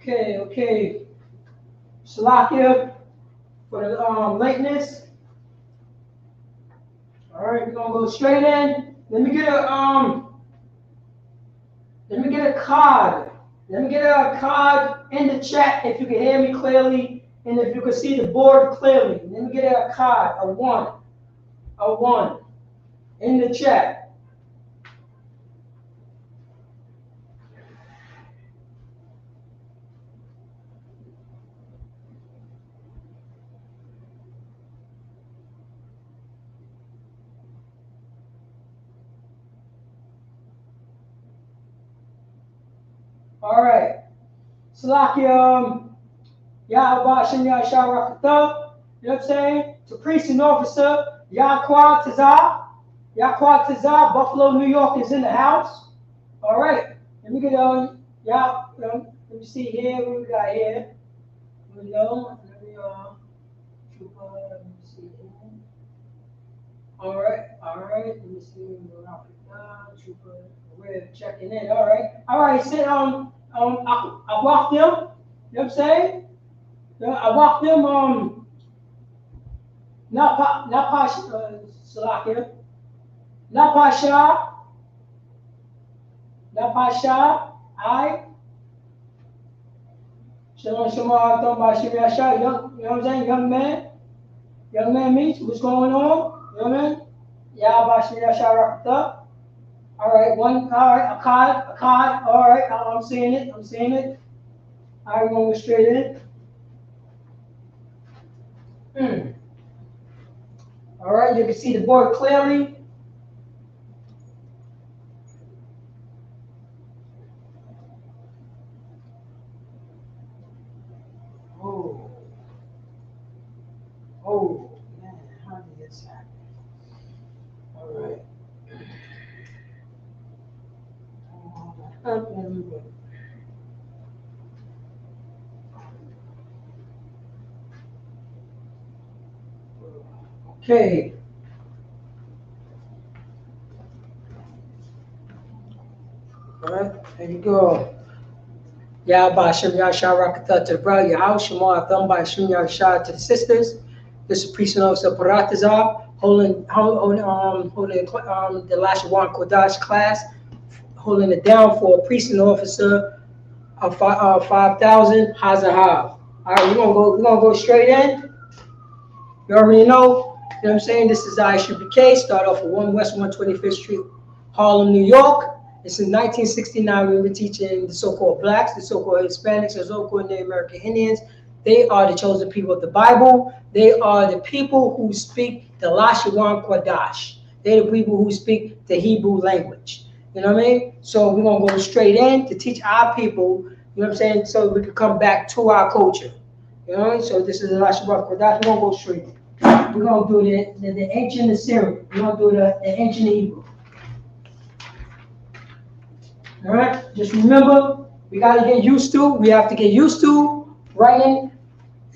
Okay. Salakia for the lateness. All right, we're gonna go straight in. Let me get a card. Let me get a card in the chat if you can hear me clearly and if you can see the board clearly. Let me get a card, a one in the chat. All right. Salakia, Yahweh Shem Yahshua Rakatah. You know what I'm saying? To priest and officer, Yahquah Tazah. Yahquah Tazah, Buffalo, New York is in the house. All right. Let me get let me see here what we got here. Let me see here. All right. Let me see. Trooper, we're checking in. All right. Sit I walked them. You know what I'm saying? I walked them. Salakia. Napasha. I. Shalom, Atom Bashir Yasha. You know what I'm saying? Young man meets. What's going on? You know what I mean? Yeah, Bashir Yasha Rakata. All right, a card. All right, I'm seeing it. All right, we're going to go straight in. All right, you can see the board clearly. Oh, man, how did this happen? All right. Okay. All right, there you go. Yahweh Shem Yahshua Rakatah to the brother, Yahweh Shema Atham by Shem Yahshua to the sisters. This is priest and officer Paratazar holding the Lashwan Qadash class, holding it down for a priest and officer of 5,000 Hazahav. All right, we're gonna go straight in. You already know. You know what I'm saying? This is Isupk. Start off at 1 West 125th Street, Harlem, New York. And since 1969, we've been teaching the so-called blacks, the so-called Hispanics, the so-called Native American Indians. They are the chosen people of the Bible. They are the people who speak the Lashwan Qadash. They're the people who speak the Hebrew language. You know what I mean? So we're going to go straight in to teach our people, you know what I'm saying, so we can come back to our culture. You know what I mean? So this is the Lashwan Qadash. We're going to go straight in. We're going to do the ancient Assyrian. We're going to do the ancient Hebrew. All right, just remember, we have to get used to writing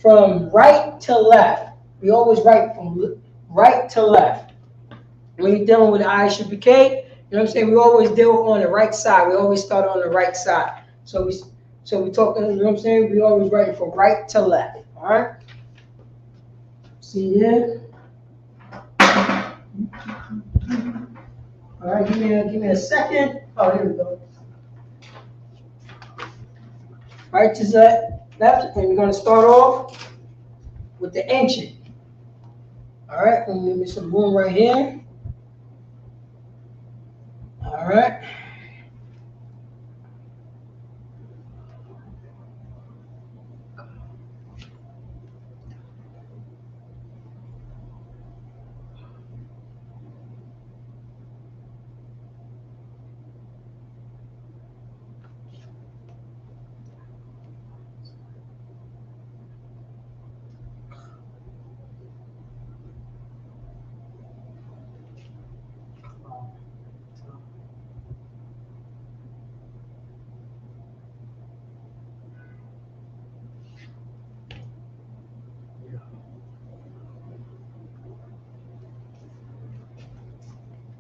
from right to left. We always write from right to left. When you're dealing with Isupk, you know what I'm saying? We always deal on the right side. We always start on the right side. So we talk, you know what I'm saying? We always write from right to left. All right. See here. All right, give me a second. Oh, here we go. Right to the left, and we're going to start off with the ancient. All right, let me give me some room right here. All right.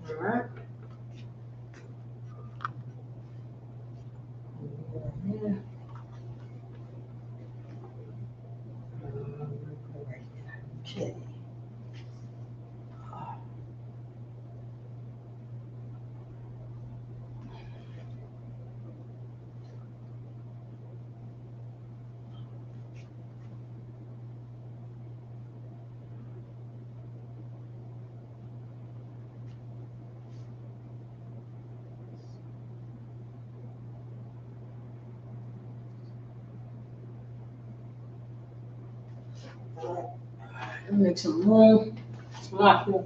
All right. Yeah. Okay. Let me make some room. Let me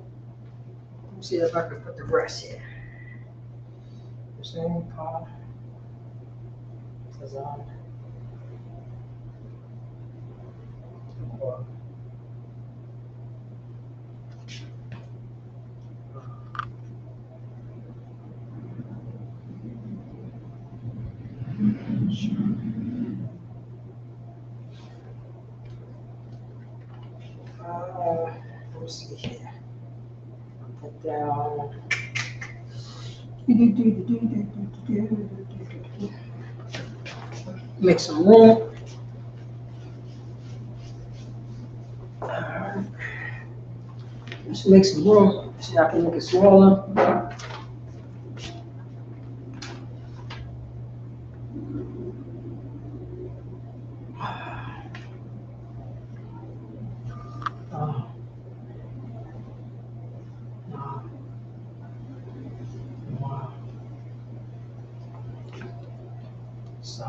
see if I can put the rest here. The same part. Design. Let's see here. Put down. Make some room. Alright. Let's make some room. See, I can make it smaller. So.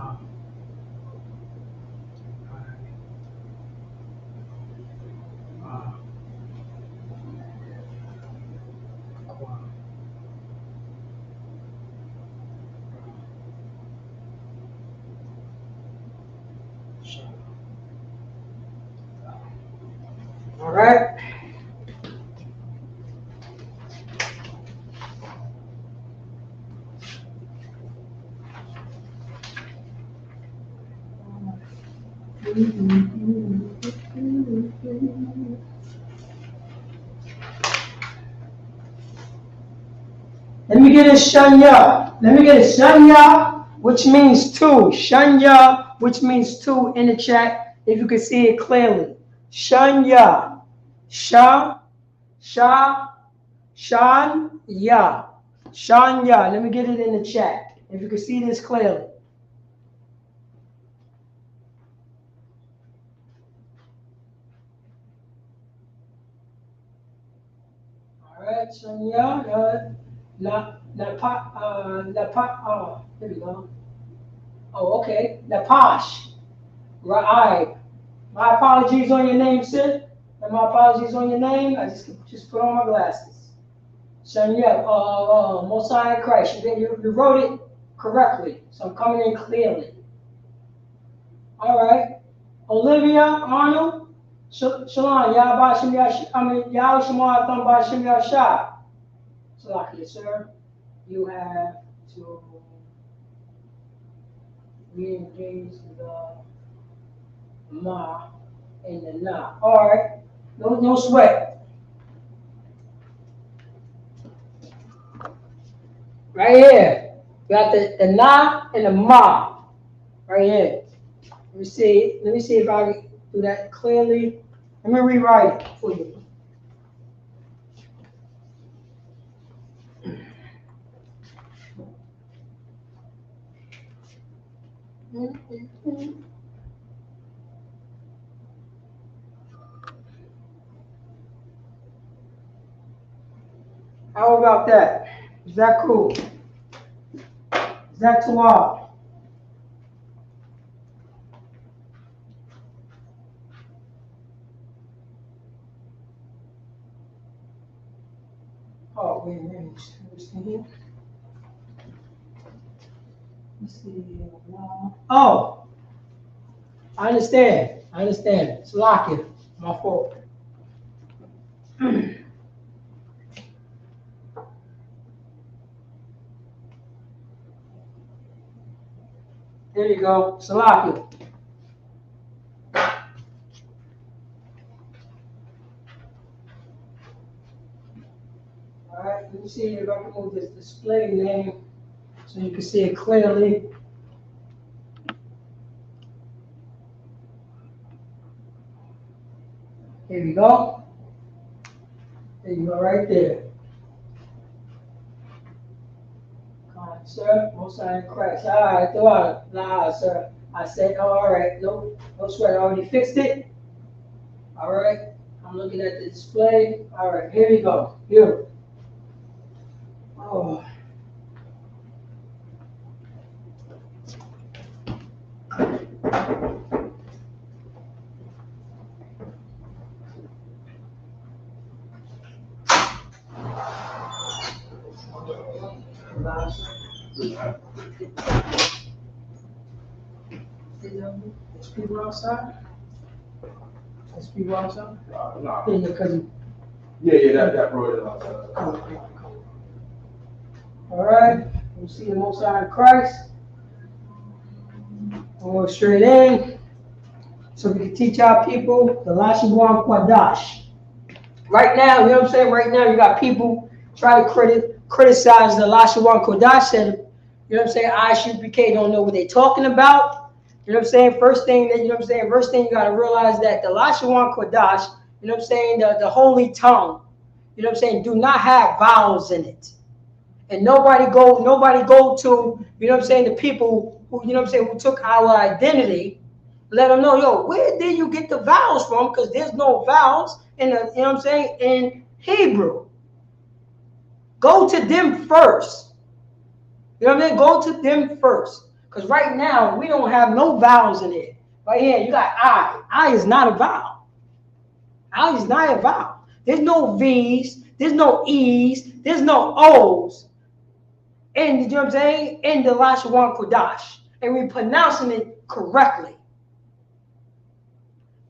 All right. Let me get a shanya. Let me get a shanya, which means two. Shanya, which means two in the chat, if you can see it clearly. Shanya. Sha, sha, shan, ya. Shanya. Let me get it in the chat, if you can see this clearly. All right, Shanya. Here we go. Oh, okay. Napash. Right. My apologies on your name, Sid. And my apologies on your name. I just put on my glasses. Shanya, Mosiah Christ. You wrote it correctly, so I'm coming in clearly. All right. Olivia Arnold. Shalom. Yah Bashim Yah. Yah Shema Atam Bashim Yah Shah. Salakia, sir. You have to re-engage the ma and the na. All right. No sweat. Right here. We got the na and the ma. Right here. Let me see if I can do that clearly. Let me rewrite it for you. How about that? Is that cool? Is that too hard? Oh, wait a minute. Let's see. Oh, I understand. It's locking. My fault. There you go. Salakia. All right, let me see if I can move this display name so you can see it clearly. Here we go. There you go, right there. Come on, sir. Most High in Christ. All right, throw out. Nah, sir. I said, oh, all right. No sweat. I already fixed it. All right. I'm looking at the display. All right, here we go. Here. Oh. There's people outside? There's people outside? No. Yeah, that road is outside. All right, we'll see the Most High in Christ. We'll go straight in. So we can teach our people the Lashwan Qadash. Right now, you know what I'm saying? Right now, you got people try to criticize the Lashwan Qadash. And, you know what I'm saying? Isupk don't know what they're talking about. You know what I'm saying? First thing you got to realize that the Lashwan Qadash, you know what I'm saying, the holy tongue, you know what I'm saying, do not have vowels in it. And nobody go to, you know what I'm saying, the people who, you know what I'm saying, who took our identity, let them know, yo, where did you get the vowels from? Because there's no vowels in the, you know what I'm saying, in Hebrew. Go to them first. You know what I mean? Go to them first. Because right now, we don't have no vowels in it. Right here, you got I. I is not a vowel. I is not a vowel. There's no V's. There's no E's. There's no O's. And you know what I'm saying? In the Lashwan Qadash. And we're pronouncing it correctly.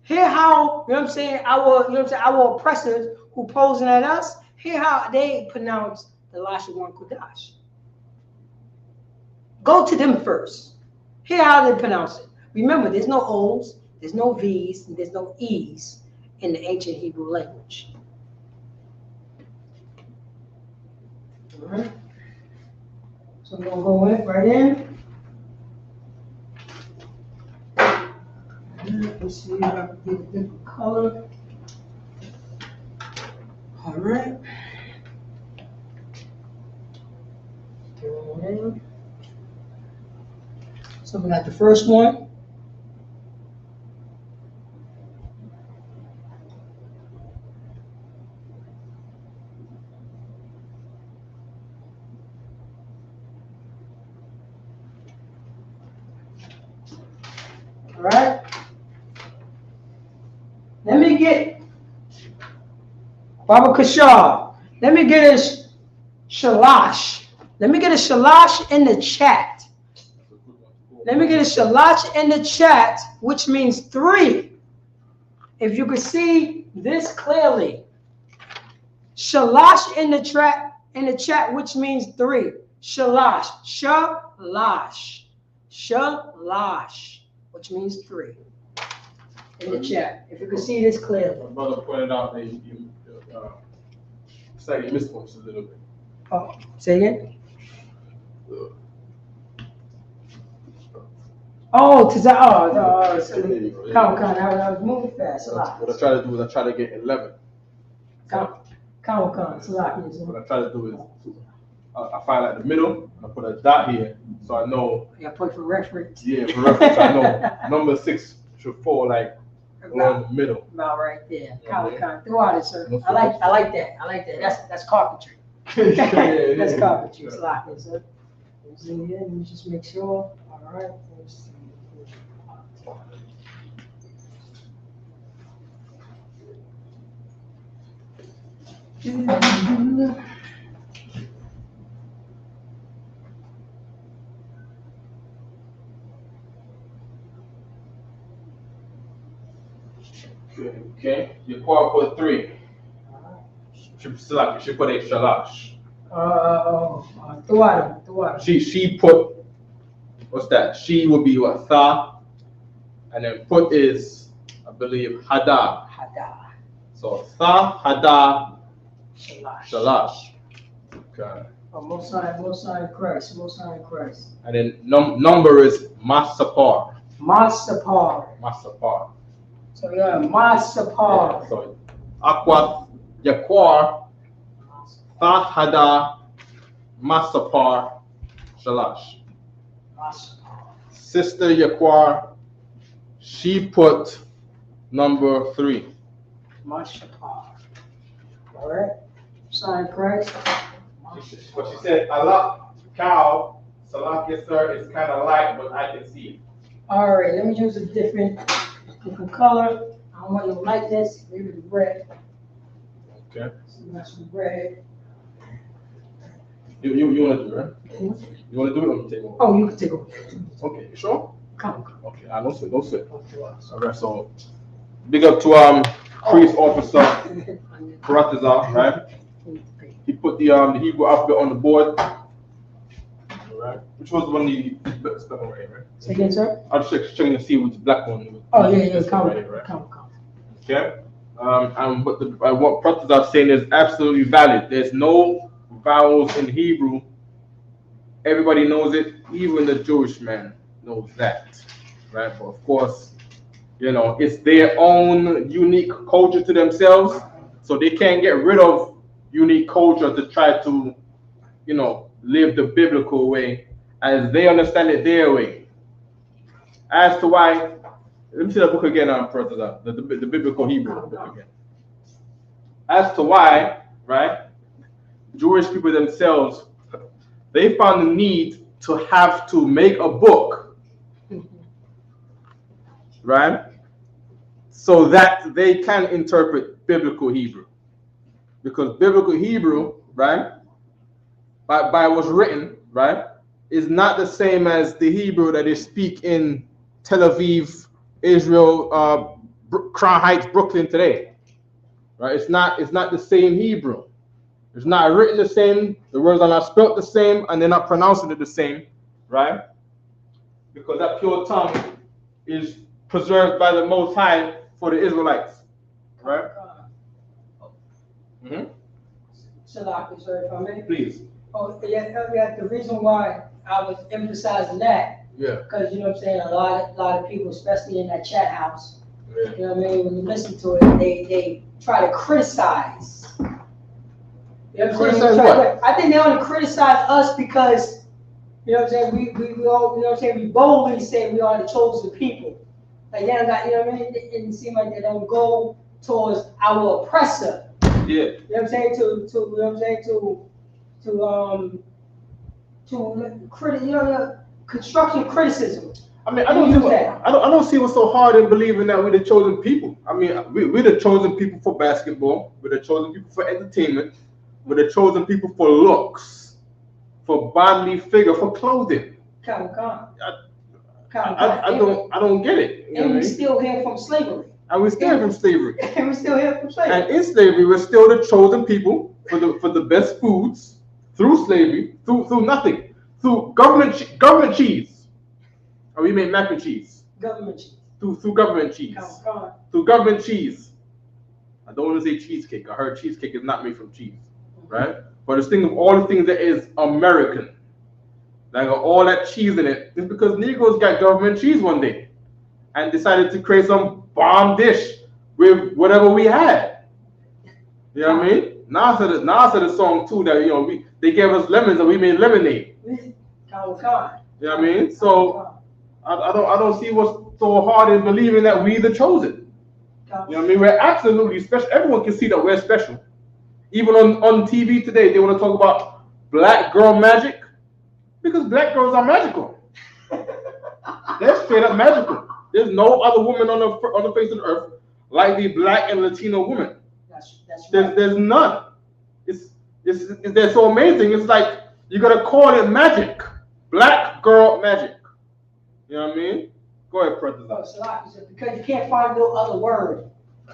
Hear how, you know what I'm saying, our oppressors who posing at us, hear how they pronounce the Lashwan Qadash. Go to them first. Hear how they pronounce it. Remember, there's no O's, there's no V's, and there's no E's in the ancient Hebrew language. All right. So I'm gonna go right in. Let's see if I can get a different color. All right. So we got the first one. All right. Let me get Baba Kashar. Let me get a shalash. Let me get a shalash in the chat. Let me get a shalash in the chat, which means 3. If you could see this clearly. Shalash in the chat, which means 3. Shalash. Shalash. Shalash, which means 3. In the chat. If you could see this clearly. My brother pointed out that you slightly missed one a little bit. Oh, say again? Oh, count. I was moving fast. What I try to do is I try to get 11. Count. What I try to do is I find out the middle and I put a dot here so I know. Yeah, put for reference. Yeah, for reference, I know number 6 should fall like along the middle. About right there. Count. Throughout it, sir. I like that. That's carpentry. That's carpentry. It's like it, sir. Let me just make sure. All right. Let's see. Okay. Your part put 3. She put a shalash. Throughout. She put, what's that? She would be what? Tha. And then put is, I believe, hada. So tha, hada, shalash. Okay. Most High in Christ. And then number is masapar. Masapar. So yeah, Masapar. So Aqua, Yaquar, Tha Hada, Masapar, Shalash. Sister Yaquar, she put number 3. Masapar. All right. Sign Christ. But she said, Allah, cow, Salah, yes sir, is kind of light, but I can see it. All right, let me use a different color. I don't want you to like this. Maybe the red. Okay. So that's the red. You want to do it, right? You want to do it on the table? Oh, you can take over. Okay, you sure? Come. Okay, I don't sit, don't sit. All right, so big up to Priest Officer Paratazar, right? He put the Hebrew alphabet on the board. All right. Which was the one you spelled right here, right? Say again, sir? I was checking to see which black one. Oh yeah, come. Right here, right? Come. Okay. And what Paratazar is saying is absolutely valid. There's no vowels in Hebrew. Everybody knows it. Even the Jewish man knows that, right? But of course, you know, it's their own unique culture to themselves, so they can't get rid of unique culture to try to, you know, live the biblical way as they understand it their way. As to why, let me see that book again, the biblical Hebrew book again. As to why, right, Jewish people themselves, they found the need to have to make a book, right, so that they can interpret biblical Hebrew. Because biblical Hebrew, right, by what's written, right, is not the same as the Hebrew that they speak in Tel Aviv, Israel, Crown Heights, Brooklyn today, right? It's not the same Hebrew. It's not written the same. The words are not spelt the same, and they're not pronouncing it the same, right? Because that pure tongue is preserved by the Most High for the Israelites, right? Mm-hmm. Shalak, sir, if I may. Please. Oh, yeah, the reason why I was emphasizing that, Yeah. because you know what I'm saying, a lot of people, especially in that chat house, Yeah. you know what I mean, when you listen to it, they try to criticize. You know what I'm saying? Criticize what? I think they only criticize us because, you know what I'm saying, we all, you know what I'm saying, we boldly say we are the chosen people. Like they don't got, you know what I mean? It seems like they don't go towards our oppressor. Yeah. You know what I'm saying? To you know what I'm saying? Constructive criticism. I mean, I don't see what's so hard in believing that we're the chosen people. I mean, we're the chosen people for basketball. We're the chosen people for entertainment. We're the chosen people for looks, for bodily figure, for clothing. I don't get it. You know and what I we mean? still here from slavery. And we're still here from slavery. And we're still here from slavery. And in slavery, we're still the chosen people for the best foods through slavery, through nothing, through government cheese. And we made mac and cheese. Government cheese. Through government cheese. Through government cheese. I don't want to say cheesecake. I heard cheesecake is not made from cheese, right? But it's think of all the things that is American, like all that cheese in it, is because Negroes got government cheese one day and decided to create some bomb dish with whatever we had. You know what I mean? Nas said a song too that, you know, they gave us lemons and we made lemonade. You know what I mean? So I don't see what's so hard in believing that we the chosen. You know what I mean? We're absolutely special. Everyone can see that we're special. Even on TV today, they want to talk about black girl magic because black girls are magical. They're straight up magical. There's no other woman on the face of the earth like the black and Latino woman. That's right. There's none. They're so amazing. It's like you gotta call it magic. Black girl magic. You know what I mean? Go ahead, President. Because you can't find no other word.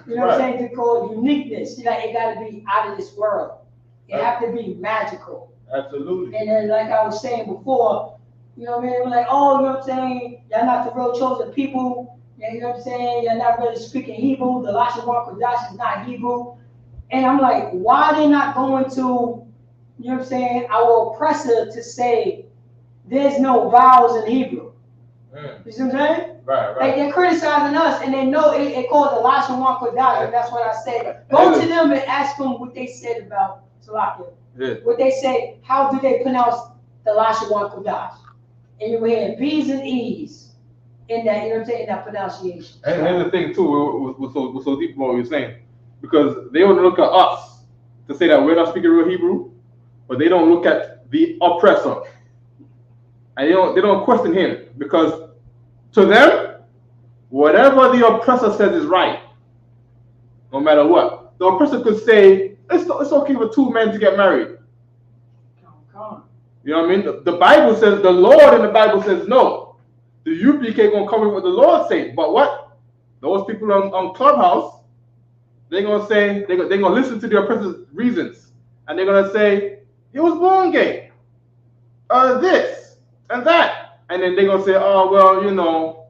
You know what I'm saying? To call it uniqueness. You know, it got to be out of this world. It have to be magical. Absolutely. And then, like I was saying before, you know what I mean? We're like, oh, you know what I'm saying? Y'all not the real chosen people. You know what I'm saying? You're not really speaking Hebrew. The Lashwan Qadash is not Hebrew. And I'm like, why are they not going to, you know what I'm saying, our oppressor to say there's no vowels in Hebrew? You see what I'm saying? Right. Like they're criticizing us, and they know it called the Lashwan Qadash, and that's what I said. Go to them and ask them what they said about Salakia. Yeah. What they say, how do they pronounce the Lashwan Qadash? And you hear B's and E's in that, you know what I'm saying, in that pronunciation. And here's the thing too, was so deep about what you're saying, because they would look at us to say that we're not speaking real Hebrew, but they don't look at the oppressor, and they don't question him, because to them, whatever the oppressor says is right, no matter what. The oppressor could say it's okay for two men to get married. You know what I mean? The Bible says, the Lord in the Bible says no. The UPK gonna come with what the Lord says. But what? Those people on Clubhouse, they're gonna say, they're gonna listen to the oppressor's reasons. And they're gonna say, he was born gay. This and that. And then they're gonna say, oh, well, you know,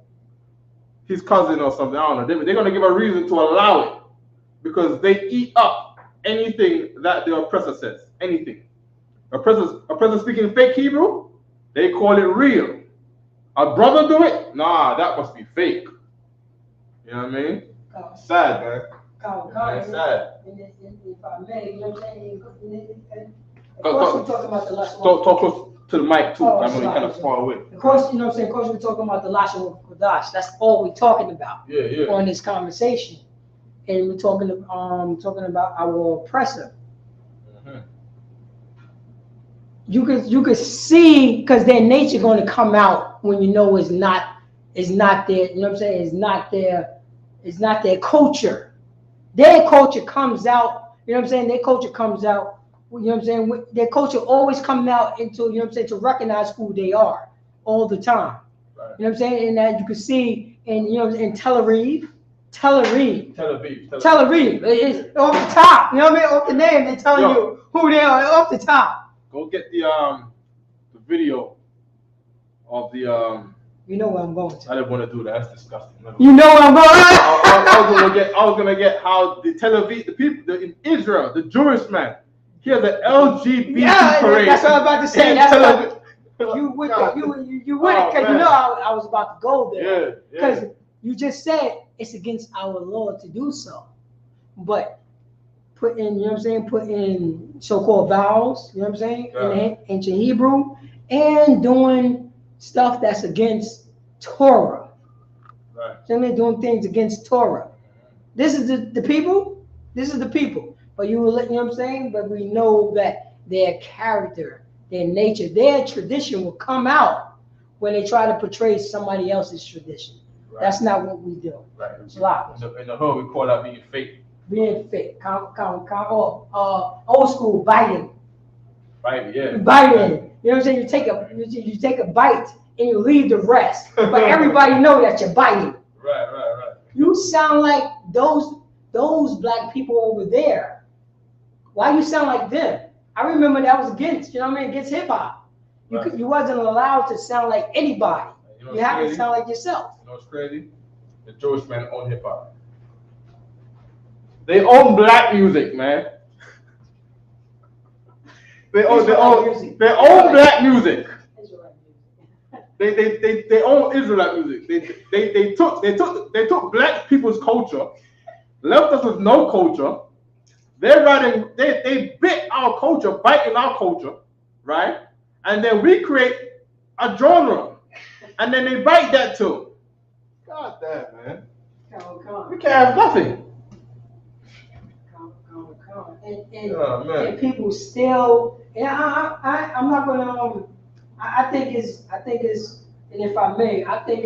his cousin or something. I don't know. They're gonna give a reason to allow it. Because they eat up anything that the oppressor says. Anything. Oppressor speaking fake Hebrew, they call it real. A brother do it? Nah, that must be fake. You know what I mean? Sad, man. It's sad. If I may, you know what I'm saying? Of course, we're talking about the Lashwan. Talk close to the mic too. Oh, I know you're kind of far away. Of course, you know what I'm saying? Of course, we're talking about the Lashwan Qadash. That's all we're talking about on this conversation. And we're talking about our oppressor. You could see, because their nature going to come out when you know it's not their, you know what I'm saying, it's not their culture. Their culture comes out, you know what I'm saying, their culture comes out, you know what I'm saying, their culture always comes out into, you know what I'm saying, to recognize who they are all the time. Right. You know what I'm saying? And that you can see in, you know, in Tel Aviv, it's off the top, you know what I mean, off the name, they're telling you who they are off the top. Go get the video of the You know where I'm going to. I didn't want to do that. That's disgusting. You know where I'm going. I was gonna get how the Tel Aviv, the people in Israel, the Jewish man, he has an LGBT parade. That's what I was about to say. You with it, because you know I was about to go there. Because you just said it's against our law to do so, but put in, you know what I'm saying, put in so-called vowels, you know what I'm saying, in ancient Hebrew, and doing stuff that's against Torah. Right. So they're doing things against Torah. This is the people. This is the people. But you know what I'm saying? But we know that their character, their nature, their tradition will come out when they try to portray somebody else's tradition. Right. That's not what we do. Right. In the hood, we call that being fake. Being fake. Old school biting. Biting, yeah. Biting. You know what I'm saying? You take a bite and you leave the rest. But everybody know that you're biting. Right. You sound like those black people over there. Why you sound like them? I remember that was against, you know what I mean, against hip hop. You wasn't allowed to sound like anybody. You have to sound like yourself. You know what's crazy? The Jewish men own hip hop. They own black music, man. They own black music. They own Israelite music. They took black people's culture, left us with no culture. They bit our culture, biting our culture, right? And then we create a genre, and then they bite that too. God damn, man. We can't have nothing. And people still, I'm not gonna. I think it's, and if I may, I think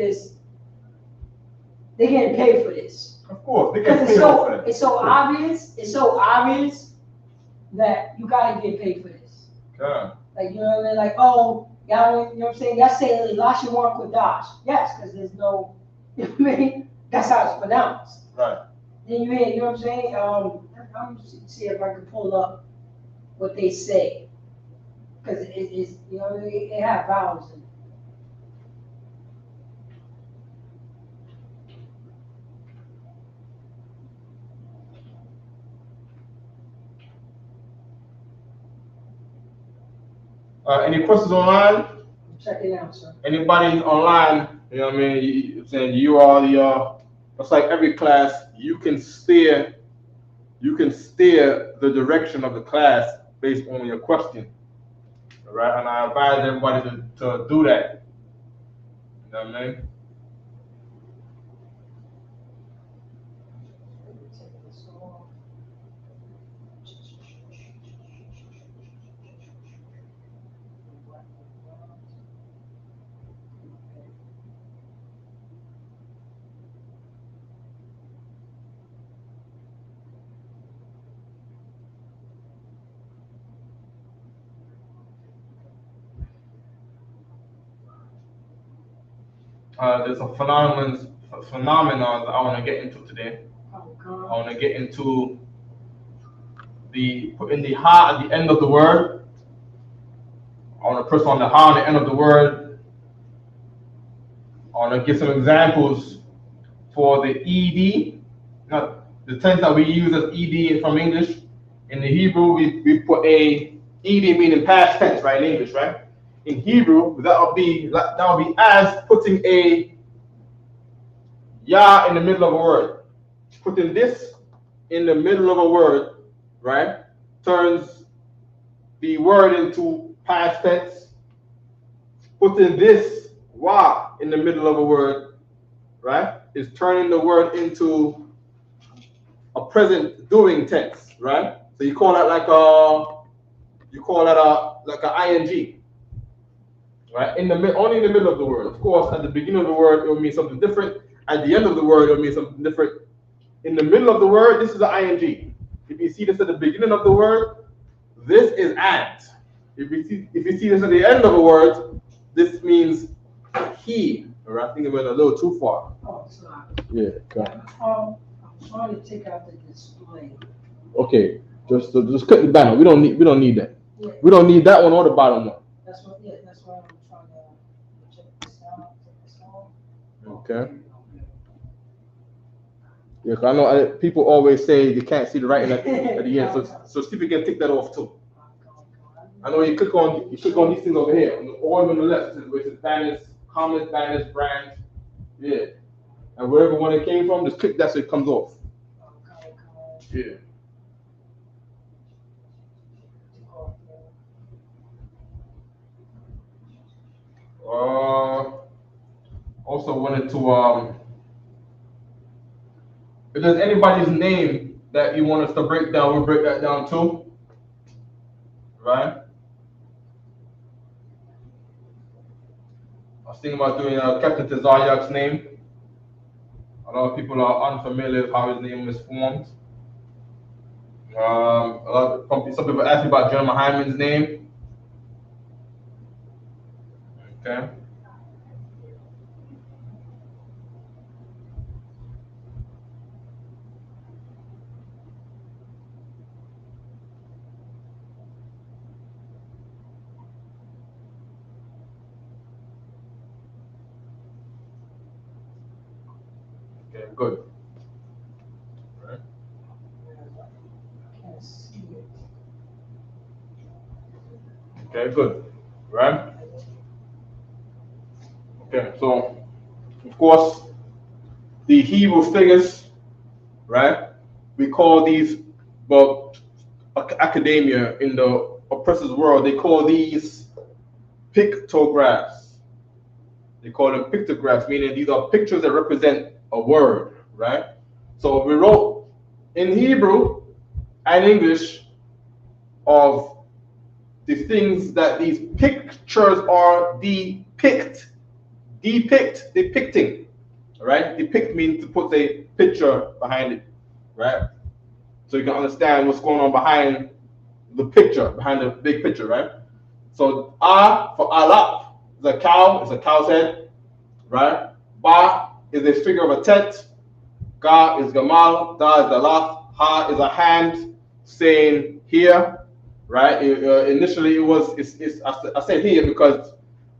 they're getting paid for this. Of course, they get paid for it. It's so obvious. It's so obvious that you gotta get paid for this. Yeah. Like, you know what I mean? Like, oh, y'all, you know what I'm saying? Y'all say Lashwan Qadash. Yes, because there's no, you know what I mean? That's how it's pronounced. Right. Then you hear, you know what I'm saying? I'm gonna see if I can pull up what they say. Because it's, you know, it have vowels in it. Any questions online? Check it out, sir. Anybody online You know what I mean? Saying you are the it's like every class you can steer the direction of the class based on your question. All right, and I advise everybody to do that. You know what I mean? There's a phenomenon that I want to get into today. I want to get into putting the ha at the end of the word. I want to press on the ha at the end of the word. I want to give some examples for the ed, not the tense that we use as ed from English. In the Hebrew, we put a ed meaning past tense, right? In English, right? In Hebrew, that would be as putting a ya in the middle of a word. Putting this in the middle of a word, right, turns the word into past tense. Putting this wa in the middle of a word, right, is turning the word into a present doing tense, right? So you call that like an ing. Right, only in the middle of the word. Of course, at the beginning of the word, it will mean something different. At the end of the word, it will mean something different. In the middle of the word, this is an ing. If you see this at the beginning of the word, this is and. If you see this at the end of a word, this means he. All right, I think it went a little too far. Oh, sorry. Yeah. Okay. I'm trying to take out the display. Okay, just click the banner. We don't need that. Yeah. We don't need that one or the bottom one. That's why I'm trying to check this out. Okay. Yeah, cause I know people always say they can't see the writing at the end, so see if you can take that off too. I know you click on these things over here, all on the left, which is banners, comments, banners, brands, yeah, and wherever one it came from, just click that so it comes off. Yeah. Also wanted to if there's anybody's name that you want us to break down, we'll break that down too. Right? I was thinking about doing Captain Tazayak's name. A lot of people are unfamiliar with how his name is formed. Some people ask me about John Hyman's name. Okay. Okay, good. Right. Okay, good. Right? Okay, so of course the Hebrew figures, right? We call these, but academia in the oppressor's world, they call these pictographs. They call them pictographs, meaning these are pictures that represent a word, right? So we wrote in Hebrew and English of the things that these pictures are depicting, right? Depict means to put a picture behind it, right? So you can understand what's going on behind the picture, behind the big picture, right? So A for Alap is a cow, it's a cow's head, right? Ba is a figure of a tent. Ga is Gamal, Da is the lot, Ha is a hand saying here, right? Initially I said here because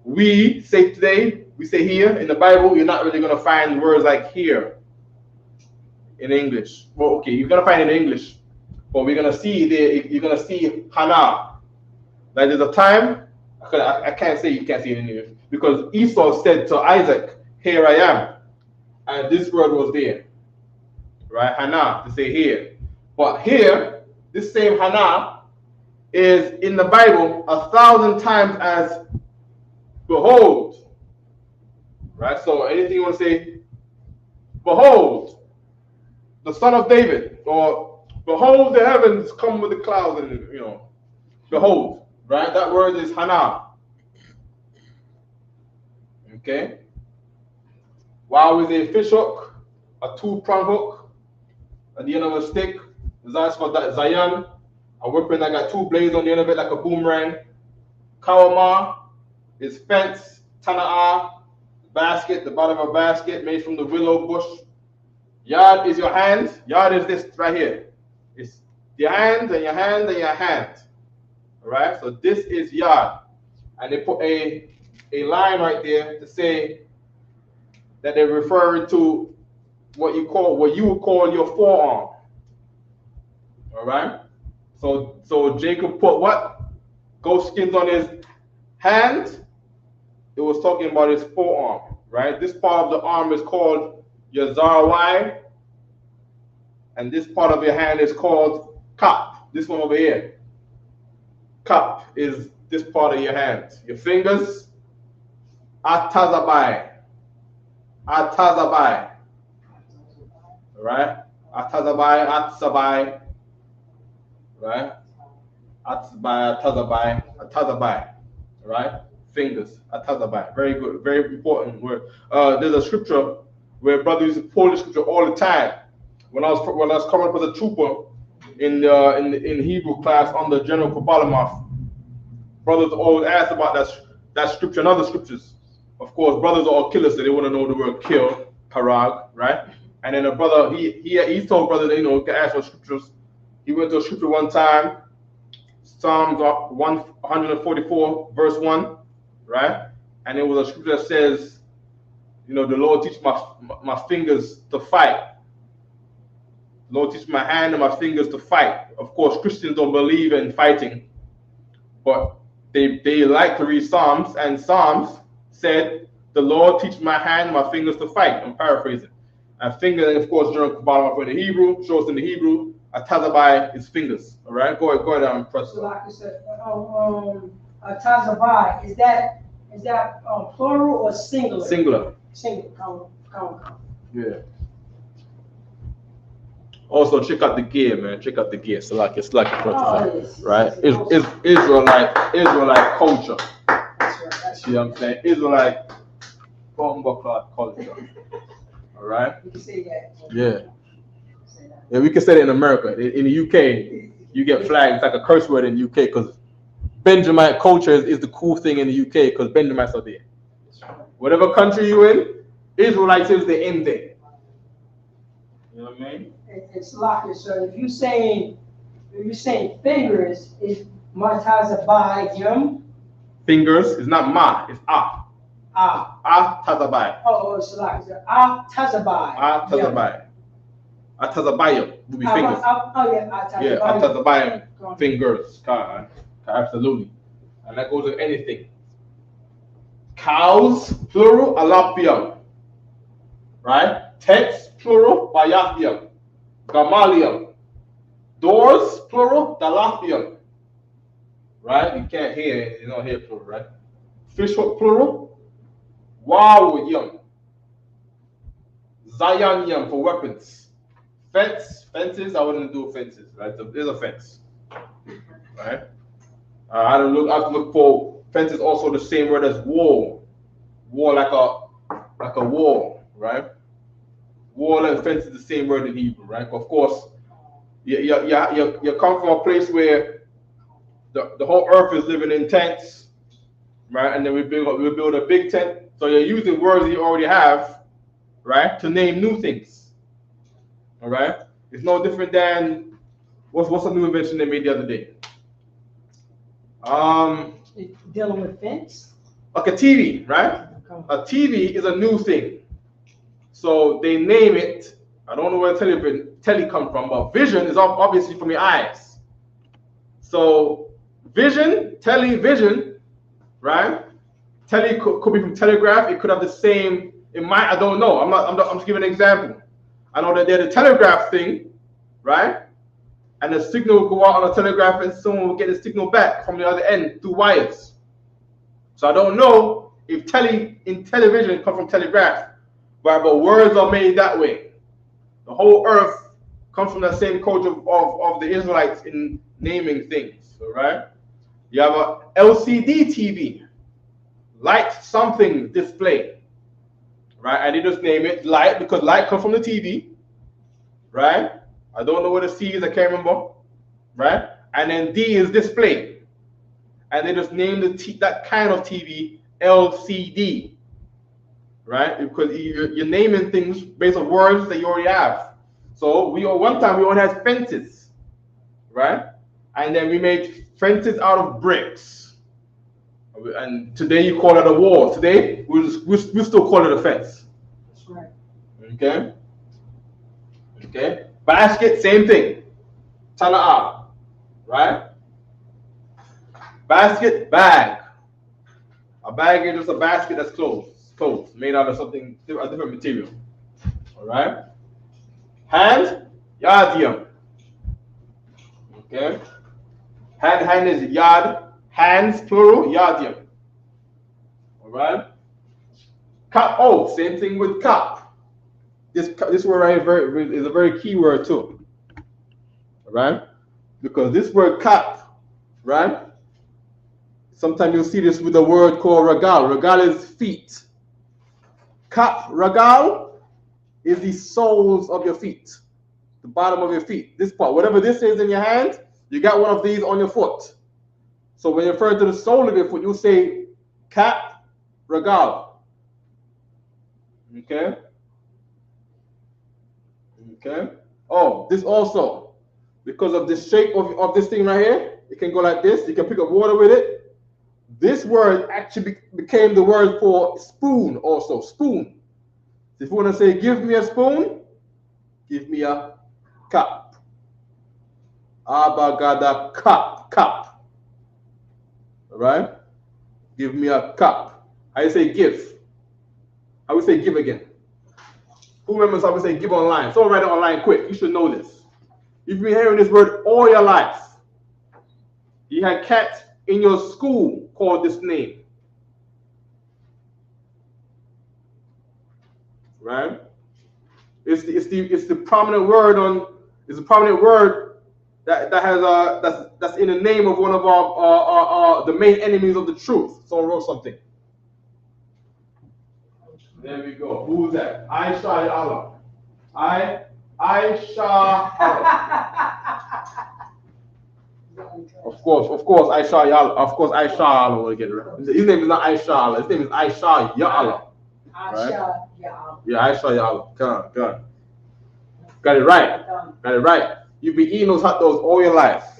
we say today, we say here in the Bible, you're not really going to find words like here in English. Well, okay, you're going to find it in English, but we're going to see there, you're going to see Hana. Like there's a time, I can't say you can't see it in English, because Esau said to Isaac, here I am. And this word was there. Right? Hana, to say here. But here, this same Hana is in the Bible 1,000 times as behold. Right? So anything you want to say, behold, the son of David, or behold the heavens come with the clouds, and behold, right? That word is Hana. Okay. Wow is a fish hook, a two-prong hook at the end of a stick. That's for that Zion, a weapon that got two blades on the end of it like a boomerang. Kawama is fence. Tana'ah, basket, the bottom of a basket made from the willow bush. Yad is your hands. Yad is this right here. It's your hands and your hands and your hands. All right. So this is yad, and they put a line right there to say that they're referring to what you would call your forearm. All right. So Jacob put what? Goat skins on his hands. It was talking about his forearm. Right. This part of the arm is called your zarwai, and this part of your hand is called kap. This one over here. Kap is this part of your hand. Your fingers, atazabai. Atazabai. Right? Atazabai, atzabai. Right? Atzabai, atazabai, atazabai. Right? Fingers, atazabai. Very good, very important word. There's a scripture where brother used to pull the scripture all the time. When I was coming up as a trooper in Hebrew class under General Kabbalah, brothers always ask about that scripture and other scriptures. Of course, brothers are all killers, so they want to know the word kill, parag, right? And then a brother, he told brother that, can ask for scriptures. He went to a scripture one time, Psalms 144, verse 1, right? And it was a scripture that says, the Lord teach my fingers to fight. The Lord teach my hand and my fingers to fight. Of course, Christians don't believe in fighting, but they like to read Psalms, and Psalms said, the Lord teach my hand and my fingers to fight. I'm paraphrasing. And finger, and of course, during Kabbalah in the Hebrew, shows in the Hebrew, atazabai is fingers. All right, go ahead, press. So like I said, atazabai, is that plural or singular? Singular. Singular. Count. Yeah. Also, check out the gear, man. Check out the gear. It's like right? Israelite culture. That's See what I'm saying? Israelite culture. All right? You can say that. Yeah. Yeah, we can say that in America. In the UK, you get flagged. It's like a curse word in the UK because Benjamite culture is the cool thing in the UK because Benjamites are there. Whatever country you're in, Israelites is the end there. You know what I mean? It's like, so if you're saying fingers, is matazabai yum? Fingers is not ma, it's ah. Ah tazabai. Oh, it's like tazabai. Ah tazabai. Ah tazabayim would be fingers. Atazabayim. Yeah, atazabayim fingers. Absolutely. And that goes with anything. Cows, plural, alapium. Right? Text, plural, bayathium. Gamalium. Doors, plural, dalathium. Right? You can't hear it. You don't hear plural, right? Fish hook, plural. Wawiyum. Zionium for weapons. Fences, I wouldn't do fences, right? So there's a fence. Right? I have to look for fences, also the same word as wall. Wall like a wall, right? Wall and fence is the same word in Hebrew, right? Of course, you come from a place where the whole earth is living in tents, right? And then we build a big tent. So you're using words that you already have, right, to name new things. All right? It's no different than what's a new invention they made the other day? Dealing with fence? Like a TV, right? A TV is a new thing. So they name it, I don't know where tele come from, but vision is obviously from your eyes. So vision, television, right? Tele could be from telegraph. It could have the same It might, I don't know. I'm just giving an example. I know that there's a telegraph thing, right? And the signal will go out on the telegraph and someone will get the signal back from the other end through wires. So I don't know if in television come from telegraph, right? But words are made that way. The whole earth comes from the same culture of the Israelites in naming things, all right? You have a LCD TV, light something display, right? And they just name it light because light comes from the TV, right? I don't know what the C is, I can't remember, right? And then D is display. And they just name that kind of TV LCD, right? Because you're naming things based on words that you already have. So one time we only had fences, right? And then we made fences out of bricks. And today you call it a wall. Today we still call it a fence. That's right. Okay. Okay. Basket, same thing. Tana'ah, right? Basket, bag. A bag is just a basket that's closed, made out of a different material. All right. Hand, yadium. Okay. Hand is yad. Hands, plural, yadium. All right. Cup, same thing with cup. This word right here is a very key word too. All right. Because this word cup, right? Sometimes you'll see this with a word called ragal. Ragal is feet. Kap, ragal, is the soles of your feet. The bottom of your feet. This part, whatever this is in your hand, you got one of these on your foot. So when you refer to the sole of your foot, you'll say kap, ragal. Okay? Okay? Oh, this also, because of the shape of this thing right here, it can go like this. You can pick up water with it. This word actually became the word for spoon also, spoon. If you want to say, give me a spoon, give me a cup. Abagada cup. All right? Give me a cup. How you say give? How we say give again? Who remembers how we say give online? Someone write it online quick. You should know this. You've been hearing this word all your life. You had cats in your school called this name. Right? It's the prominent word that's in the name of one of our the main enemies of the truth. Someone wrote something. There we go. Who's that? Aisha Allah. Aisha Allah. Of course, Aisha Ya'ala. Of course, Aisha Allah will get it right. His name is not Aisha Allah. His name is Aisha Ya'ala. Aisha Ya'ala. Yeah, Aisha Ya'ala. Come on. Got it right. You've been eating those hot dogs all your life.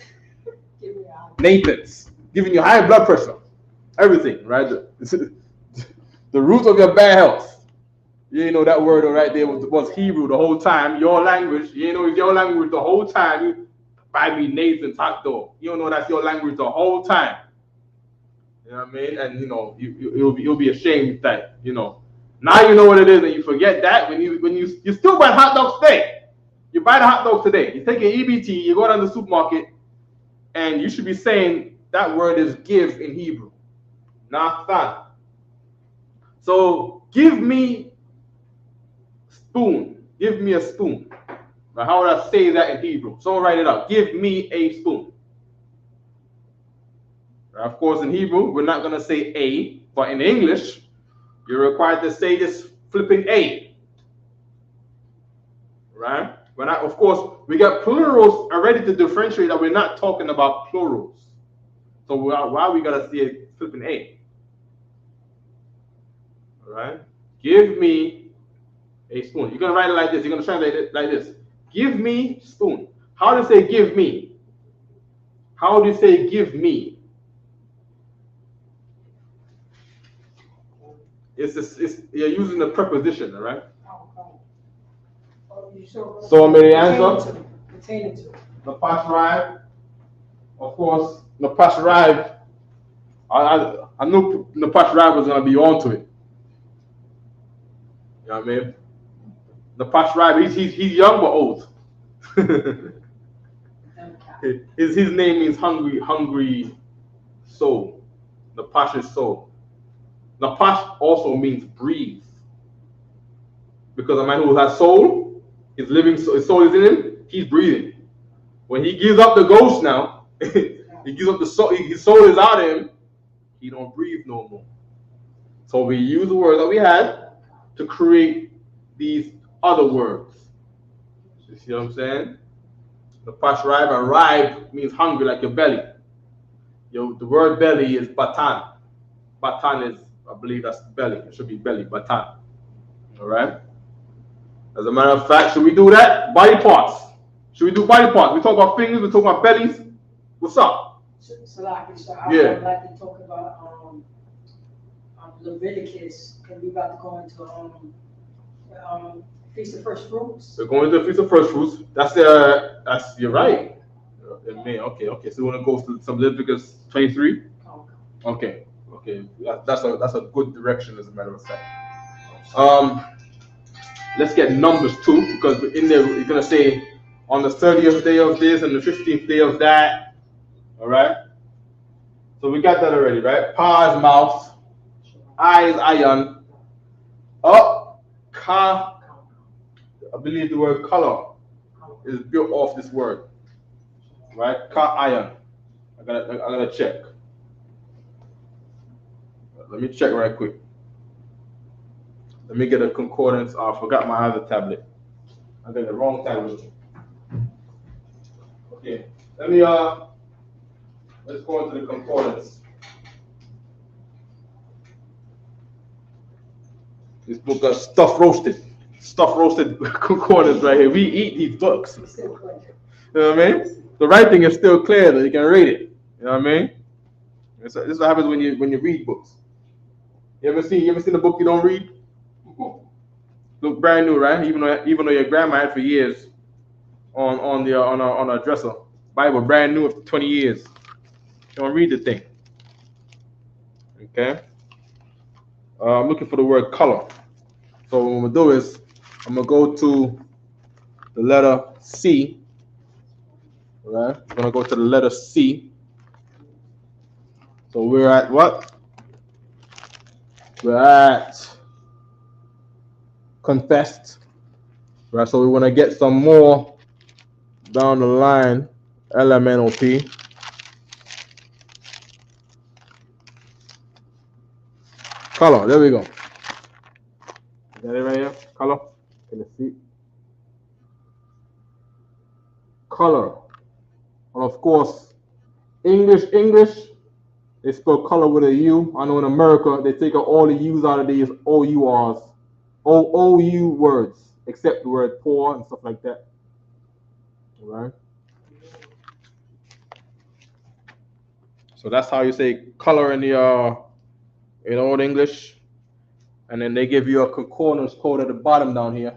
Nathan's. Giving you high blood pressure. Everything, right? The root of your bad health. You know that word right there was Hebrew the whole time. Your language. You know your language the whole time. Buy me Nathan's hot dog. You don't know that's your language the whole time. You know what I mean? And you'll be ashamed that now you know what it is, and you forget that when you still buy hot dogs today. You buy the hot dog today. You take your EBT. You go down to the supermarket, and you should be saying that word is give in Hebrew. Nathan. So give me spoon. Give me a spoon. Now, how would I say that in Hebrew? Someone write it out. Give me a spoon. Now, of course, in Hebrew, we're not going to say a, but in English, you're required to say this flipping a. Right? Of course, we got plurals already to differentiate that we're not talking about plurals. So why we got to see a flipping a? All right? Give me a spoon. You're going to write it like this. You're going to translate it like this. Give me spoon. How do you say give me? How do you say give me? You're using the preposition, all right? So many answer. Napash Rive. Of course, Napash Rive. I knew Napash Rive was going to be on to it. You know what I mean? The Pash Ribe, he's young but old. his name means hungry soul. The Pash is soul. The Pash also means breathe. Because a man who has soul, his soul is in him, he's breathing. When he gives up the ghost now, he gives up the soul, his soul is out of him, he don't breathe no more. So we use the word that we had to create these other words. You see what I'm saying? The Pash Ribe, and Ribe means hungry, like your belly. The word belly is batan. Batan is, I believe that's belly. It should be belly, batan. All right? As a matter of fact, should we do that? Body parts. Should we do body parts? We talk about fingers, we talk about bellies. What's up? So I would like to talk about Leviticus, because we're about to go into Feast of First Fruits. We're going to the Feast of First Fruits. That's you're right. Okay. So we want to go to some Leviticus 23. Okay. That's a good direction, as a matter of fact. Let's get Numbers 2, because in there you're gonna say on the 30th day of this and the 15th day of that. All right. So we got that already, right? Pa is mouth, I is iron, ka. I believe the word color is built off this word, right? Ka iron. I gotta check. Let me check right quick. Let me get a concordance. I forgot my other tablet. I got the wrong tablet. Okay. Let's go into the concordance. This book got stuff roasted concordance right here. We eat these books. You know what I mean? The writing is still clear, though. You can read it. You know what I mean? This is what happens when you read books. You ever seen a book you don't read? Look brand new, right? Even though your grandma had for years on a dresser. Bible brand new for 20 years. You don't read the thing. Okay? I'm looking for the word color. So what I'm gonna do is I'm gonna go to the letter C. All right? I'm gonna go to the letter C. So we're at what? We're at confessed. Right? So we want to get some more down the line. LMNOP. Color. There we go. Got it right here? Color. Can you see? Color. And of course, English, they spell color with a U. I know in America, they take out all the U's out of these OURs. OU words, except the word poor and stuff like that. All right? So that's how you say color in Old English. And then they give you a concordance code at the bottom down here.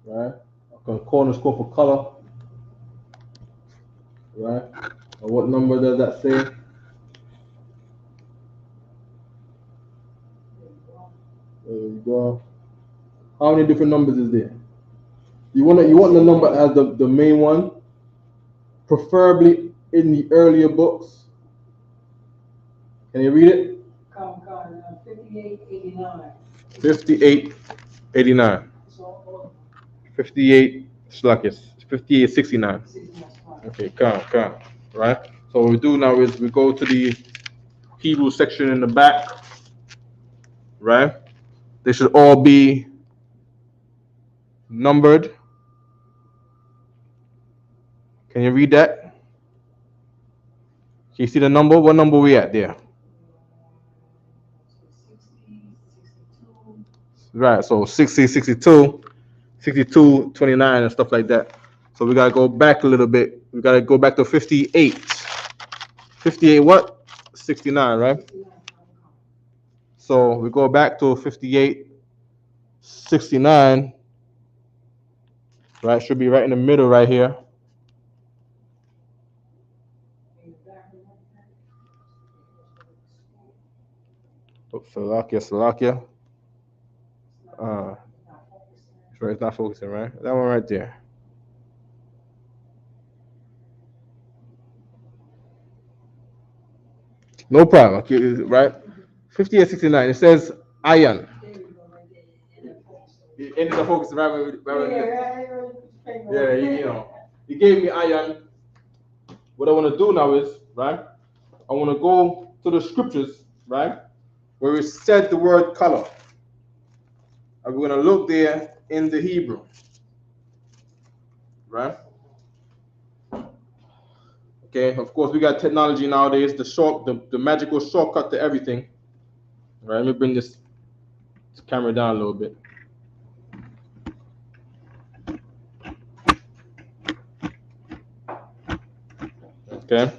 Right? A concordance code for color. Right? And what number does that say? There you go. How many different numbers is there? You want the number as the main one, preferably in the earlier books. Can you read it? 5889. 5889. 58 Slackus. 5869. Okay, come. Right? So what we do now is we go to the Hebrew section in the back. Right? They should all be numbered. Can you read that? Can you see the number? What number are we at there? 60, 62. Right, so 60, 62, 62, 29, and stuff like that. So we gotta go back a little bit. We gotta go back to 58. 58 what? 69, right? So we go back to 58, 69. Right, should be right in the middle right here. Oh, Salakia. It's not focusing, right? That one right there. No problem. Okay, right? 5869. It says iron. It ended up focusing right yeah, you gave me iron. What I want to do now is, right? I want to go to the scriptures, right? Where it said the word color. And we're going to look there in the Hebrew, right? Okay, of course, we got technology nowadays, the magical shortcut to everything. All right, let me bring this camera down a little bit. Okay,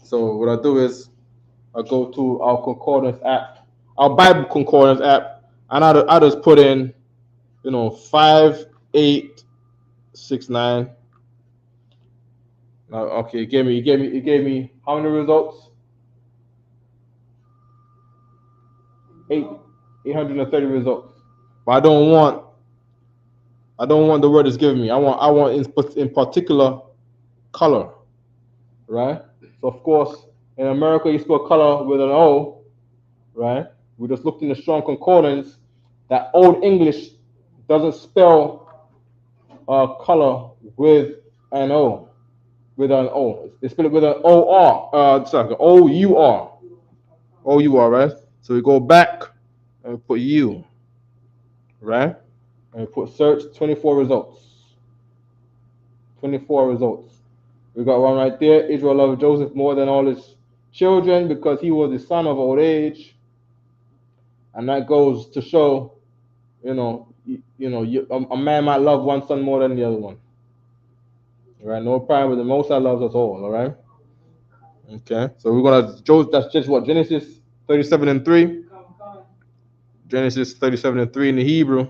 so what I do is I go to our concordance app, our Bible concordance app, and I just put in, 5869. Okay, it gave me how many results? 830 results. But I don't want the word it's giving me. I want in particular color, right? So of course in America you spell color with an O, right? We just looked in the Strong Concordance that Old English doesn't spell color with an O. With an O. They spell it with an O-R. Sorry, O-U-R. O-U-R, right? So we go back and we put U, right? And we put search, 24 results. 24 results. We got one right there. Israel loved Joseph more than all his children because he was the son of old age. And that goes to show, a man might love one son more than the other one. All right, no problem with the Most High loves us all. All right. Okay, so we're gonna that's just what Genesis 37:3. Genesis 37:3 in the Hebrew.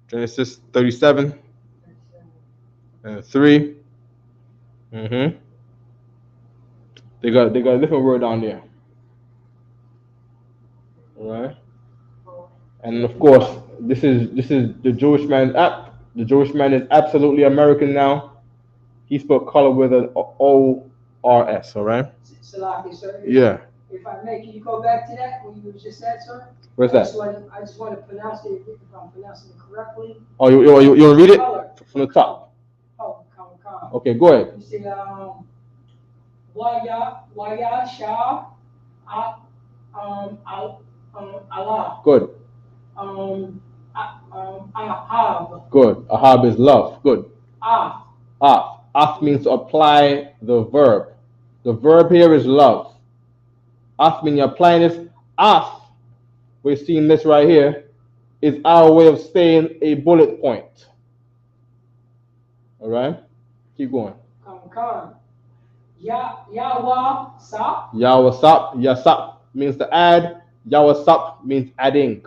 Genesis 37:3. They got a different word down there. All right. And of course, this is the Jewish man's app. The Jewish man is absolutely American now. He spelled color with an O-R-S. All right. Salaki, sir. Yeah. If I may, can you go back to that what you just said, sir? Where's that? I just want to pronounce it if I'm pronouncing it correctly. Oh, you want to read it from the top? Oh, come. Okay, go ahead. You see, Waya Shah, Allah. Good. Ahab. Good. Ahab is love. Good. Af. Af means to apply the verb. The verb here is love. Af means you're applying this. Af, we're seeing this right here, is our way of saying a bullet point. All right? Keep going. Come. Yahweh Sap. Yahweh Sap. Yasap means to add. Yahweh Sap means adding.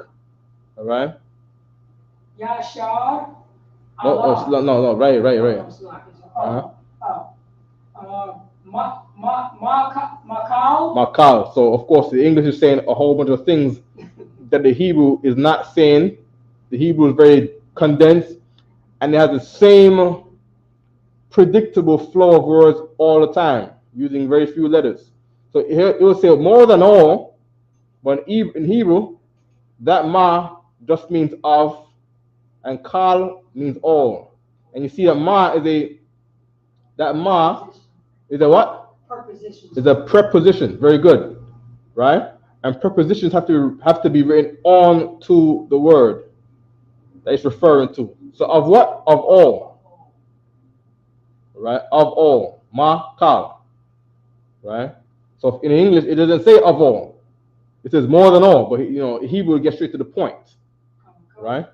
All right? Yashar. No, right. Makal. So of course the English is saying a whole bunch of things that the Hebrew is not saying. The Hebrew is very condensed and it has the same predictable flow of words all the time, using very few letters. So here it will say more than all, but in Hebrew, that ma just means of, and kal means all. And you see that ma is a what? Preposition. Is a preposition. Very good, right? And prepositions have to be written on to the word that it's referring to. So of what? Of all. Right? Of all. Ma kal. Right? So in English it doesn't say of all. It says more than all, but Hebrew gets straight to the point. Right?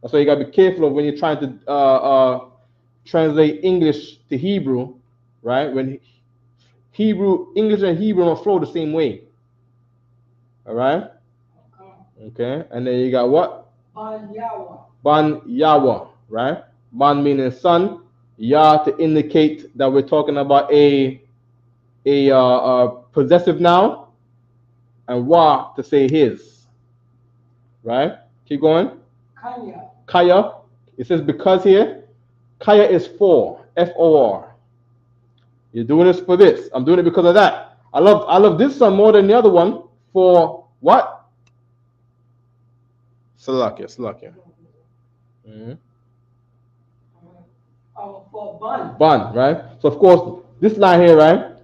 That's why you gotta be careful of when you're trying to translate English to Hebrew, right? When English and Hebrew don't flow the same way. All right? Okay. And then you got what? Ban Yahweh, right? Ban meaning son, Yah to indicate that we're talking about a possessive noun, and Wa to say his. Right? Keep going. Kanya. Kaya. It says because here. Kaya is for. F-O-R. You're doing this for this. I'm doing it because of that. I love this one more than the other one for what? Salakia. Mm-hmm. For bun. Bun, right? So of course, this line here, right?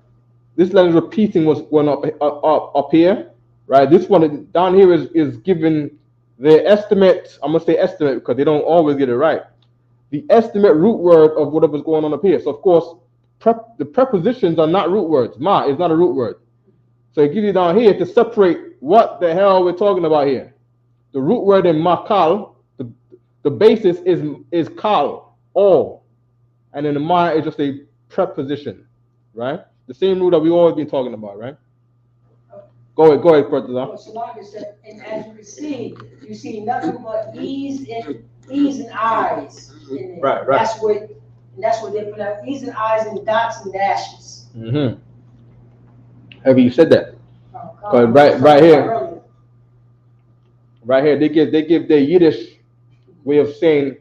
This line is repeating what's going up here, right? This one down here is giving the estimate. I'm gonna say estimate because they don't always get it right. The estimate root word of whatever's going on up here. So of course, the prepositions are not root words. Ma is not a root word. So it gives you down here to separate what the hell we're talking about here. The root word in makal, the basis is kal, all. And then the ma is just a preposition, right? The same rule that we've always been talking about, right? Go ahead, Brother. So like I said, and as you see nothing but E's and I's in there. Right. That's what they put out. E's and I's and dots and dashes. Mm-hmm. Have you said that? Because right here, they give their Yiddish way of saying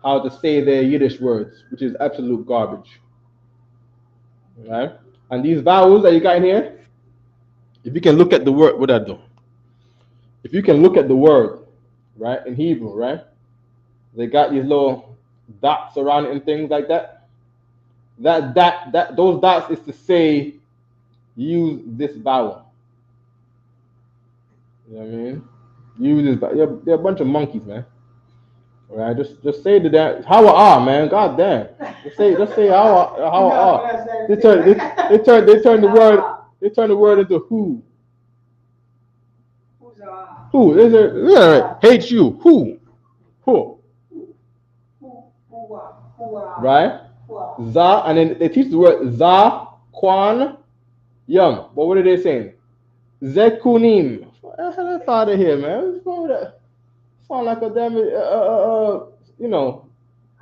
how to say their Yiddish words, which is absolute garbage. Right? And these vowels that you got in here, if you can look at the word, what I do? If you can look at the word, right, in Hebrew, right, they got these little dots around it and things like that. Those dots is to say, use this vowel. You know what I mean? Use this. They're a bunch of monkeys, man. All right, just say to that. How are man? God damn. Just say how are. They turn the word into who. Who is it? Yeah, hate you. Who? Right? Za, and then they teach the word za, kwan, yum. But what are they saying? Zekunim. What the hell is out of here, man? What's wrong with that? Sound like a damn,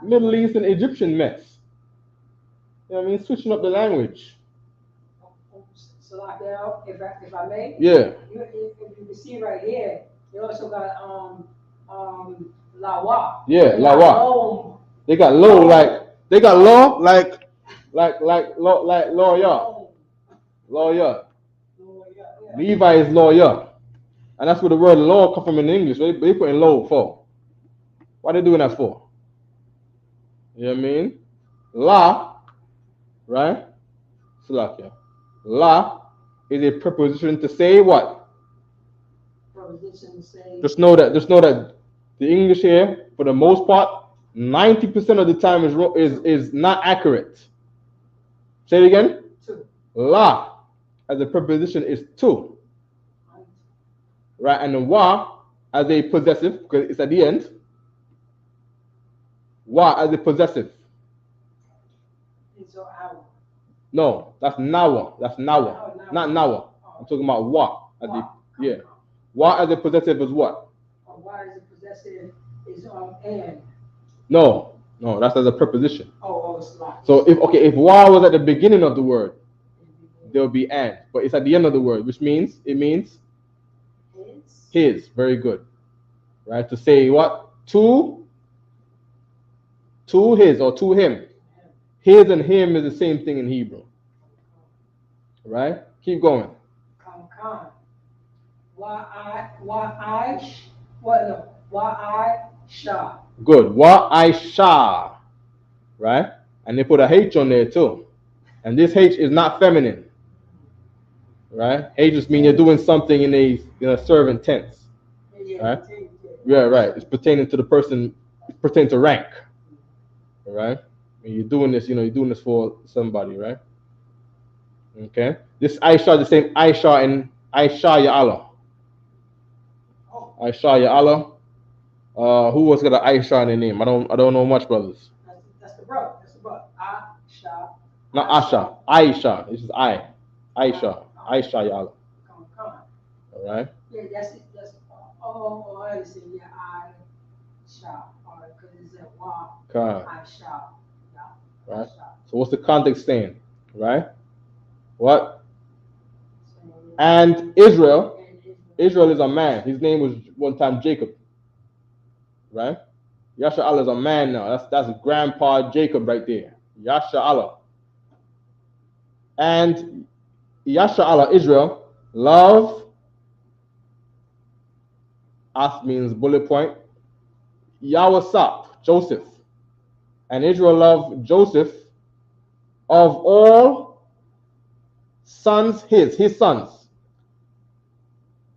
Middle Eastern Egyptian mess. You know what I mean? Switching up the language. So like that, if I may. Yeah. If you can see right here, they also got lawa. Yeah, lawa. They got low like lawyer. Levi is lawyer. And that's where the word law come from in English. They put in low for. What are they doing that for? You know what I mean? La, right? Salakia. La is a preposition to say what? Preposition to say. Just know that the English here, for the most part, 90% of the time is not accurate. Say it again. To. La as a preposition is to. Right, and the wa as a possessive, because it's at the end. Wa as a possessive. It's our. No, that's nawa. That's nawa. Not nawa. I'm talking about wa. Yeah. Wa as a possessive is what? Wa as a possessive is and. No, that's as a preposition. It's not. So if wa was at the beginning of the word, there will be and. But it's at the end of the word, which means it means his. Very good. Right? To say what? To his or to him. His and him is the same thing in Hebrew. Right? Keep going. Sha. Good. Wa-I-sha. Right? And they put a H on there too. And this H is not feminine. Right? H just means you're doing something in a servant tense. Right? Yeah, right. It's pertaining to the person, it's pertaining to rank. Right? When you're doing this, you're doing this for somebody, right? Okay. This Aisha, the same Aisha and Aisha Ya'ala. Aisha Ya'ala. Who was got an Aisha in the name? I don't know much, brothers. That's the brother. Aisha. Not Asha. Aisha. This is I. Aisha. Aisha Ya'ala. All right. Yeah, that's I understand. Yeah, Aisha. All right, because it's a wa. Aisha. Yeah. Right. So what's the context saying? Right. What? And Israel Israel is a man. His name was one time Jacob. Right? Yasha'Allah is a man now. That's grandpa Jacob right there. Yasha'Allah. And Yasha'Allah, Israel, love, as means bullet point, Yawasap, Joseph. And Israel loved Joseph of all sons, his sons.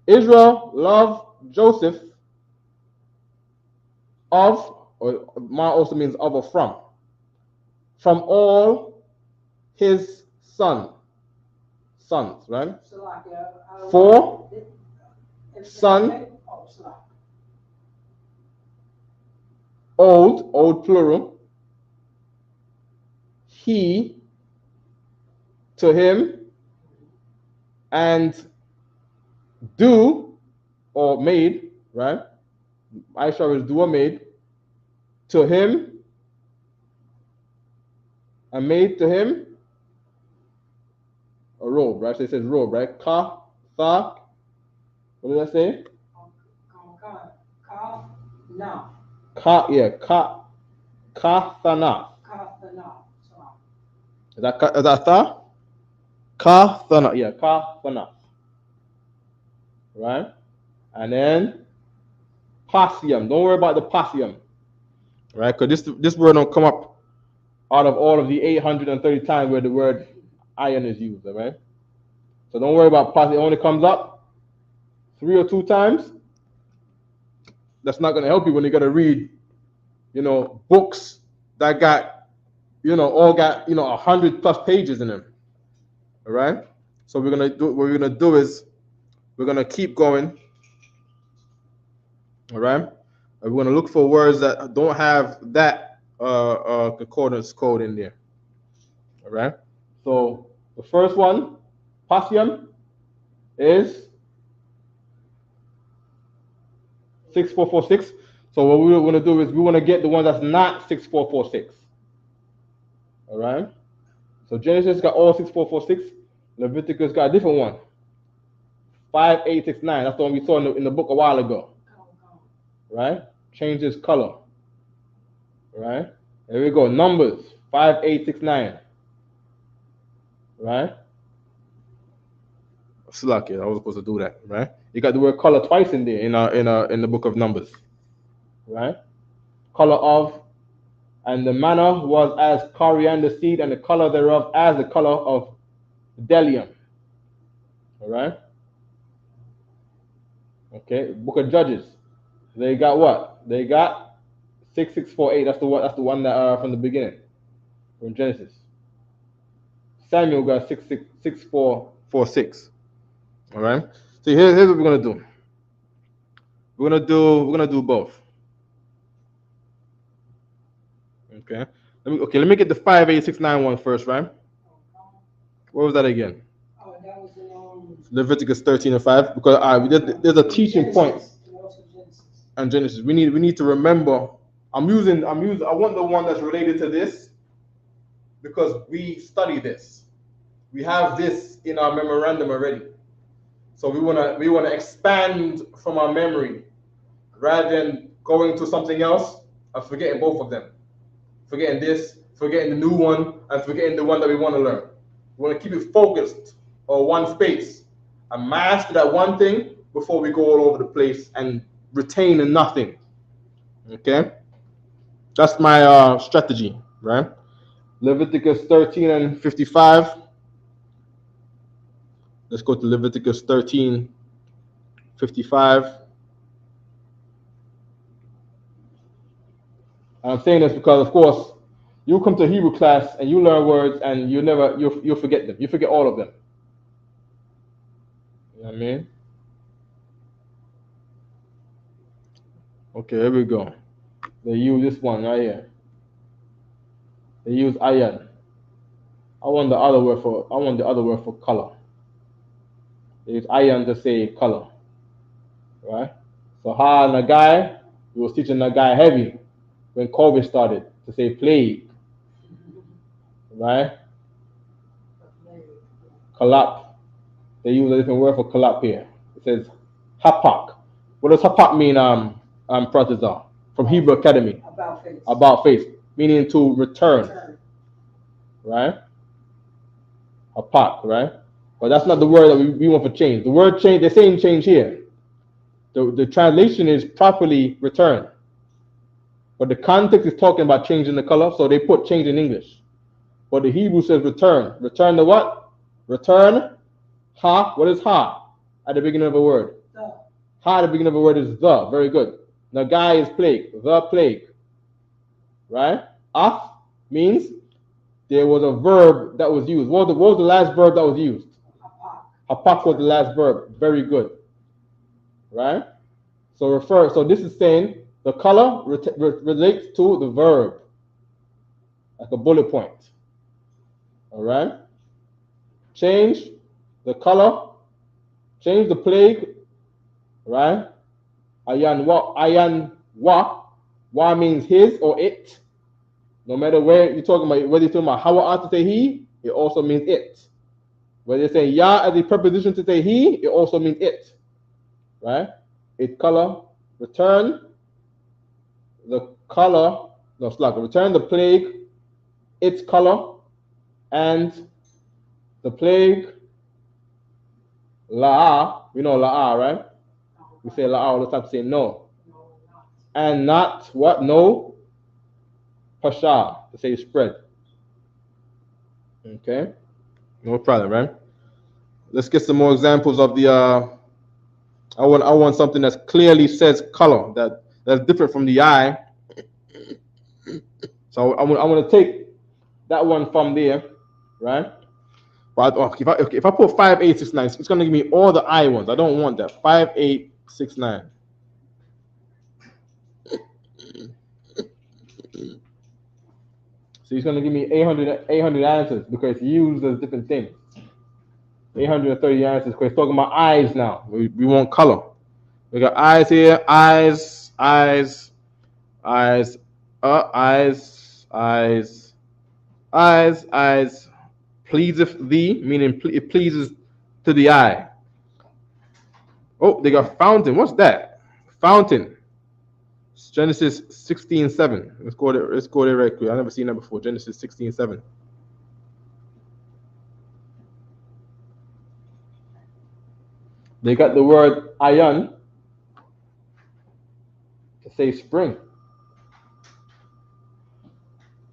Israel loved Joseph of, or Ma also means of or from all his sons, right? For son, old plural, he to him, and do or made, right? Aisha is do or made to him, and made to him a robe, right? So it says robe, right? Ka, tha. What did I say? Ka, yeah, thana. Is that tha? Ka, thana, yeah, ka, thana. Right? And then pasium. Don't worry about the pasium. Right? Because this word don't come up out of all of the 830 times where the word iron is used, right? So don't worry about pasium. It only comes up 3 or 2 times. That's not going to help you when you got to read, books that got, all got, 100+ pages in them. All right? So what we're gonna do is we're gonna keep going. All right? And we're gonna look for words that don't have that concordance code in there. All right? So the first one, pasium, is 6446. So what we want to do is we want to get the one that's not 6446. All right? So Genesis got all 6446. Leviticus got a different one. 5869. That's the one we saw in the book a while ago. Right? Changes color. Right? There we go. Numbers 5869. Right? Lucky, I was supposed to do that. Right? You got the word color twice in there in the book of Numbers. Right? Color of, and the manner was as coriander seed, and the color thereof as the color of bdellium. All right. Okay. Book of Judges. They got what? They got 6648. That's the one that from the beginning, from Genesis. Samuel got 6446. All right. So here's what we're gonna do. We're gonna do both. Okay. Let me get the 5869 one first, right? What was that again? That was in Leviticus 13:5. Because there's a teaching point. And Genesis. We need to remember. I want the one that's related to this because we study this. We have this in our memorandum already. So we wanna expand from our memory rather than going to something else and forgetting both of them. Forgetting this, forgetting the new one, and forgetting the one that we want to learn. We want to keep it focused on one space and master that one thing before we go all over the place and retain nothing. Okay? That's my strategy, right? Leviticus 13:55. Let's go to Leviticus 13:55. I'm saying this because, of course, you come to Hebrew class and you learn words and you'll forget them. You forget all of them. You know what I mean? Okay, here we go. They use this one right here. They use iron. I want the other word for color. They use iron to say color. Right? So Nagai, we was teaching Nagai heavy when COVID started to say plague. Right? Kalap. They use a different word for kalap here. It says Hapak. What does hapak mean, Pratizar? From Hebrew Academy. About face. About face, meaning to return. Right? Hapak, right? But that's not the word that we want for change. The word change, they're saying change here. The translation is properly return. But the context is talking about changing the color, so they put change in English. But the Hebrew says return. Return to what? Return. Ha. What is ha? At the beginning of a word. The. Ha at the beginning of a word is the. Very good. The guy is plague. The plague. Right? Af means there was a verb that was used. What was the last verb that was used? Hapak was the last verb. Very good. Right? So this is saying the color relates to the verb. Like a bullet point. All right? Change the color. Change the plague. Right? Ayan wa. Wa means his or it. No matter where you're talking about, whether you're talking about how to say he, it also means it. Whether you're saying ya as a preposition to say he, it also means it. Right? Its color, return the color, no, slack, return the plague, its color, and the plague, la'a, we know la'a, right? We say la'a all the time to say no. And not what? No, pasha, to say spread. Okay? No problem, right? Let's get some more examples of the, I want something that clearly says color, that's different from the eye. So I want to take that one from there, right? But if I put 5869, it's going to give me all the I ones. I don't want that. 5869. So he's going to give me 800 answers because he uses different things. 830 answers because he's talking about eyes now. We want color. We got eyes here, eyes, pleaseth thee, meaning it pleases to the eye. Oh, they got fountain. What's that? Fountain. It's Genesis 16:7. Let's go there right quick. I've never seen that before. Genesis 16:7. They got the word ayan to say spring.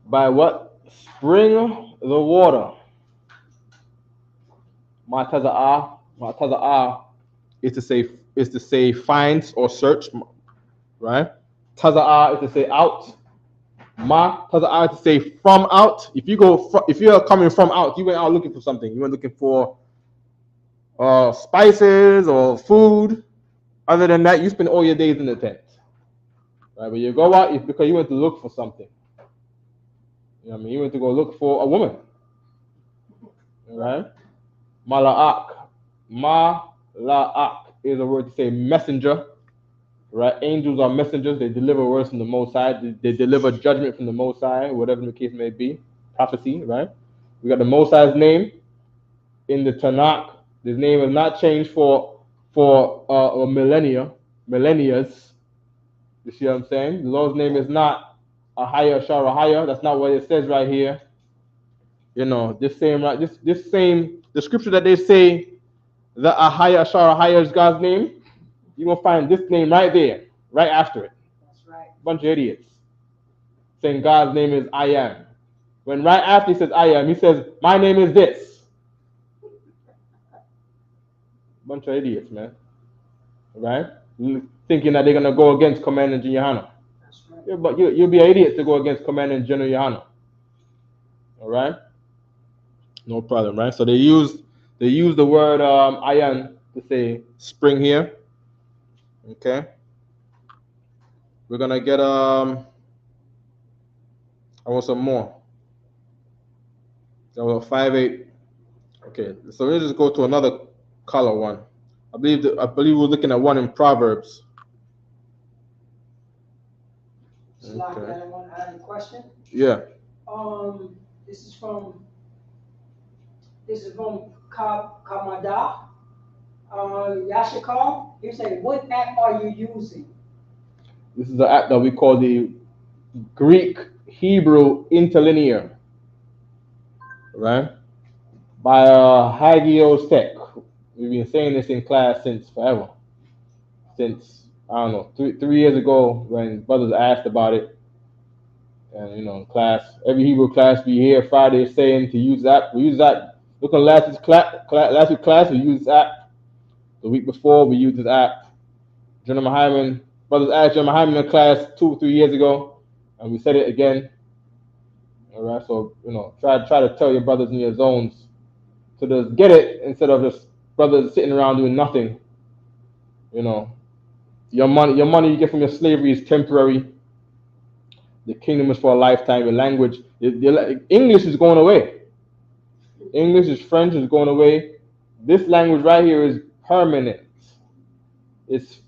By what? Spring the water. Mataza'a is to say find or search, right? Taza'a is to say out. Taza'a is to say from out. If you're coming from out, you went out looking for something. You went looking for spices or food. Other than that, you spend all your days in the tent. Right? But you go out, it's because you went to look for something. You know what I mean? You went to go look for a woman. Right? Mala'ak. Mala'ak is a word to say messenger. Right? Angels are messengers. They deliver words from the Most High. They deliver judgment from the Most High, whatever the case may be. Prophecy, right? We got the Most High's name in the Tanakh. His name has not changed for a millennias. You see what I'm saying? The Lord's name is not Ahaya Sharahaya. That's not what it says right here. You know, this same the scripture that they say that Ahaya Sharahaya is God's name, you're gonna find this name right there, right after it. That's right. Bunch of idiots saying God's name is I am. When right after he says I am, he says, my name is this. Bunch of idiots, man. Right? Thinking that they're gonna go against Commander General. That's right. Yeah, but you'll be an idiot to go against Commander General Yohana. All right? No problem, right? So they use the word ayan to say spring here. Okay. We're gonna get I want some more. That was 5-8. Okay, so let's just go to another color one. I believe we're looking at one in Proverbs. Okay. I have a question. Yeah. This is from Kamada. Yashikar, you say, what app are you using? This is the app that we call the Greek Hebrew Interlinear, right? By Hagios Tech. We've been saying this in class since forever. Since, I don't know, three years ago when brothers asked about it. And, you know, in class, every Hebrew class we hear Friday saying to use that. We use that. Look on last week's class, we used this app. The week before, we used this app. General Hyman, brothers asked General Hyman in class 2 or 3 years ago, and we said it again. All right, so, you know, try to tell your brothers in your zones to just get it instead of just brothers sitting around doing nothing. You know, your money you get from your slavery is temporary. The kingdom is for a lifetime. Your language, English is going away. English is French is going away. This language right here is permanent. It's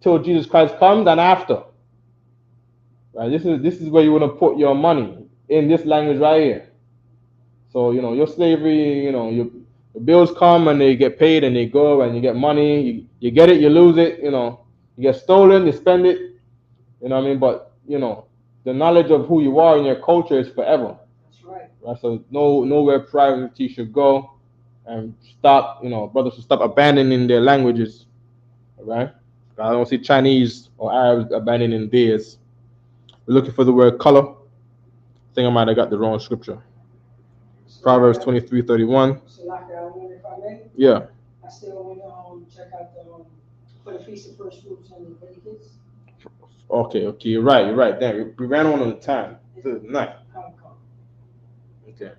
till Jesus Christ comes and after. Right? This is where you want to put your money, in this language right here. So, you know, your slavery, you know, your bills come and they get paid and they go and you get money. You get it, you lose it. You know, you get stolen, you spend it. You know what I mean? But, you know, the knowledge of who you are and your culture is forever. That's right. Right? So nowhere priority should go, and stop, you know, brothers should stop abandoning their languages. Right? I don't see Chinese or Arabs abandoning theirs. We're looking for the word color. I think I might have got the wrong scripture. Proverbs 23:31. Yeah. I still want to check out for the Feast of First Fruits and Leviticus. Okay, you're right. Damn, we ran on the time. This is nice. Okay.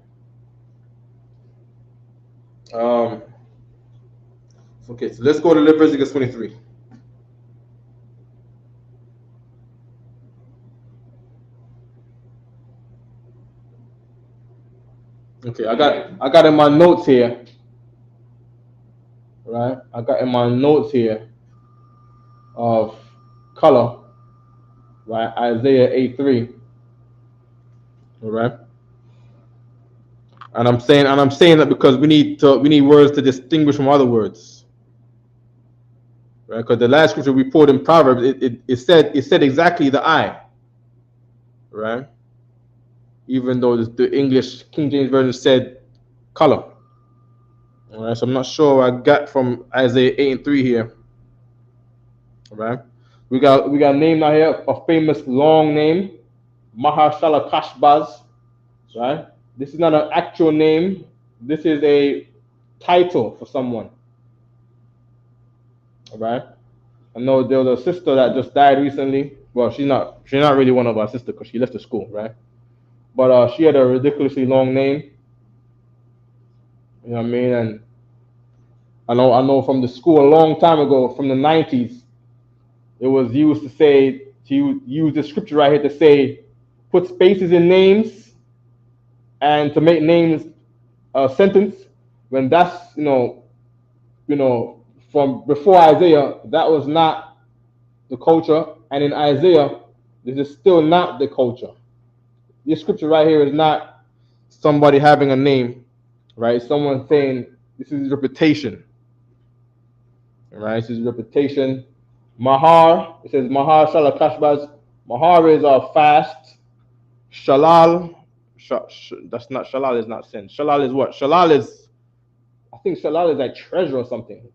Okay, so let's go to Leviticus 23. Okay, I got in my notes here. Right? I got in my notes here of color. Right? Isaiah 8:3. All right? And I'm saying that because we need words to distinguish from other words. Right? Because the last scripture we pulled in Proverbs, it said exactly the eye. Right? Even though the English King James Version said color. All right, so I'm not sure what I got from Isaiah 8:3 here. All right, we got a name now here, a famous long name, Maharshala Kashbaz. Right, this is not an actual name. This is a title for someone. All right, I know there was a sister that just died recently. Well, she's not really one of our sisters because she left the school, right? But she had a ridiculously long name. You know what I mean? And I know from the school a long time ago, from the 90s, it was used to say, to use the scripture right here to say, put spaces in names and to make names a sentence. When that's, you know, from before Isaiah, that was not the culture. And in Isaiah, this is still not the culture. This scripture right here is not somebody having a name, right? Someone saying, this is reputation. Right, this is reputation. Mahar, it says Mahar Shalal Kashbaz. Mahar is fast. Shalal, that's not, Shalal is not sin. Shalal is what? Shalal is, I think Shalal is like treasure or something.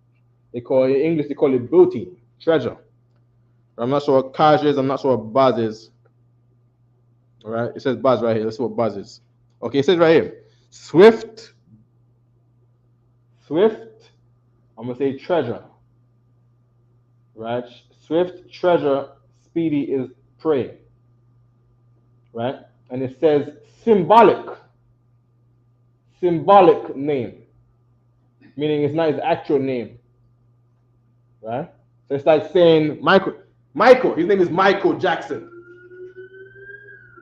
They call it, in English, they call it booty, treasure. I'm not sure what Kaj is, I'm not sure what Baz is. All right, it says Baz right here. Let's see what Baz is. Okay, it says right here, swift, I'm going to say treasure. Right? Swift, treasure, speedy is prey. Right? And it says symbolic name. Meaning it's not his actual name. Right? So it's like saying Michael, his name is Michael Jackson.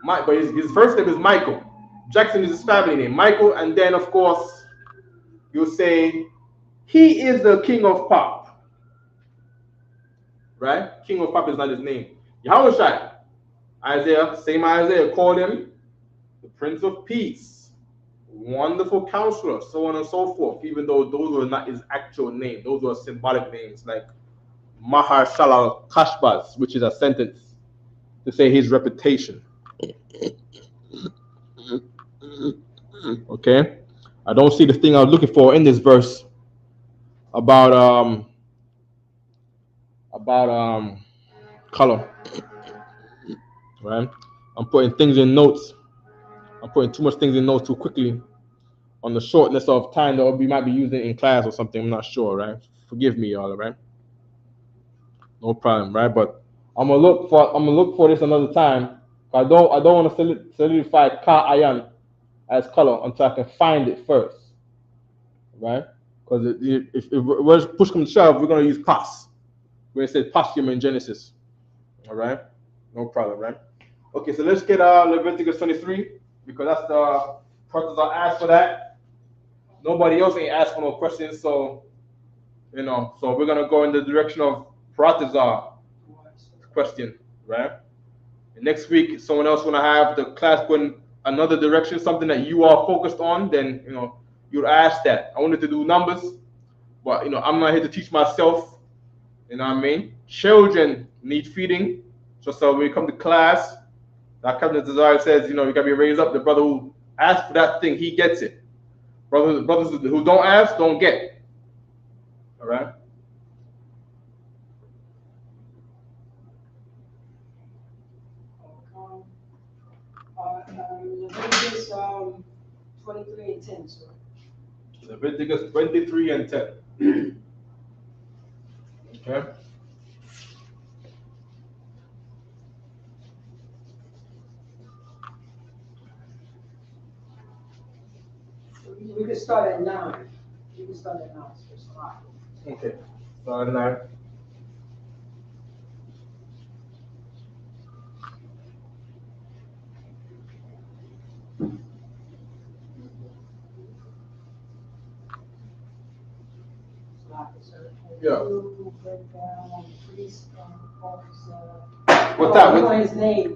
But his first name is Michael. Jackson is his family name. Michael, and then of course you'll say he is the king of pop. Right? King of pop is not his name. Yahushua, Isaiah called him the Prince of Peace. Wonderful Counselor, so on and so forth, even though those were not his actual name. Those were symbolic names like Mahar Shalal Kashbaz, which is a sentence to say his reputation. Okay? I don't see the thing I was looking for in this verse about color. Right? I'm putting things in notes. I'm putting too much things in notes too quickly on the shortness of time that we might be using in class or something. I'm not sure, right? Forgive me, y'all, right? No problem, right? But I'm gonna look for this another time. I don't want to solidify ka ayan as color until I can find it first, right? Because if we're push come to shove, we're gonna use pas, where it says posthum in Genesis. All right, no problem, right? Okay, so let's get Leviticus 23 because that's the persons are asked for that. Nobody else ain't asked for no questions, so so we're gonna go in the direction of Pratizar question, right? And next week, someone else wanna have the class go in another direction, something that you are focused on, then you'd ask that. I wanted to do numbers, but I'm not here to teach myself. You know what I mean? Children need feeding, so when we come to class, that Captain Desire says, you gotta be raised up. The brother who asks for that thing, he gets it. Brothers who don't ask, don't get. All right. Leviticus 23 and 10, sir. Leviticus 23 and 10. Okay. We can start at 9. You can start at 9. Okay. Start at 9. Yeah. What time?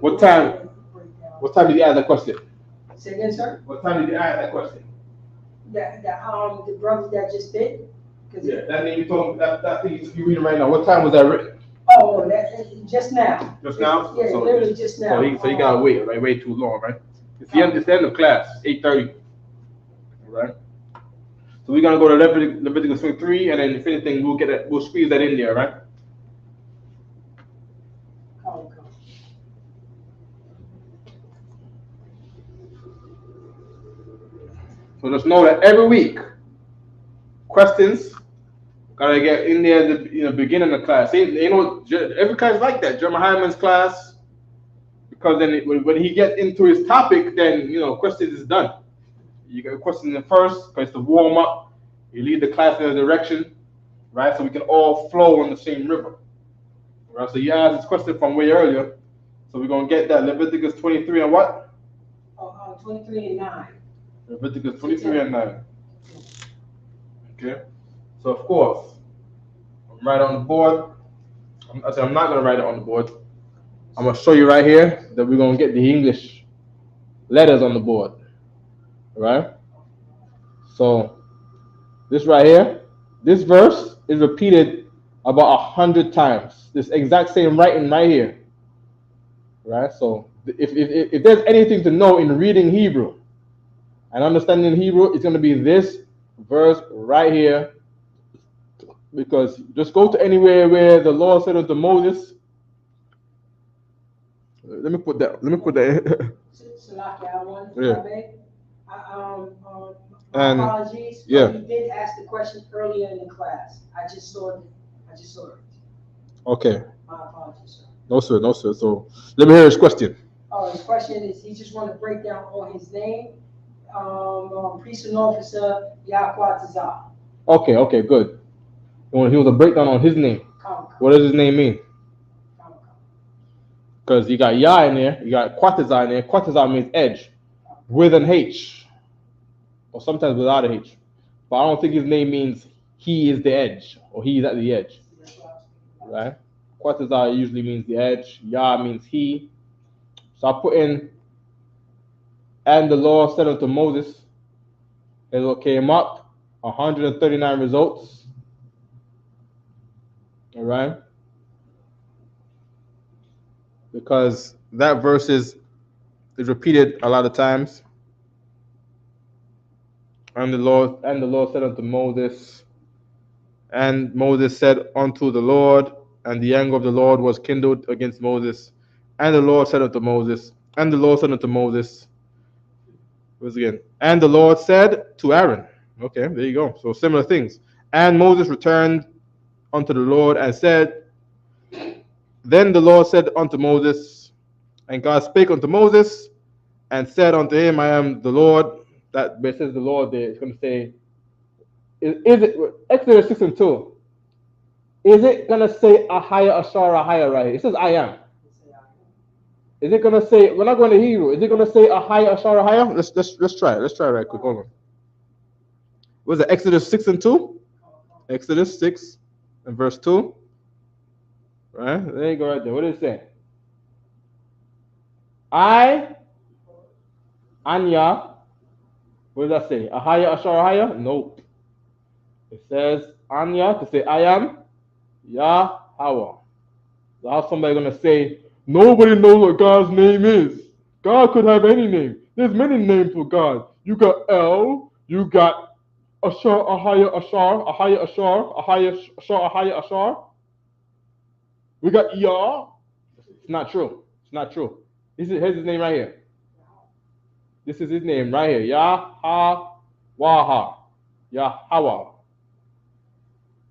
What time? What time did you ask that question? Say again, sir? What time did you ask that question? The brother that just did? Yeah, that name you told me, that thing you're reading right now. What time was that written? Oh, just now. Just now? Yeah, so, literally just now. So you gotta wait, right? Wait too long, right? It's the end of class, 8:30. All right. So we're gonna go to Leviticus 23, and then if anything, we'll squeeze that in there, right? So just know that every week, questions gotta get in there at the beginning of the class. Every class is like that. Jeremiah Hyman's class, because then when he gets into his topic, then questions is done. You get a question in first, because to warm up, you lead the class in a direction, right? So we can all flow on the same river, right? So you asked this question from way earlier, so we're gonna get that Leviticus 23 and what? 23 and 9. Leviticus 23 and 9. Okay. So of course, I'm right on the board. I'm not gonna write it on the board. I'm gonna show you right here that we're gonna get the English letters on the board, right? So this right here, this verse is repeated about 100 times. This exact same writing right here, right? So if there's anything to know in reading Hebrew and understanding Hebrew, it's gonna be this verse right here. Because just go to anywhere where the Lord said unto Moses. Let me put that. My apologies. Yeah. He did ask the question earlier in the class. I just saw it. Okay. My apologies, sir. No, sir. So let me hear his question. His question is he just want to break down all his name, priest and officer, Yahweh. Okay, good. He was a breakdown on his name. What does his name mean? Because you got Yah in there, you got Quatazar in there. Quatazar means edge, with an H, or sometimes without a H. But I don't think his name means he is the edge, or he is at the edge, right? Quatazar usually means the edge. Yah means he. So I put in, and the Lord said unto Moses, Here's what came up: 139 results. All right, because that verse is repeated a lot of times. And the Lord said unto Moses, and Moses said unto the Lord, and the anger of the Lord was kindled against Moses. And the Lord said unto Moses, and the Lord said unto Moses, once again, and the Lord said to Aaron. Okay, there you go. So similar things. And Moses returned unto the Lord and said, then the Lord said unto Moses, and God spake unto Moses and said unto him, I am the Lord. That it says the Lord there, it's going to say, is it Exodus 6 and 2? Is it going to say Ahaya, Ashar, Ahaya right here? It says I am. Is it going to say, we're not going to Hebrew, is it going to say Ahaya, Ashar, Ahaya? Let's try it. Let's try it right quick. Hold on. Was it Exodus 6 and 2? Exodus 6 and verse 2. Right? There you go right there. What does it say? I, Anya. What does that say? Ahaya, Ashar, Ahaya? Nope. It says Anya to say I am Yahweh. So how's somebody going to say, nobody knows what God's name is? God could have any name. There's many names for God. You got El, you got Ashar, Ahaya, Ashar, Ahaya, Ashar, Ahaya, Ashar, Ahaya, Ashar. We got Yah. It's not true. It's not true. Here's his name right here. This is his name right here. Yahweh. Yahweh.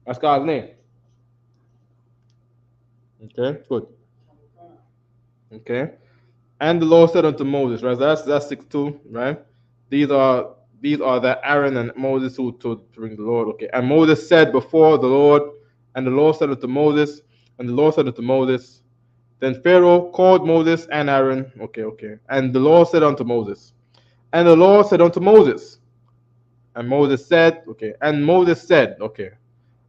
That's God's name. Okay, good. Okay. And the Lord said unto Moses, right? That's 6:2, right? These are that Aaron and Moses who to bring the Lord. Okay. And Moses said before the Lord, and the Lord said unto Moses, and the Lord said unto Moses. Then Pharaoh called Moses and Aaron. Okay. And the Lord said unto Moses, and the Lord said unto Moses, and Moses said, okay, and Moses said, okay.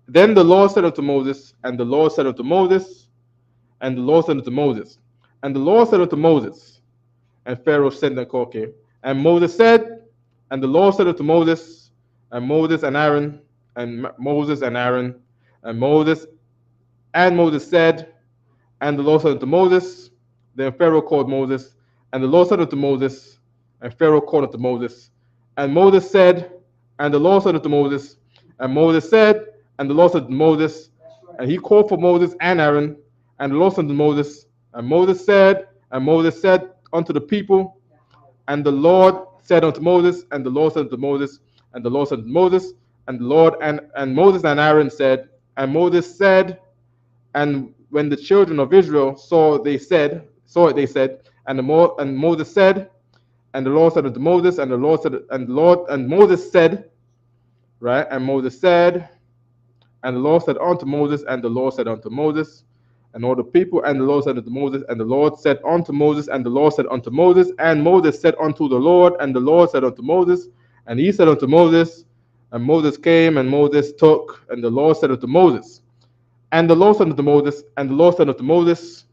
Then the Lord said unto Moses, and the Lord said unto Moses, and the Lord said unto Moses, and the Lord said unto Moses, and Pharaoh said, okay. And Moses said, and the Lord said unto Moses, and Moses and Aaron, and Moses and Aaron, and Moses said, and the Lord said unto Moses. Then Pharaoh called Moses, and the Lord said unto Moses, and Pharaoh called unto Moses. And Moses said, and the Lord said unto Moses, and Moses said, and the Lord said unto Moses, and he called for Moses and Aaron, and the Lord said unto Moses, and Moses said unto the people, and the Lord said unto Moses, and the Lord said unto Moses, and the Lord said unto Moses, and the Lord and Moses and Aaron said, and Moses said, and when the children of Israel saw it, they said, and Moses said, and the Lord said unto Moses, and the Lord said, and Moses said, right, and Moses said, and the Lord said unto Moses, and the Lord said unto Moses, and all the people, and the Lord said unto Moses, and the Lord said unto Moses, and the Lord said unto Moses, and Moses said unto the Lord, and the Lord said unto Moses, and he said unto Moses, and Moses came, and Moses took, and the Lord said unto Moses, and the Lord said unto Moses, and the Lord said unto Moses,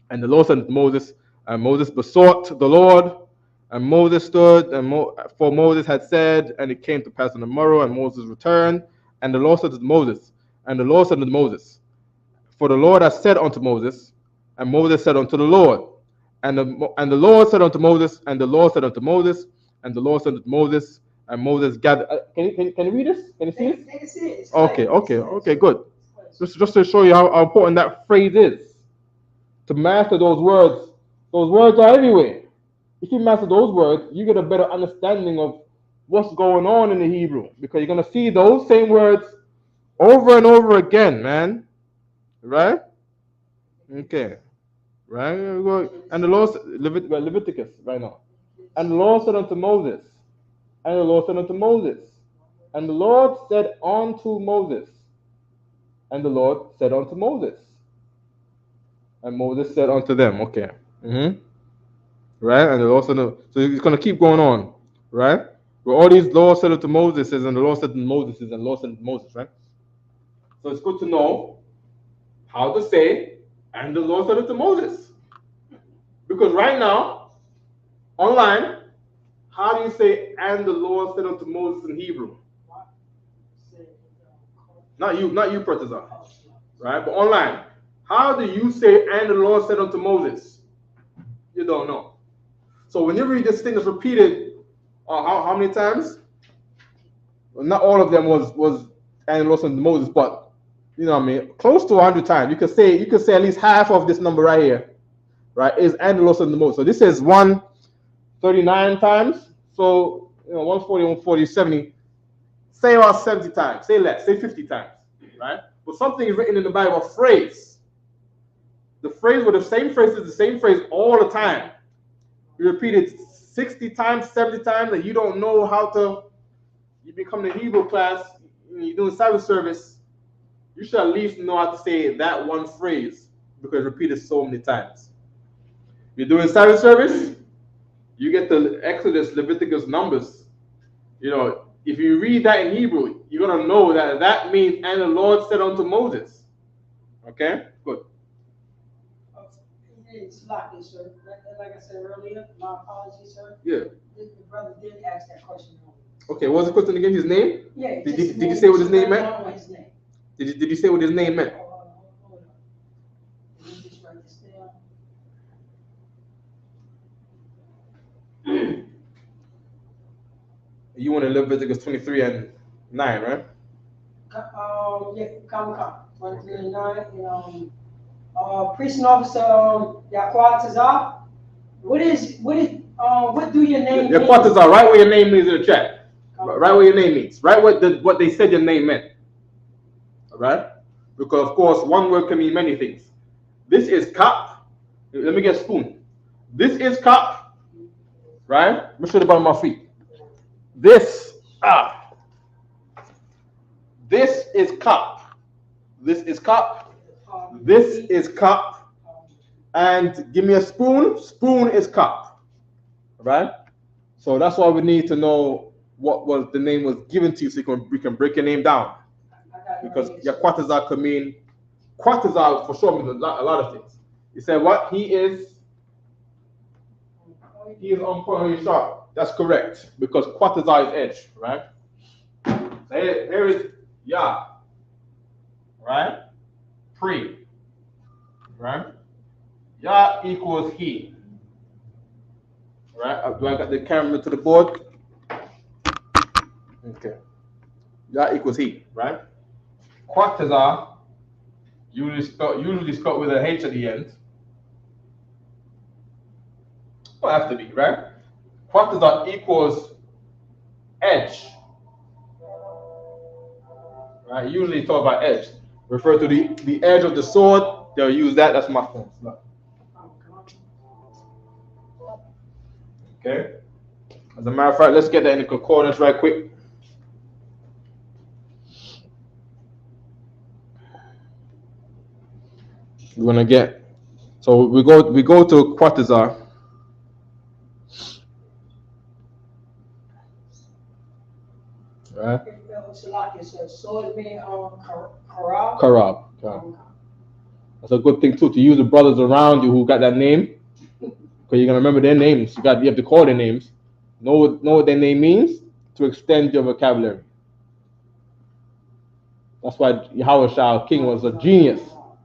and the Lord said unto Moses, and Moses besought the Lord, and Moses stood, and for Moses had said, and it came to pass on the morrow, and Moses returned, and the Lord said unto Moses, and the Lord said unto Moses, for the Lord hath said unto Moses, and Moses said unto the Lord, and the Lord said unto Moses, and the Lord said unto Moses, and the Lord said unto Moses, and Moses gathered. Can you read this? Can you see this? I can see it. Okay, good. Just to show you how important that phrase is. To master those words are everywhere. If you master those words, you get a better understanding of what's going on in the Hebrew, because you're going to see those same words over and over again, man. Right? Okay. Right? And the Lord, Leviticus, right now. And the Lord said unto Moses, and the Lord said unto Moses, and the Lord said unto Moses, and the Lord said unto Moses, and Moses said unto them, okay. Right? And the Lord said, so it's going to keep going on, right? Where all these Lord said unto Moses, and the Lord said unto Moses, and the Lord said unto Moses, right? So it's good to know how to say, and the Lord said unto Moses. Because right now, online, How do you say, and the Lord said unto Moses in Hebrew? Not you, Protestant. Right? But online, how do you say, and the Lord said unto Moses? You don't know. So when you read this thing that's repeated, how many times? Well, not all of them was and the Lord said unto Moses, but you know what I mean, close to 100 times. You could say at least half of this number right here, right, is and the Lord said unto Moses. So this is 139 times. So 140, 140, 70. Say about 70 times. Say less. Say 50 times. Right? But something is written in the Bible, a phrase. The phrase with the same phrase is the same phrase all the time. You repeat it 60 times, 70 times, and you don't know how to. You become the Hebrew class. You're doing Sabbath service. You should at least know how to say that one phrase because it's repeated so many times. You're doing Sabbath service. You get the Exodus, Leviticus, Numbers. If you read that in Hebrew, you're going to know that means, and the Lord said unto Moses. Okay? Good. It's lucky, sir. Like I said earlier, my apologies, sir. Yeah. The brother did ask that question. Okay, what was the question again? His name? Yeah. Did you say what his name meant? His name. Did you say what his name meant? Hold on. Let me just write this down. You want to Leviticus 23 and 9, right? Yeah, come. 23 and 9. Priest and officer, Yaquatazar. What do your name mean? Yaquatazar, write what your name means in the chat. Write what your name means. Write what they said your name meant. All right? Because, of course, one word can mean many things. This is cup. Let me get a spoon. This is cup. Right? Let me show the bottom of my feet. This is cup. This is cup. This is cup. And give me a spoon. Spoon is cup. All right? So that's why we need to know what was the name was given to you, so we can break your name down. Because Yaquatazar could mean Quatazar for sure means a lot of things. He said what? He is on point, he's sharp. That's correct. Because Quatazar is edge, right? So here is Yah. Right? Pre. Right? Yah equals he. Right? Do I got the camera to the board? Okay. Yah equals he, right? Quatazar, usually spelled with a H at the end. Don't have to be, right? Quatazar equals edge. Right? Usually talk about edge. Refer to the edge of the sword, they'll use that. That's my phone. Okay? As a matter of fact, let's get that in the concordance right quick. We're gonna get, so we go to Quatazar. Right? Karab. That's a good thing too, to use the brothers around you who got that name, because you're gonna remember their names. You have to call their names, know what their name means to extend your vocabulary. That's why Yahweh Shah King was a genius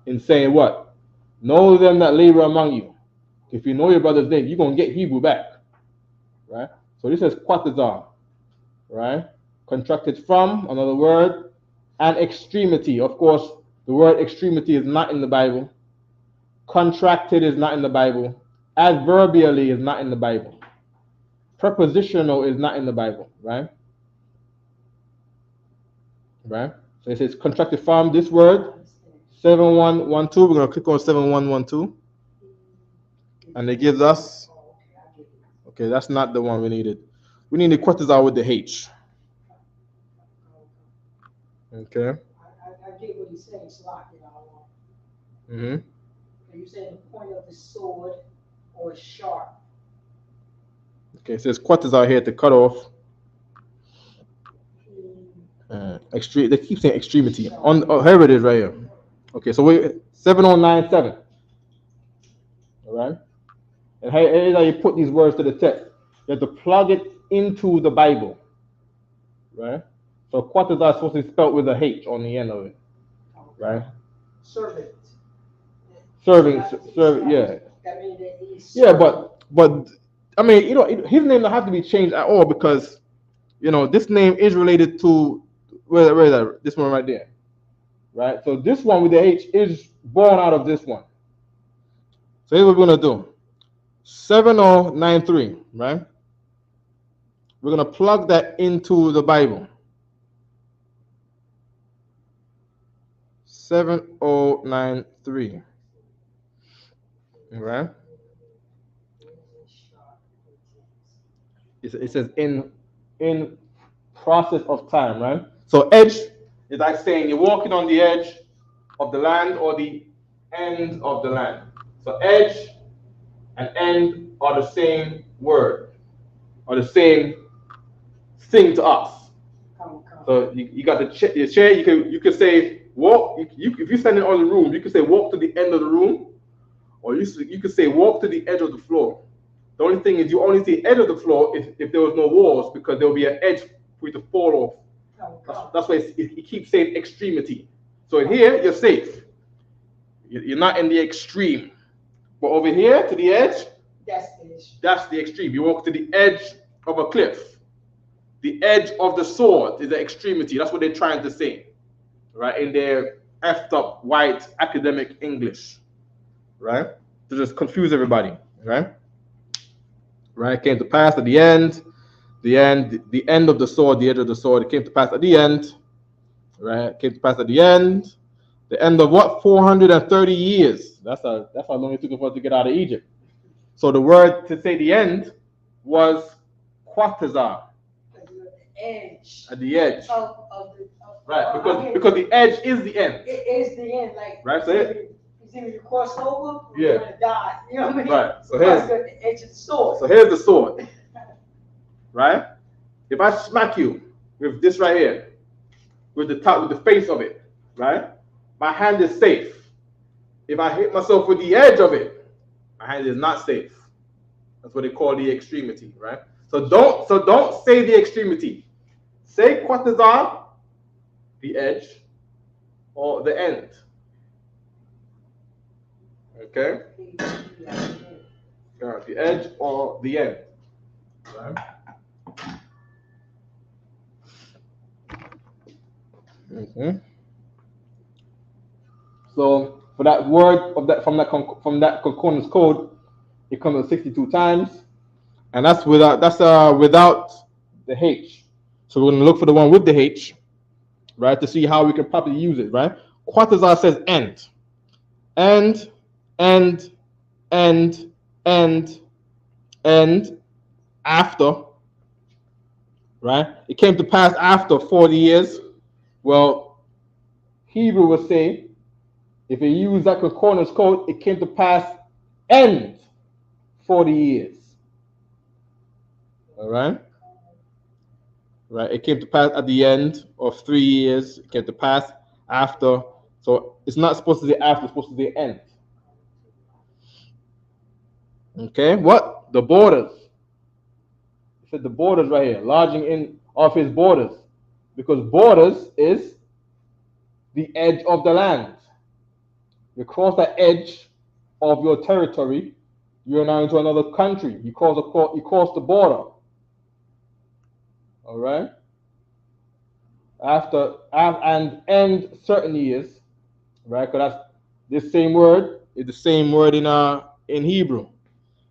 in saying what? Know them that labor among you. If you know your brother's name, you're going to get Hebrew back. Right? So this is Quatazar. Right? Contracted from, another word, and extremity. Of course, the word extremity is not in the Bible. Contracted is not in the Bible. Adverbially is not in the Bible. Prepositional is not in the Bible. Right? Right? So it says contracted from this word, 7112. We're going to click on 7112. And it gives us, okay, that's not the one we needed. We need the Quatazar with the H. Okay. I get what he's saying, Slock. Mm-hmm. You're saying the point of the sword or sharp. Okay, it says Quatazar here to cut off. Extreme. They keep saying extremity. Here it is right here. Okay, so we 7097. All right. And here's how you put these words to the text. You have to plug it into the Bible, right? So Quatazar is supposed to be spelled with a H on the end of it, right? Servant. Serving, yeah. That means that he's Yeah, but I mean, his name don't have to be changed at all because, this name is related to where is that? This one right there, right? So this one with the H is born out of this one. So here's what we're gonna do: 7093, right? We're gonna plug that into the Bible. 7093. Right? It says in process of time, right? So edge is like saying you're walking on the edge of the land or the end of the land. So edge and end are the same word, or the same thing to us. So you got your chair. You can say walk. If you're standing on the room, you can say walk to the end of the room, or you could say walk to the edge of the floor. The only thing is you only see the edge of the floor if there was no walls, because there will be an edge for you to fall off. That's why it keeps saying extremity. So in here, you're safe. You're not in the extreme. But over here to the edge, that's the extreme. You walk to the edge of a cliff. The edge of the sword is the extremity. That's what they're trying to say, right? In their effed up white academic English, right? To just confuse everybody, right? Right? It came to pass at the end of the sword, the edge of the sword. It came to pass at the end, right? It came to pass at the end of what? 430 years. That's how long it took for us to get out of Egypt. So the word to say the end was Quatazar. At the edge. Right, because the edge is the end. It is the end, like right. So either you cross over or you're gonna die. You know what I mean? Right. So here's the edge of the sword. So here's the sword. Right? If I smack you with this right here, with the face of it, right? My hand is safe. If I hit myself with the edge of it, my hand is not safe. That's what they call the extremity, right? So don't say the extremity. Say Quatazar, the edge, or the end. Okay? The edge or the end. Right? Mm-hmm. So for that word from that concordance code, it comes out 62 times, and that's without the H. So we're going to look for the one with the H, right, to see how we can properly use it, right? Quatazar says end, after, right? It came to pass after 40 years. Well, Hebrew would say, if you use that concordance code, it came to pass end 40 years. All right? Right? It came to pass at the end of 3 years. It came to pass after. So it's not supposed to say after, it's supposed to say end. Okay? What? The borders. It said the borders right here, lodging in of his borders. Because borders is the edge of the land. You cross the edge of your territory, you're now into another country. You cross the border. All right. And end certain years, right? Because that's this same word is the same word in Hebrew.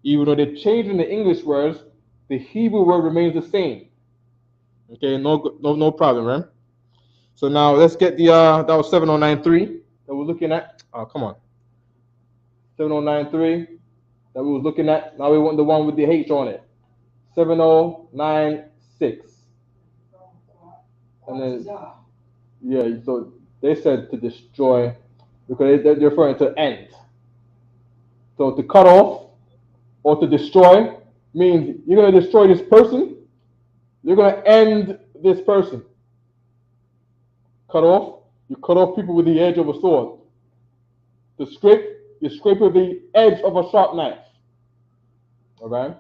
Even though they're changing the English words, the Hebrew word remains the same. Okay, no problem, right? So now let's get that was 7093 that we're looking at. Oh, come on. 7093 that we was looking at. Now we want the one with the H on it. 7096. And then, yeah, so they said to destroy because they're referring to end. So to cut off or to destroy means you're going to destroy this person, you're going to end this person. Cut off, you cut off people with the edge of a sword. To scrape, you scrape with the edge of a sharp knife. All right?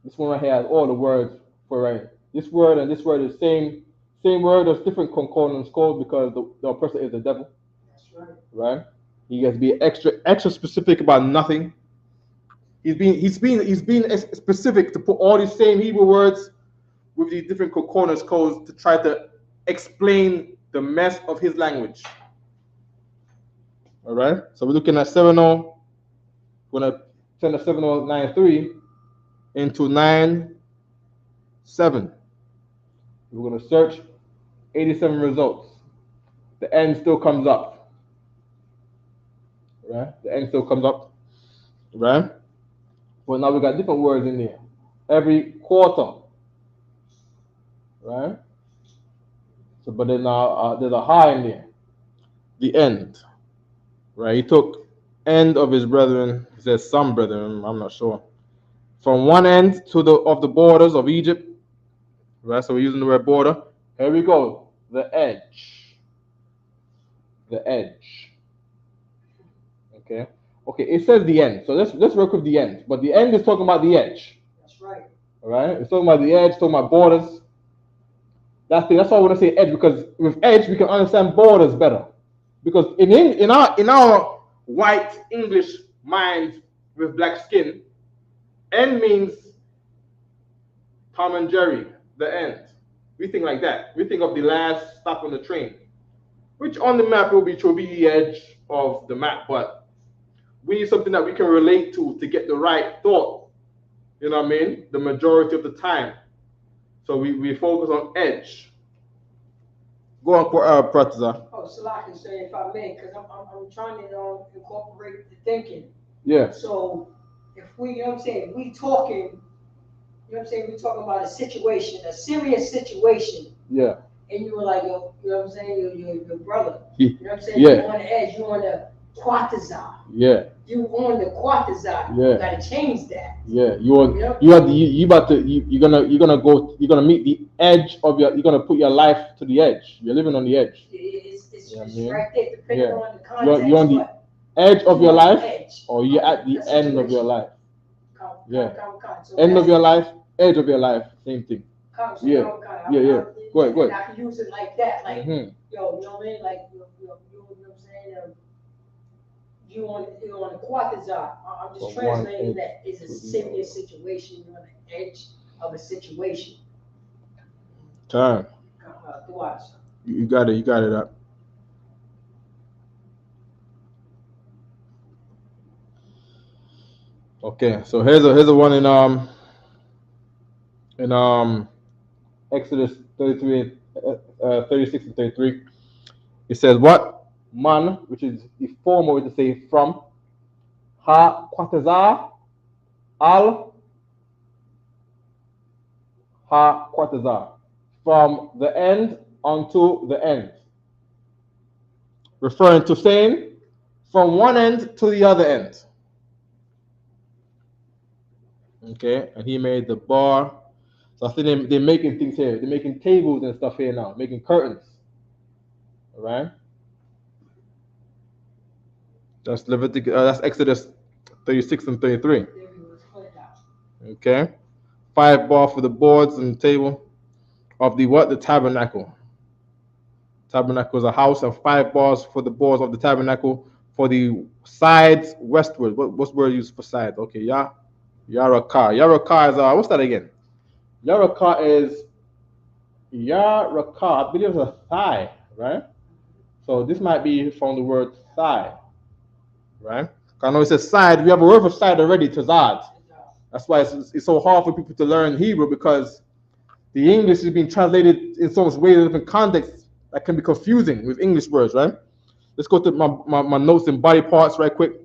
This one right here has all the words for right. This word and this word is same word. There's different concordance codes because the oppressor is the devil. That's right. Right? He has to be extra specific about nothing. He's being specific to put all these same Hebrew words with these different concordance codes to try to explain the mess of his language. All right. So we're looking at 70. We're gonna turn the 7093 into 97. We're gonna search 87 results. The N still comes up. Right? The N still comes up. Right? But now we got different words in there. Every quarter. Right? So, but then there's a high in there. The end. Right? He took end of his brethren. He says some brethren. I'm not sure. From one end to the borders of Egypt. Right? So we're using the word border. Here we go. The edge. The edge. Okay. Okay. It says the end. So let's work with the end. But the end is talking about the edge. That's right. All right. It's talking about the edge. Talking about borders. That's why I want to say edge, because with edge we can understand borders better. Because in our white English mind with black skin, end means Tom and Jerry, the end. We think like that. We think of the last stop on the train, which on the map will be the edge of the map, but we need something that we can relate to get the right thought. You know what I mean? The majority of the time. So we focus on edge. Go on, Pratza. Oh, Salaki, so if I may, because I'm trying to incorporate the thinking. Yeah. So if we, you know what I'm saying, we talking, you know what I'm saying, we're talking about a situation, a serious situation. Yeah. And you were like, you know what I'm saying, your brother. You know what I'm saying? Yeah. You're on the edge, you're on the Quatazar. Yeah. You on the Quatazar. Yeah. You gotta change that. Yeah. You're gonna meet the edge of you're gonna put your life to the edge. You're living on the edge. It's Yeah, right there, depending Yeah. on the context. You're on the edge of your life, edge or you're at the the end of your situation. life. Yeah. So End of that's- your life, edge of your life, same thing. So Yeah. yeah. Go ahead. I can use it like that, like, Mhm. yo, you know what I mean? Like, you know what I'm saying? You on the Quatazar. I'm just From one translating edge that. It's a to the serious situation. You're on the edge of a situation. Time. Watch. You got it. You got it up. Okay, so here's a one in Exodus 33, 36 and 33. It says, "What man," which is the former way to say from, ha quatazar al ha quatazar, from the end unto the end, referring to saying from one end to the other end. Okay, and he made the bar. So I think they're making things here. They're making tables and stuff here now, making curtains. All right. That's Leviticus. That's Exodus 36 and 33. Okay. 5 bar for the boards and table of the what? The tabernacle. Tabernacle is a house, and 5 bars for the boards of the tabernacle for the sides westward. What's word used for sides? Okay, yeah. Yarakar. Yarakar is what's that again? Yarakar is Yarakar. I believe it's a thigh, right? So this might be from the word thigh, right? I know it says side. We have a word for side already, tazad. That's why it's so hard for people to learn Hebrew, because the English is being translated in so much ways, different contexts that can be confusing with English words, right? Let's go to my notes and body parts right quick.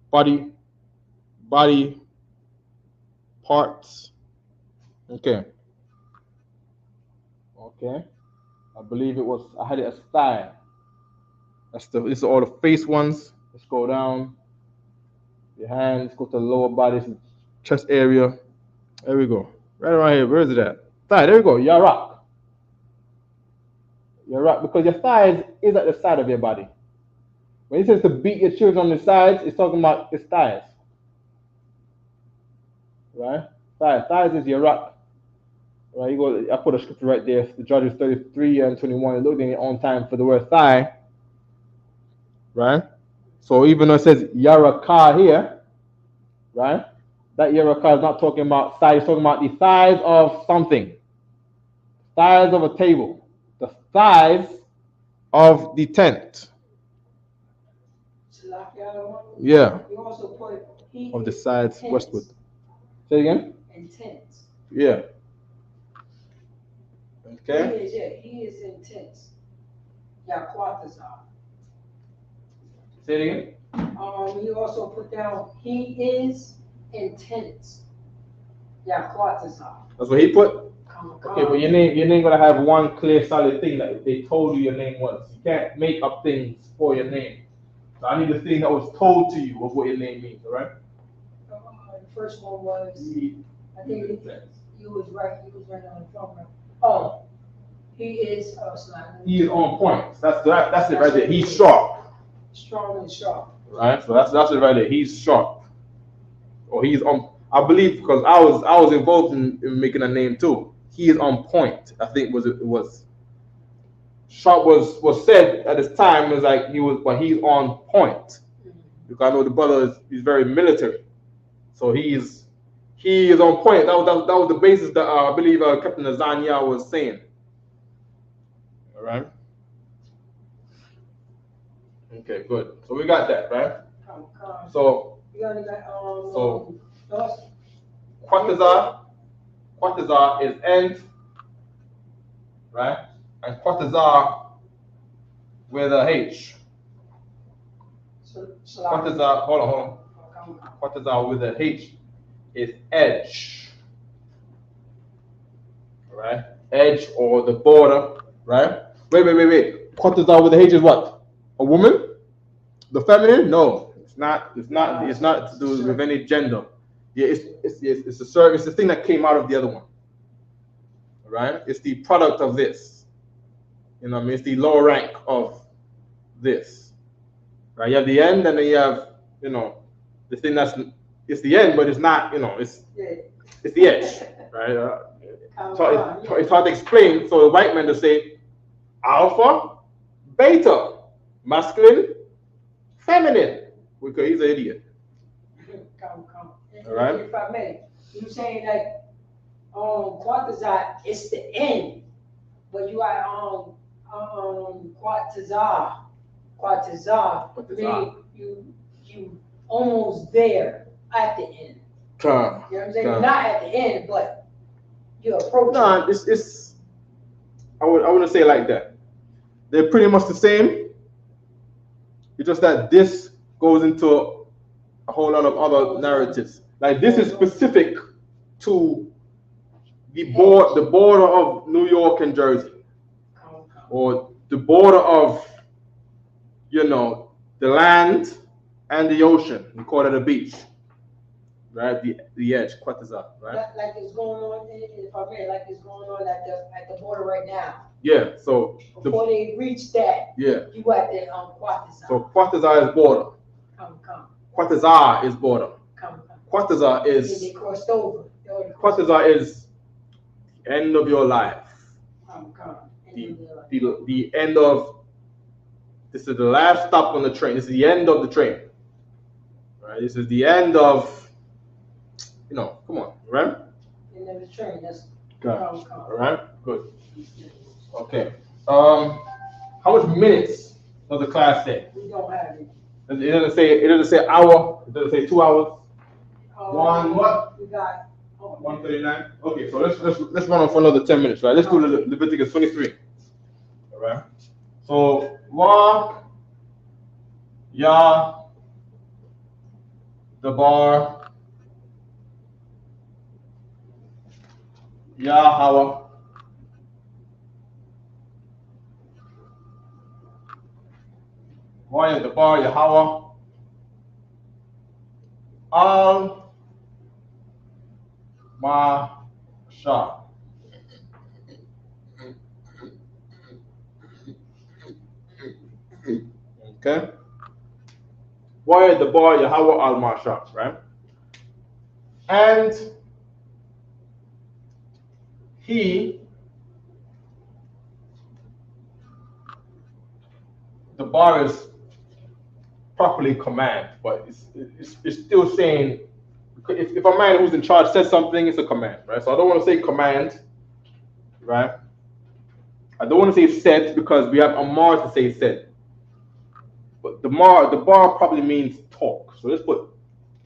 Body parts. Okay. I believe I had it as thigh. This are all the face ones. Let's go down. Your hands, go to the lower body, chest area. There we go. Right around here. Where is it at? Thigh. There we go. Yarak. Yarak, because your thighs is at the side of your body. When it says to beat your children on the sides, it's talking about his thighs. Right? Thighs is Yarak. Right, I put a scripture right there. The Judges 33 and 21. Look in your own time for the word thigh. Right? So even though it says Yarakah here, right? That Yarakah is not talking about thigh, it's talking about the thighs of something. Thighs of a table. The thighs of the tent. Yeah. You also put he Of the sides intense. westward. Say it again? Intense. Yeah. Okay. He is intense. Yaquatazar. Say it again? You also put down he is intense. Yaquatazar. That's what he put? Okay, but your name gonna have one clear solid thing that they told you your name was. You can't make up things for your name. So I need the thing that was told to you of what your name means, all right? The first one was I think you was right. You was right on the phone. Oh, he is he is on point. That's it right there. He's sharp. Strong and sharp. Right. So that's it right there. He's sharp. Or he's on. I believe because I was involved in making a name too. He is on point. I think it was sharp was said at this time. It was like he's on point. Because I know the brother is very military, so he is on point. That was the basis that I believe Captain Azania was saying. All right. Okay, good. So we got that, right? So Quatazar is end, right? And Quatazar with a H. Quatazar, hold on. Quatazar with a H is edge, right? Edge or the border, right? Wait. Quatazar with a H is what? A woman? The feminine? No, it's not. It's not to do with any gender. Yeah, it's a service. It's the thing that came out of the other one. Right? It's the product of this. You know what I mean? It's the lower rank of this. Right? You have the end, and then you have, the thing it's the end, but it's not. It's the edge. Right? It's hard to explain. So the white men just say alpha, beta, masculine, feminine, because he's an idiot. Come. All right. If I may, you saying that Quatazar it's the end, but you are Quatazar meaning you almost there at the end. You know what I'm saying? You're not at the end, but you're approaching. No, it's I wouldn't say it like that. They're pretty much the same. It's just that this goes into a whole lot of other narratives. Like this is specific to the border of New York and Jersey, or the border of, the land and the ocean. We call it a beach, right? The edge, Quatazar, right? Like it's going on, if I may, like it's going on at the border right now. Yeah. So before they reach that, yeah, you at the Quatazar. So Quatazar is border. Come. Quatazar is border. Come. Quatazar is. They crossed over. Quatazar is the end of your life. Come. The end of. This is the last stop on the train. This is the end of the train. Right. This is the end of. Come on, right? End of the train. That's. Come. All right. Good. Okay. How much minutes does the class say? We don't have it. It doesn't say hour. It doesn't say 2 hours. One what? We got 1:39. Okay, so let's run on for another 10 minutes, right? Let's do Leviticus 23. All right. So Yah, Dabar, Yahweh. Why the bar Yahweh? Al Masha. Okay. Why the bar Yahweh Al Masha, right? And he, the bar is properly command, but it's still saying, if a man who's in charge says something, it's a command, right? So I don't want to say command, right? I don't want to say said because we have Amar to say said. But the bar probably means talk. So let's put,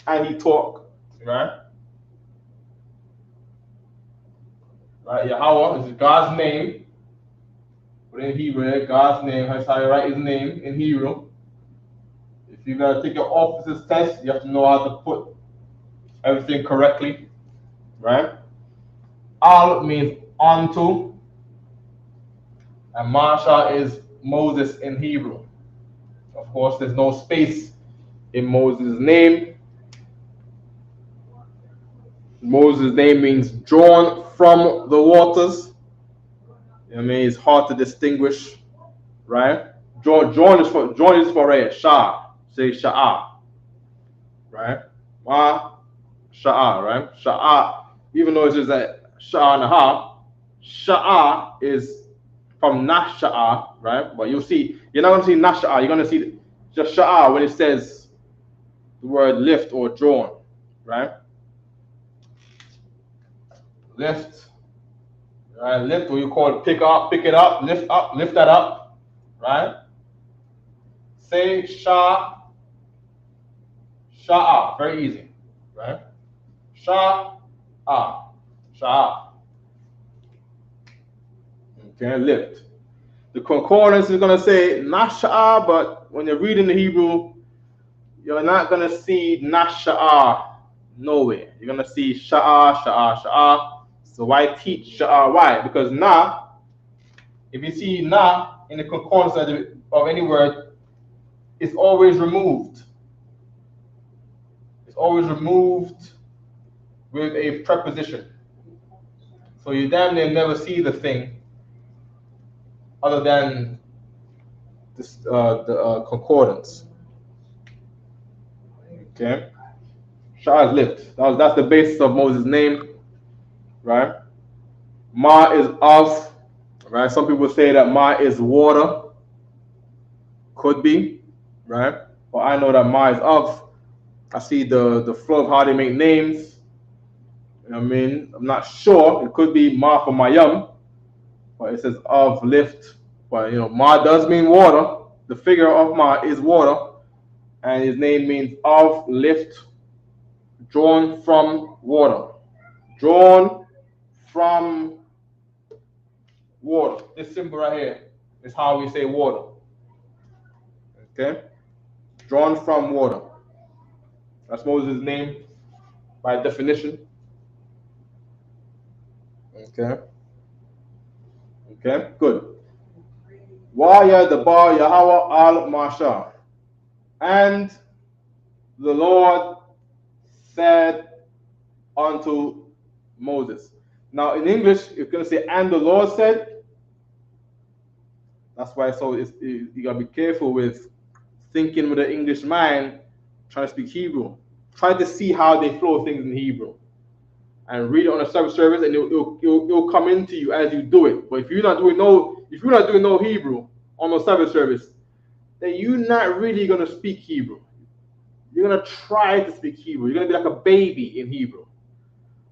and he talk, right? Right, Yahweh is God's name. But in Hebrew, God's name, that's how you write his name in Hebrew. If you're going to take your officer's test, you have to know how to put everything correctly, right? Al means unto, and Masha is Moses in Hebrew. Of course, there's no space in Moses' name. Moses' name means drawn from the waters. I mean, it's hard to distinguish, right? Drawn is for a Shah. Say Sha'ah, right? Ma, Sha'ah, right? Sha'ah, even though it's just a Sha'ah and a half, Sha'ah is from Nasha'ah, right? But you'll see, you're not going to see Nasha'ah, you're going to see just Sha'ah when it says the word lift or drawn, right? Lift, right? Lift, what you call it, pick it up, lift that up, right? Say Sha'ah, very easy, right? Sha'ah. Okay, lift. The concordance is going to say Nasha'ah, but when you're reading the Hebrew, you're not going to see Nasha'ah nowhere. You're going to see Sha'ah. So why teach Sha'ah? Why? Because Na, if you see Na in the concordance of any word, it's always removed. It's always removed with a preposition. So you damn near never see the thing other than this, the concordance. Okay. Shah is lift. That's the basis of Moses' name, right? Ma is of, right? Some people say that Ma is water. Could be, right? But I know that Ma is of. I see the flow of how they make names. You know what I mean? I'm not sure. It could be Ma for Mayam, but it says of lift. But you know, Ma does mean water. The figure of Ma is water, and his name means of lift, drawn from water. Drawn from water. This symbol right here is how we say water. Okay? Drawn from water. That's Moses' name by definition. Okay. Okay, good. Waya the bar Yahweh al Masha. And the Lord said unto Moses. Now in English, you're going to say, and the Lord said. That's why you got to be careful with thinking with an English mind, trying to speak Hebrew. Try to see how they flow things in Hebrew. And read it on a service, and it'll come into you as you do it. But if you're not doing no Hebrew on a service, then you're not really gonna speak Hebrew. You're gonna try to speak Hebrew. You're gonna be like a baby in Hebrew.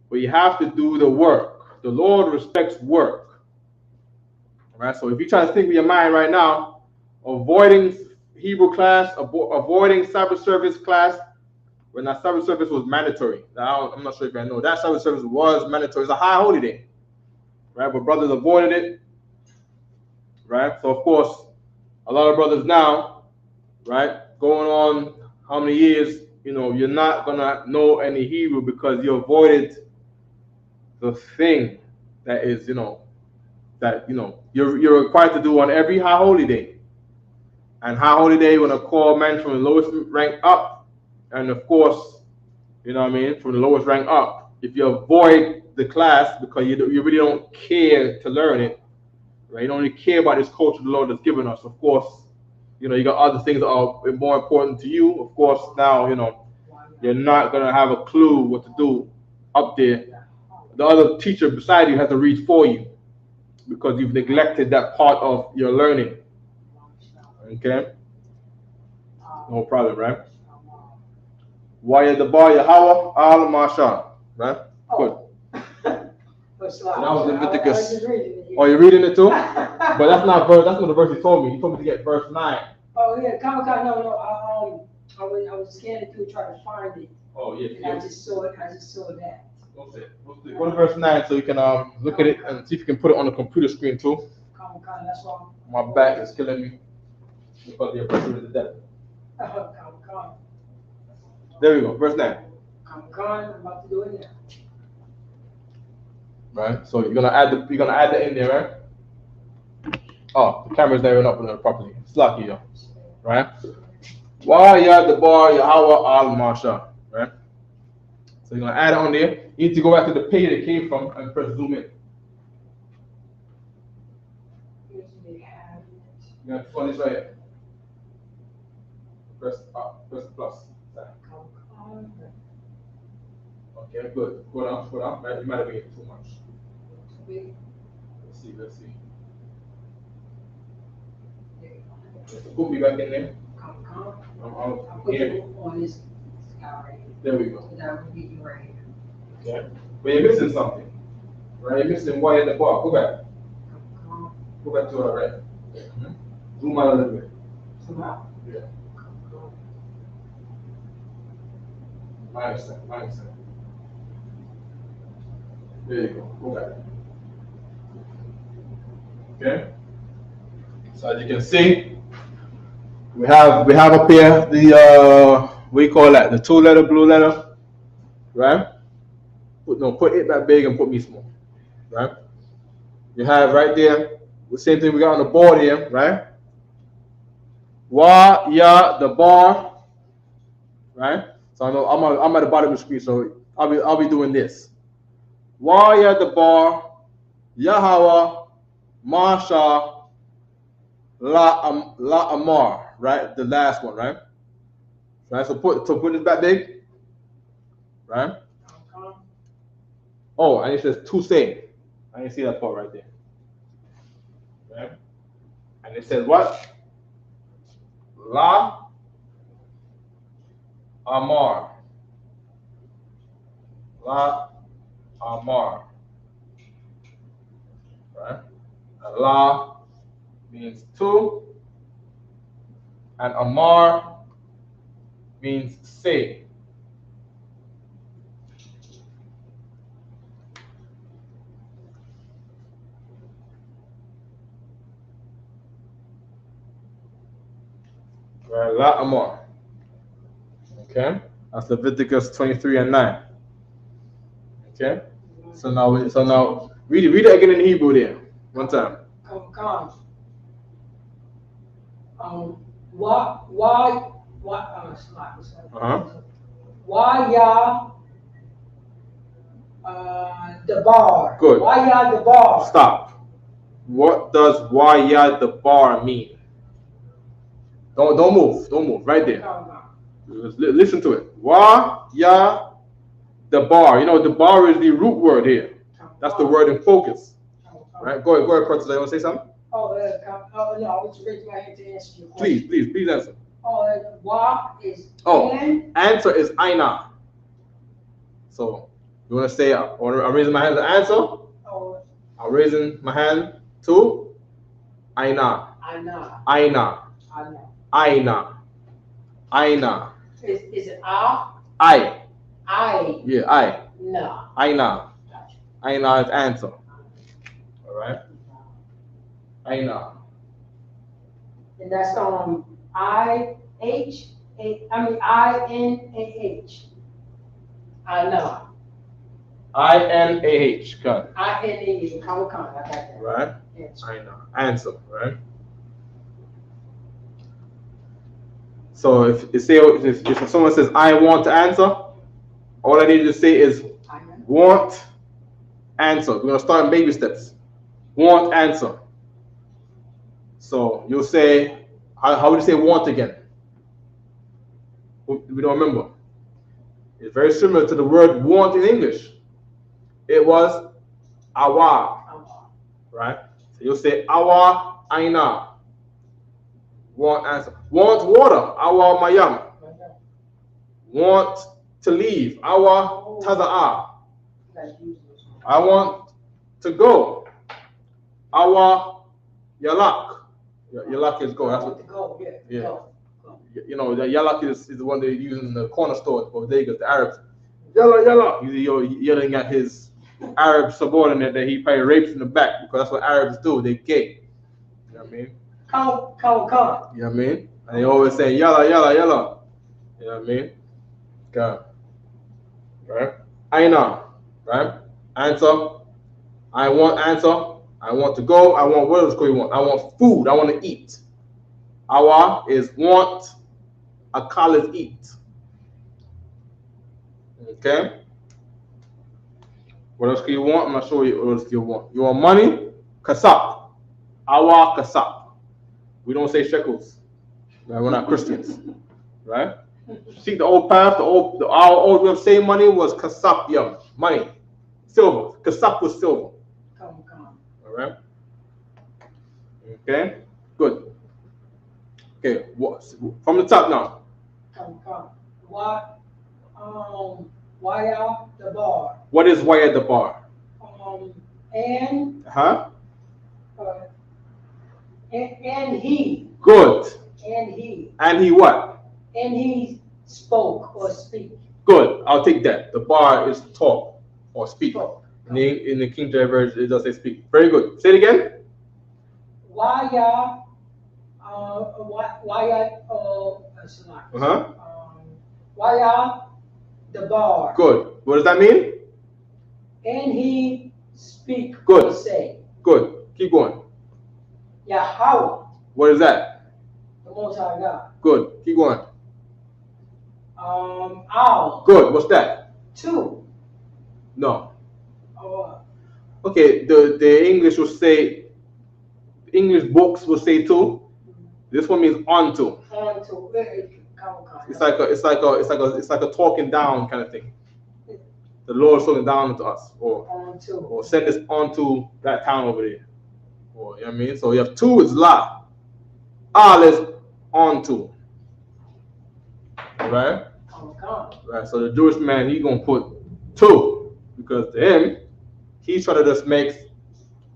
But you have to do the work. The Lord respects work. All right. So if you try to think with your mind right now, avoiding Hebrew class, avoiding Sabbath service class, when that Sabbath service was mandatory. Now, I'm not sure if I know that Sabbath service was mandatory. It's a high holy day, right? But brothers avoided it, right? So of course, a lot of brothers now, right, going on how many years, you're not gonna know any Hebrew because you avoided the thing that is, you're required to do on every high holy day. And high holy day, you're gonna call men from the lowest rank up. And of course, from the lowest rank up. If you avoid the class because you really don't care to learn it, right? You don't really care about this culture the Lord has given us. Of course, you got other things that are more important to you. Of course, now, you're not going to have a clue what to do up there the other teacher beside you has to read for you because you've neglected that part of your learning. Okay? No problem, right? Waya the bar Yahweh al Masha, right? Good. So that was Leviticus. Oh, you're reading it too? But that's not the verse he told me. He told me to get verse 9. Oh yeah, no. I was scanning through trying to find it. Oh yeah. And I just saw that. Go to verse 9 so you can look at it and see if you can put it on the computer screen too. That's why. My back is killing me because the oppressor is the devil. There we go, verse 9. I'm about to do it now. Right, so you're gonna add that in there, right? Oh, the camera's not even up properly. It's lucky, yo. Right? Wa ya the bar Yahweh al Masha, right? So you're gonna add it on there. You need to go back to the page it came from and press zoom in. You got this one is right here. Press plus. Okay, good. Go down. Right? You might have made it too much. Let's see. Put me back in there. I'll put it on this guy right here. There we go. That would be right here. Okay. But you're missing something. Right? You're missing wire at the bar. Go back. Go back to it, right? Zoom out a little bit. Zoom out? Yeah. Minus 10. There you go. Go back. Okay. So as you can see, we have up here the we call that the 2-letter blue letter, right? Put it that big and put me small, right? You have right there the same thing we got on the board here, right? Wa ya the bar, right? So I know I'm at the bottom of the screen, so I'll be doing this. Wa ya the bar Yahweh Masha La Amar, right? The last one, right? Right. So put this back big, right? Oh, and it says to say. I didn't see that part right there. Right? And it says what? La Amar. La Amar. Right? And La means to, and Amar means say. Right, La Amar. Okay, that's Leviticus 23 and 9. Okay, so now read it again in Hebrew there. One time. Why ya the bar? Good. Why ya the bar? Stop. What does why ya the bar mean? Don't move. Right there. Listen to it. Why ya the bar? You know the bar is the root word here. That's the word in focus. Right? Go ahead, Curtis. You want to say something? No, I was raising my hand to answer your question. Please answer. Why is answer is Aina. So you want to say I'm raising my hand to answer? I'm raising my hand to Aina. Is it ah? I. Yeah, I. No. Aina. Gotcha. Aina is answer. All right. Aina. And that's I-N-A-H. Aina. I-N-A-H. Good. I-N-A-H. I got that. Right. Aina. Answer. Right. So if someone says I want to answer, all I need to say is want answer. We're gonna start in baby steps. Want answer. So you'll say, how would you say want again? We don't remember. It's very similar to the word want in English. it was awa, right? So you'll say awa aina. Want answer. Want water, awa mayam. Want to leave, awa taza'a. I want to go, awa yalak. Yalak is go. That's what. Go. Yeah. Go. You know, the yalak is the one they use in the corner store for Vegas, the Arabs. Yalla. He's yelling at his Arab subordinate that he probably rapes in the back because that's what Arabs do. They gay. You know what I mean? Come. You know what I mean? And they always say yalla. You know what I mean? Okay. Right? Aina. Right? Answer. I want answer. I want to go. I want what else do you want? I want food. I want to eat. Awa is want. Akal is eat. Okay. What else do you want? I'm not sure what else you want. You want money? Kasap. Awa kasap. We don't say shekels. Right? We're not Christians. Right? See the old path, our old way of saying money was kasap yum. Money. Silver. Kasap was silver. Come. All right. Okay. Good. Okay. From the top now. Come. Why out the bar? What is why at the bar? And he. Good. And he. And he what? And he spoke or speak. Good. I'll take that. The bar is talk or speak. Talk. In the King James version, it does say speak. Very good. Say it again. Why the bar? Good. What does that mean? And he speak Good. or say. Good. Keep going. Yahweh, What is that? the Most High God. Good. Keep going. Owl. Good. What's that? Two. No. Okay. The English will say. English books will say two. This one means onto. Onto. It's like a talking down kind of thing. The Lord's talking down to us, or send us onto that town over there. Or, you know what I mean? So you have two is la. Al is onto. Right? Right. So the Jewish man, he's gonna put two because to him, he's trying to just make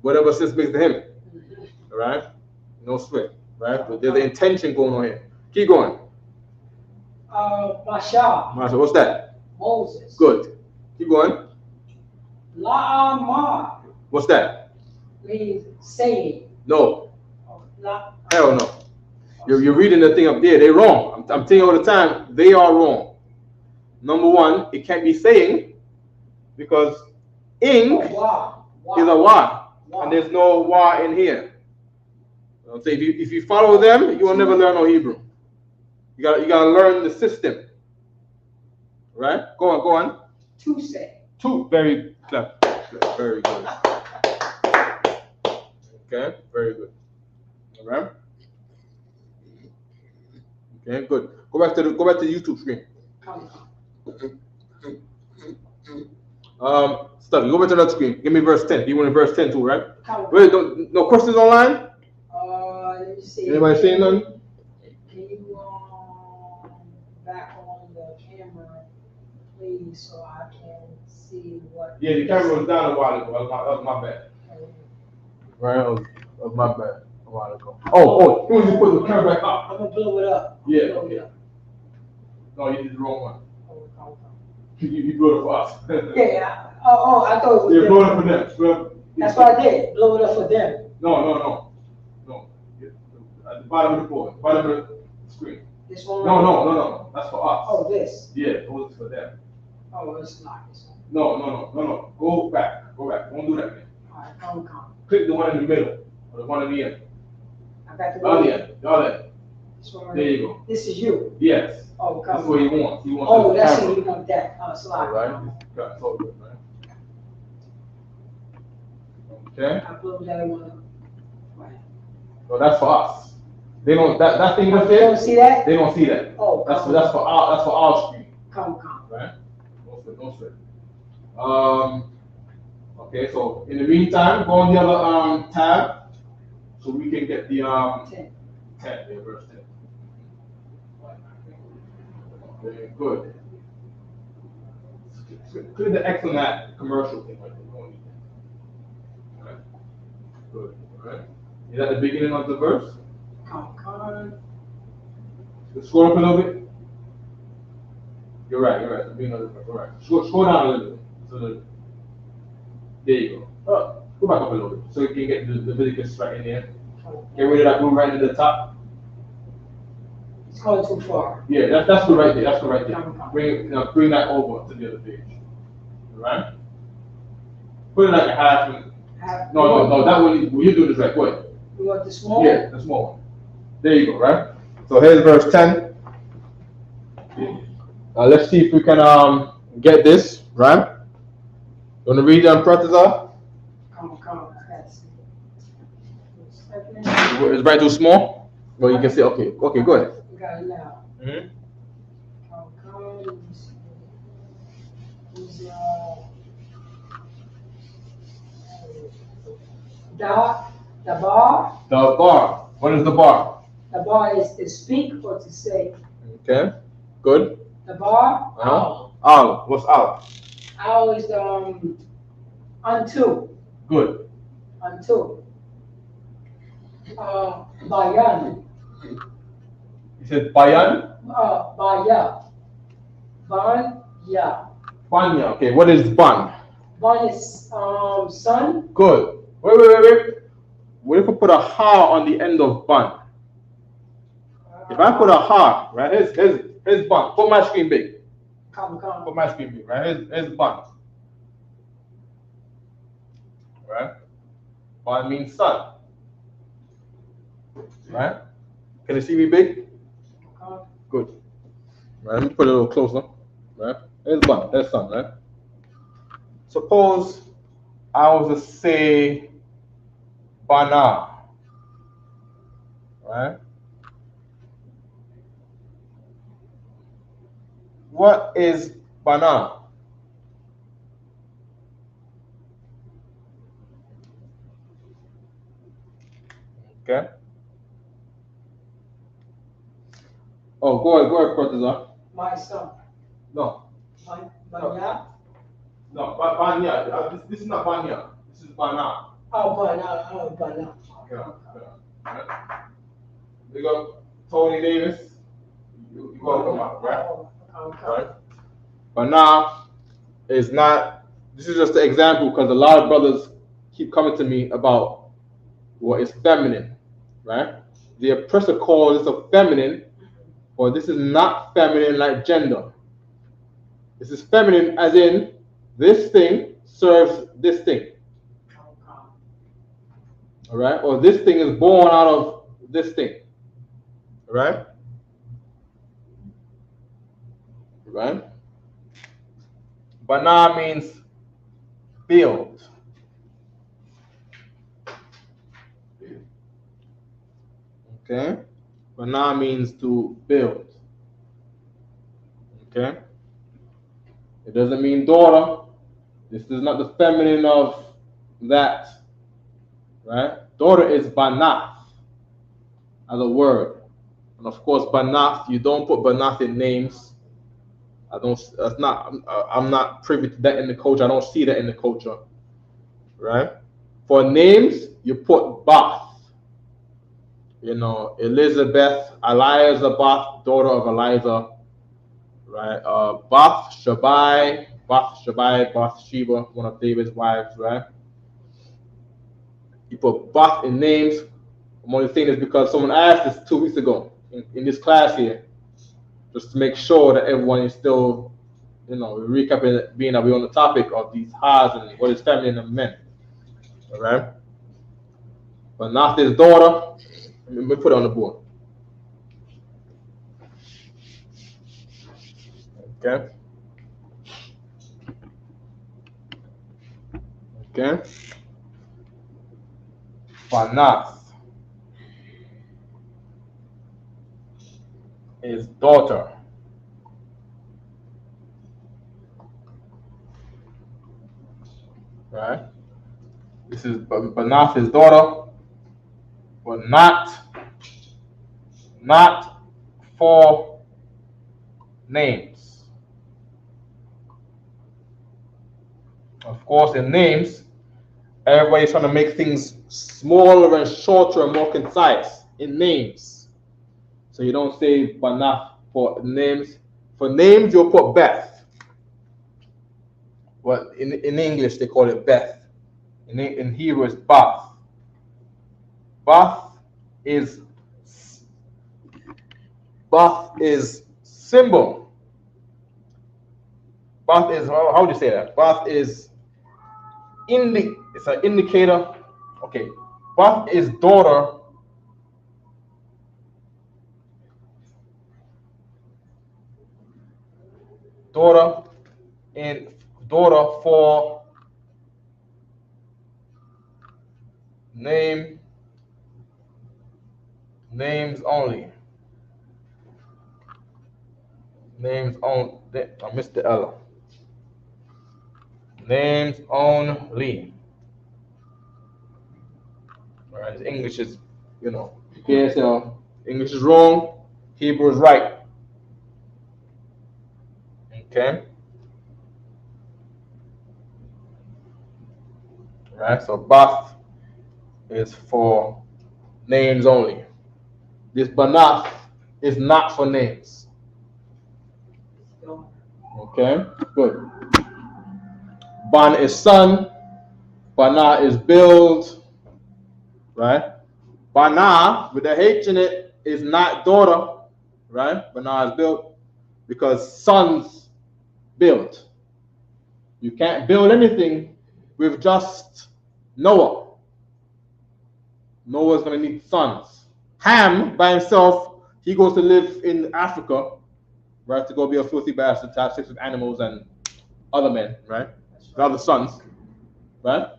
whatever sense makes to him. Right? No sweat. Right? But there's an intention going on here. Keep going. Masha. What's that? Moses. Good. Keep going. La'amar. What's that? Means saying. No. Hell no. You're reading the thing up there. They're wrong. I'm telling you all the time, they are wrong. Number one, it can't be saying because ing is a wa, and there's no wa in here. I'll say if you follow them, you will never learn no Hebrew. You gotta learn the system. Right? Go on. To say. Two. Very clever. Very good. Okay. Very good. All right. Okay. Good. Go back to the YouTube screen. Study. Go back to that screen. Give me verse 10. You want verse 10 too, right? Wait. No questions online? Let me see. Anybody saying nothing? Can you back on the camera, please, so I can see what? Yeah, the camera was down a while ago. That was my bad. Right? That was my bad a while ago. Oh, you want to put the camera back up? I'm gonna blow it up. Yeah. Blow it up. No, you did the wrong one. Oh. You blew it for us. Yeah. Oh, I thought it was. Yeah, blow it up for them. That's what I did. Blow it up for them. No. At the bottom of the board, bottom of the screen. This one. No. That's for us. Oh, this. Yeah, those is for them. Oh, it's not this one. No. Go back. Don't do that, man. All right, come. Click the one in the middle, or the one in the end. I got the Oh one. yeah, all that. This one right There you here. go. This is you. Yes. Oh, come. That's what he wants. He wants. Oh, the that's camera. it. You want that? Slide. All right. Got all good, man. Okay. I blew that one up. Right. So that's for us. They don't. That thing right You there. don't see that? They don't see that. Oh, That's for our screen. Come. Right? No sweat. Okay, so in the meantime, go on the other tab so we can get the 10, yeah, verse 10. Very good. Click the X on that commercial thing right there. You don't need that. Okay. Good. All right. Is that the beginning of the verse? Scroll up a little bit. You're right. The beginning of the verse. All right. Scroll down a little bit. So there you go. Go back up a little bit so you can get the Leviticus right in there. Get rid of that blue right at the top. It's going too far. Yeah, that's good right there. That's good right there. Bring that over to the other page. All right. Put it like a half. No. That way you're doing this right. Go ahead. You want the small? Yeah, the small one. There you go. Right. So here's verse 10. Let's see if we can get this right. You want to read them, Protazar? Come. Is right too small? Well, you can see. Okay, go ahead. We got it now. Mm-hmm. The bar. The bar. What is the bar? The bar is to speak or to say. Okay. Good. The bar. Al. What's al? Al is unto. Good. Unto. Bayan. You said bayan? Baya. Banya. Banya. Okay. What is ban? Ban is son. Good. Wait. What if I put a ha on the end of ban? If I put a ha, right? Here's ban. Put my screen big. Come. Put my screen big, right? Here's ban. Right? Ban means son. Right? Can you see me big? Good. Right, let me put it a little closer. Right? There's ban, there's son, right? Suppose I was to say bana. Right? What is bana? Okay. Oh, go ahead, Cortazar. My son. No. Banya. No, Banya. This is not Banya. This is Bana. Bana. Yeah. We got Tony Davis. You go come out, right? Right. Bana is not. This is just an example because a lot of brothers keep coming to me about what is feminine, right? The oppressor calls this a feminine, but this is not feminine like gender. This is feminine as in this thing serves this thing. All right? Or this thing is born out of this thing. All right? Right? Bana means build. Okay? Bana means to build. Okay? It doesn't mean daughter. This is not the feminine of that. Right? Daughter is banath as a word. And of course, banath, you don't put banath in names. I'm not privy to that in the culture. I don't see that in the culture. Right? For names, you put bath. You know, Elizabeth, Elizabeth, daughter of Eliza. Right? Bath Shabai, Bathsheba, one of David's wives, right? You put Bath in names. I'm only saying this because someone asked this 2 weeks ago in this class here, just to make sure that everyone is still, recapping, being that we're on the topic of these has and what is feminine and men. All right? But not his daughter. Let me put it on the board. Okay. Okay. Banath is daughter. right? This is Banath, his daughter, but not for names. Of course, in names, everybody's trying to make things smaller and shorter and more concise in names. So you don't say Banath for names. For names, you'll put Beth. Well, in English, they call it Beth. In Hebrew, it's Bath. Bath is symbol. Bath is, how do you say that? Bath is it's an indicator. Okay, Bath is daughter. Daughter for names only. Names only. I missed the L. Names only. All right, English is, English is wrong, Hebrew is right. Okay. All right, so Bath is for names only. This Banath is not for names. Okay, good. Ban is son, Bana is build, right? Bana with the H in it is not daughter, right? Bana is built because sons build. You can't build anything with just Noah. Noah's going to need sons. Ham by himself, he goes to live in Africa, right? To go be a filthy bastard, to have sex with animals and other men, right? Other sons, right?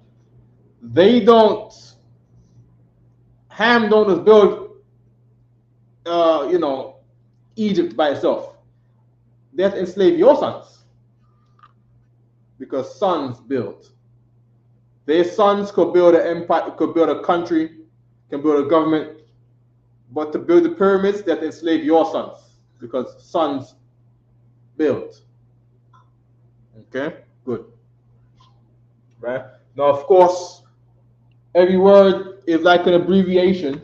Ham don't just build, Egypt by itself. They have to enslave your sons because sons build. Their sons could build an empire, could build a country, can build a government, but to build the pyramids, they have to enslave your sons because sons build. Okay, good. Right? Now, of course, every word is like an abbreviation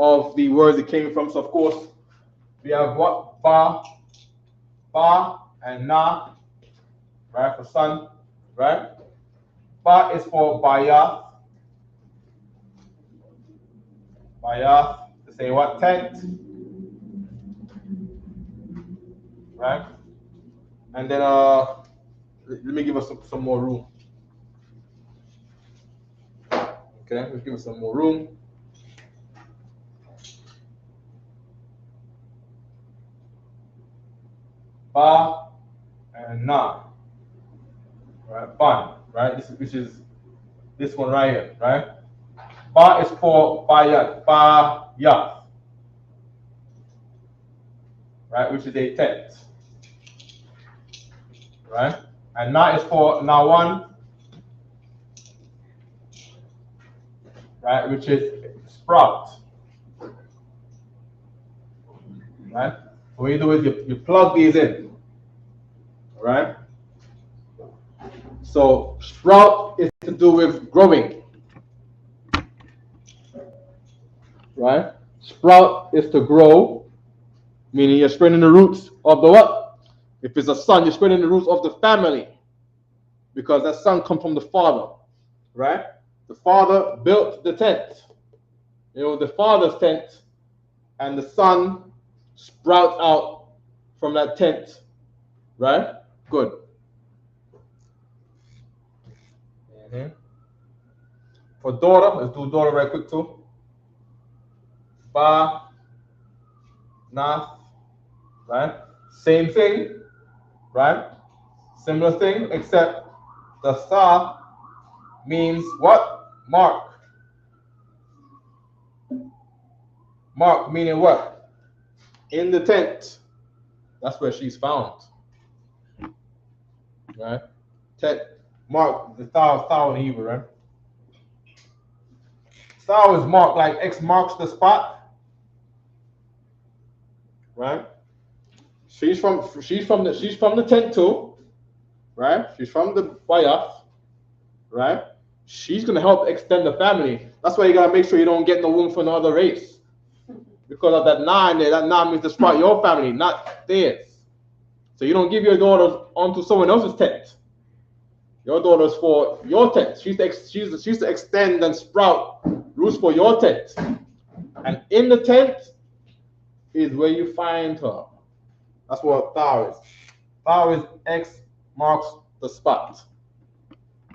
of the words it came from. So, of course, we have what? Ba, and na, right, for son, right? Ba is for bayath. Bayath, to say what? Tent. Right? And then, let me give us some more room. Okay, let's give us some more room. Ba and na. Right, ban, right? Which is this one right here, right? Ba is for bayat, right? Which is a tent, right? And na is for nawan, right? Which is sprout, right? So what you do is you plug these in, right? So sprout is to do with growing, right? Sprout is to grow, meaning you're spreading the roots of the what? If it's a son, you're spreading the roots of the family, because that son comes from the father, right? The father built the tent. The father's tent, and the son sprouts out from that tent, right? Good. For daughter, let's do daughter right quick too. Ba, nath, right? Same thing, right? Similar thing, except the sa means what? Mark. Mark meaning what? In the tent. That's where she's found. Right? Tent. mark the thou in Hebrew, right? Thou is marked like X marks the spot, right? She's from the tent too, right? She's from the Bayaf, right? She's gonna help extend the family. That's why you gotta make sure you don't get no womb for another race, because of that 9 there. That 9 means to spot your family, not theirs. So you don't give your daughters onto someone else's tent. Your daughter's for your tent. She's to extend and sprout roots for your tent. And in the tent is where you find her. That's what thou is. Thou is X marks the spot. I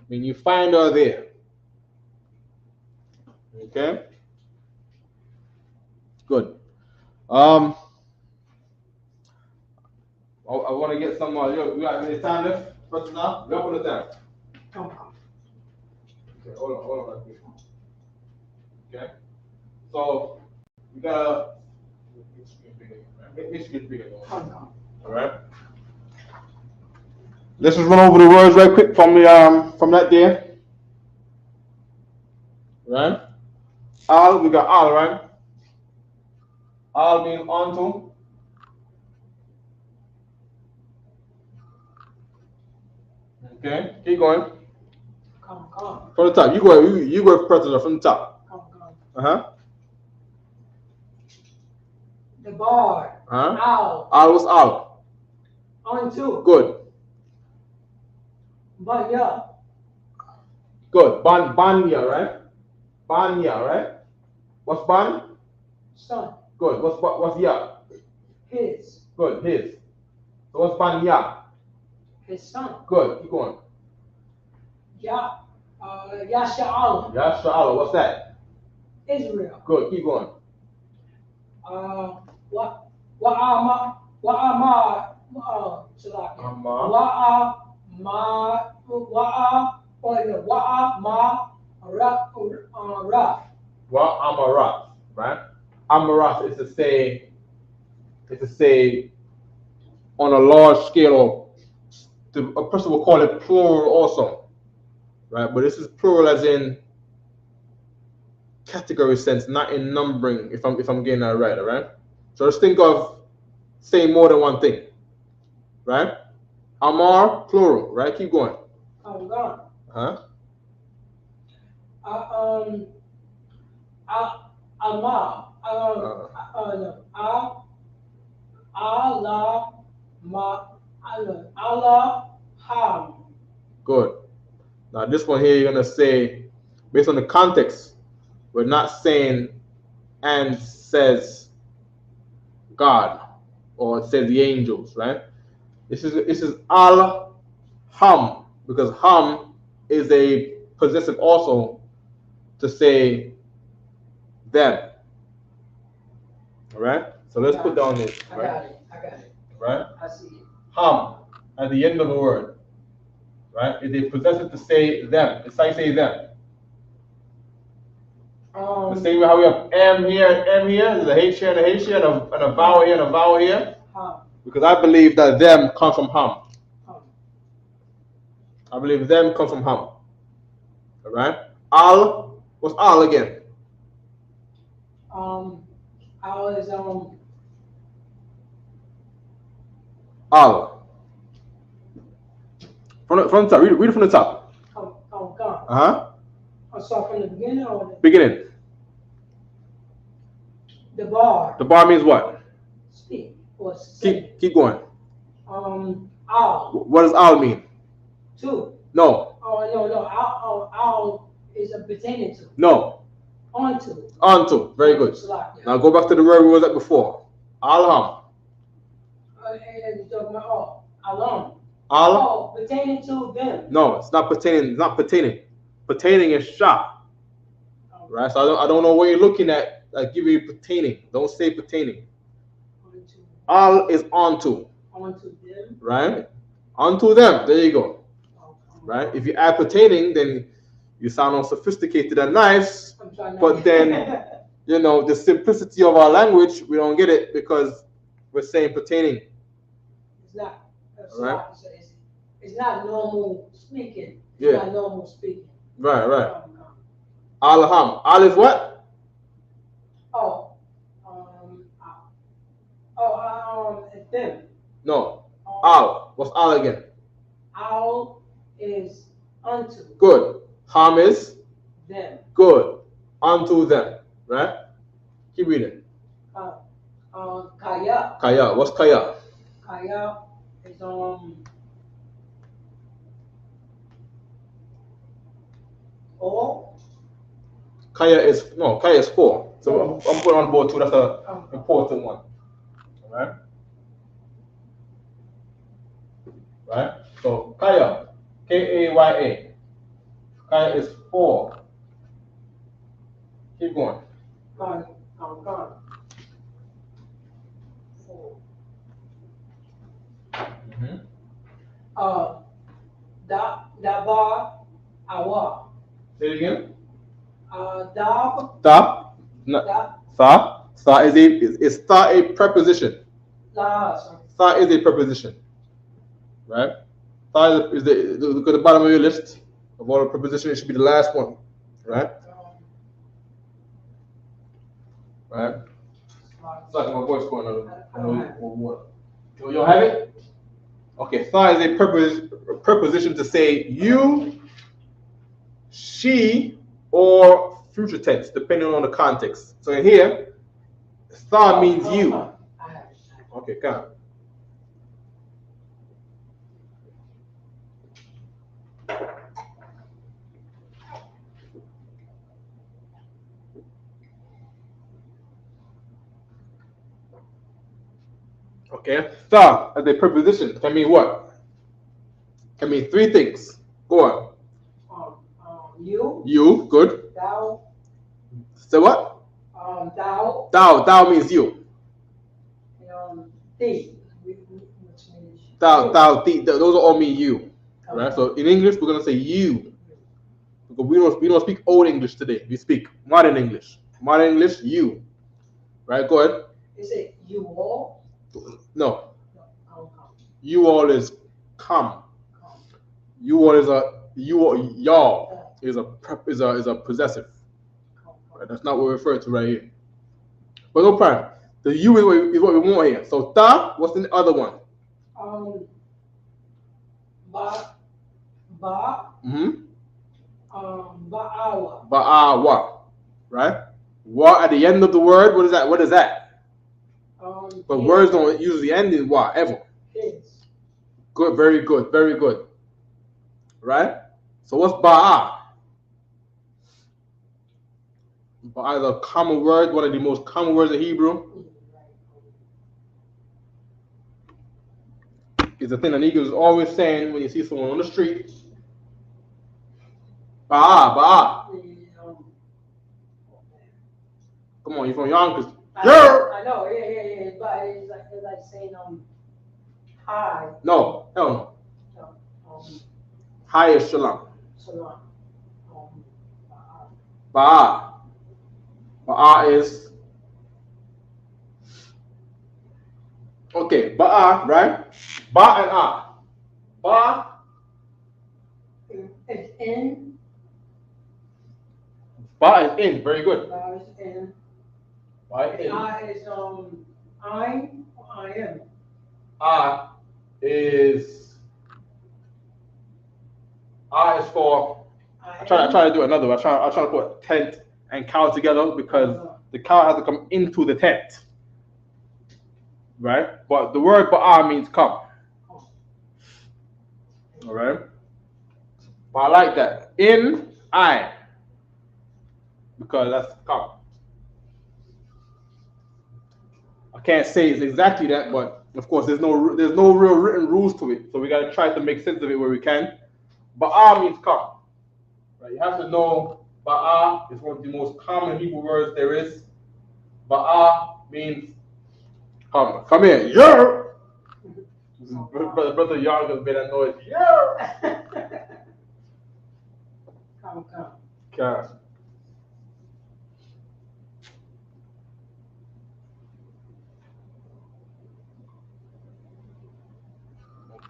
mean, you find her there. Okay? Good. I want to get some more. You got any time left? First now? We open the time. Okay, hold on. Okay? So, we gotta make this get bigger. Alright? Let's just run over the words right quick from that there. Right? Al, we got al, right? Al means onto. Okay, keep going. Come. From the top. You go president from the top. Come. The bar. Al. Al was al. Onto. Good. Banya. Good. Banya, right? Banya, right? What's ban? Son. Good. What's ya? His. Good. His. So what's banya? His son. Good. Keep going. Yasha'ala. Yasha'ala. What's that? Israel. Good. Keep going. Amarat, right? Amarat is to say on a large scale, or a person will call it plural also, right? But this is plural as in category sense, not in numbering. If I'm getting that right, all right? So just think of saying more than one thing, right? Amar, plural, right? Keep going. Good. Now this one here, you're gonna say, based on the context, we're not saying and says God or it says the angels, right? This is al ham, because ham is a possessive also to say them. All right? So let's put down this. Right? I got it. Right? I see it. Ham at the end of the word. Right? Is a possessive to say them. It's how you say them. The same way how we have M here, there's a H here and a H here, and a vowel here and a vowel here. Because I believe that them comes from ham. I believe them comes from ham. Alright? Al, what's al again? Al is Al. From the top, read it from the top. Come. I'll start from the beginning or Beginning. The bar. The bar means what? Speak or say. Keep going. Al. What does al mean? To. No. No. Al is a pertaining to. No. Onto. Very good. Now go back to the word we was at before. Alham. Alam. Al. Pertaining to them. No, it's not pertaining. It's not pertaining. Pertaining is shah. Right? So I don't know what you're looking at. I give you pertaining. Don't say pertaining. Al is onto. Onto them. Right? Onto them. There you go. Right? If you add pertaining, then you sound all sophisticated and nice. But then, the simplicity of our language, we don't get it because we're saying pertaining. It's not. Right? It's not normal speaking. It's Yeah. not normal speaking. Right, right. Come, come. Alham. Al is what? Oh, it's them. No. Al. What's al again? Owl is unto Good. Ham is them. good. Unto them. Right? Keep reading. Kaya. Kaya. What's kaya? Kaya is all. Kaya is Kaya is 4. So I'm putting on board 2. That's an important one. Alright? Right? So Kaya. Kaya. Kaya is 4. Keep going. Gone. Mm-hmm. Dabar, awa. Say it again. Dab, Ta. No. dab, Sa. Sa is sa a preposition. la, sorry. Sa is a preposition. Right? Sa is look at the bottom of your list of all the prepositions. It should be the last one. Right? Right? It's like my voice going on. You don't have it? Okay, sa is a preposition to say you, she, or future tense, depending on the context. So in here, sa means you. I have it. Okay, come. Okay, sa as a preposition can mean what? Can mean 3 things. Go on. You, You, good. thou, So what? thou, Thou means you. thee, which means Thou, thee. Those all mean you. Right? So in English, we're gonna say you. Because we don't speak old English today. We speak modern English. Modern English, you. Right? Go ahead. Is it you all? No. No, You all is come. You all is y'all is a possessive. Right? That's not what we're referring to right here. But no problem. The you is what we want here. So ta, what's the other one? Ba, Mm-hmm. ba'awa. Ba'awa. Right? Wa at the end of the word, what is that? What is that? But words don't usually end in wa ever. His. Good, very good, very good. Right? So what's ba'a? Ba'a is a common word, one of the most common words in Hebrew. It's a thing that niggas is always saying when you see someone on the street. Ba'a. Come on, you're from Yonkers. I know, yeah. But it's like saying hi. No, hell no. Hi is shalom. Salam. Ba'a. Ba'a is okay. Ba'a, right? Ba and ah. Ba. It's in. Ba is in. Very good. Ba is in. Ba is in. I is I am. I is for. I try to do another one. I try to put tent and cow together because the cow has to come into the tent, right? But the word ba'a means come. All right. But I like that. In I, because that's come. I can't say it's exactly that, but of course there's no real written rules to it, so we gotta try to make sense of it where we can. Ba'a means come. Right? You have to know ba'a is one of the most common Hebrew words there is. Ba'a means come. Come here. Yeah. Brother Young has been annoyed. Yeah. Come. Okay.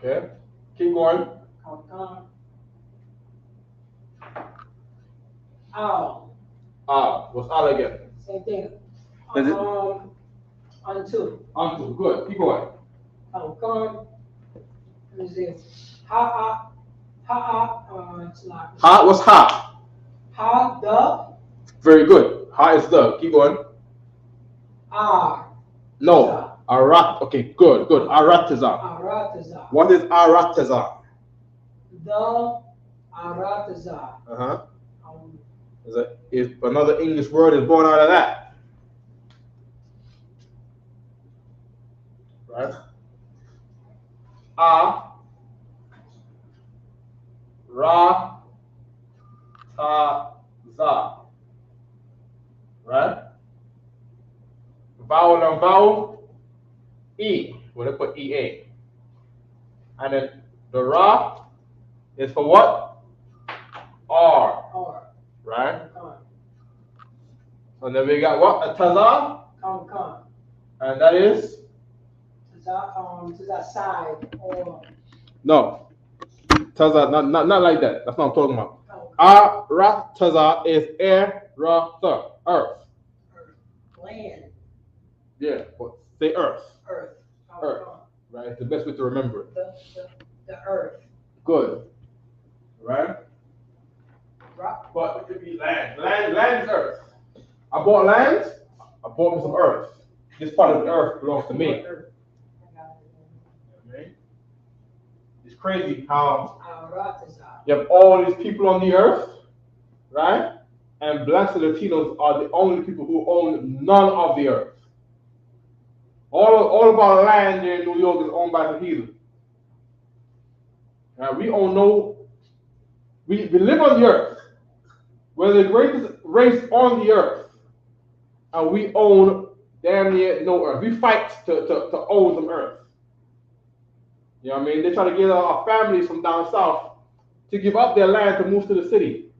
Okay. Keep going. Come. Al. What's al again? Same thing. Is it? Unto. Unto. Good. Keep going. Come. Let me see. Ha. It's not. Ha. What's ha? Ha. The. Very good. Ha is the. Keep going. R. No. Arat. Okay. Good. Good. Aratazar. Aratazar. What is aratazar? The Aratazar. Uh-huh. Is another English word is born out of that. Right? Ra-ta-za. Right? Vowel and vowel, E. We'll put EA. And then the Ra is for what? R. R. Right? And then we got what? A Taza. Come. And that is? Taza side or. No. Taza, not like that. That's not what I'm talking about. Taza is air, earth. Land. Yeah, but say earth. Earth. Earth. Right? It's the best way to remember it. The earth. Good. Right? But it could be land. Land is earth. I bought land, I bought me some earth. This part of the earth belongs to me. It's crazy how you have all these people on the earth, right? And blacks and Latinos are the only people who own none of the earth. All of our land here in New York is owned by the heathen. We own no. We live on the earth. We're the greatest race on the earth. And we own damn near no earth. We fight to own some earth. You know what I mean? They try to get our families from down south to give up their land to move to the city.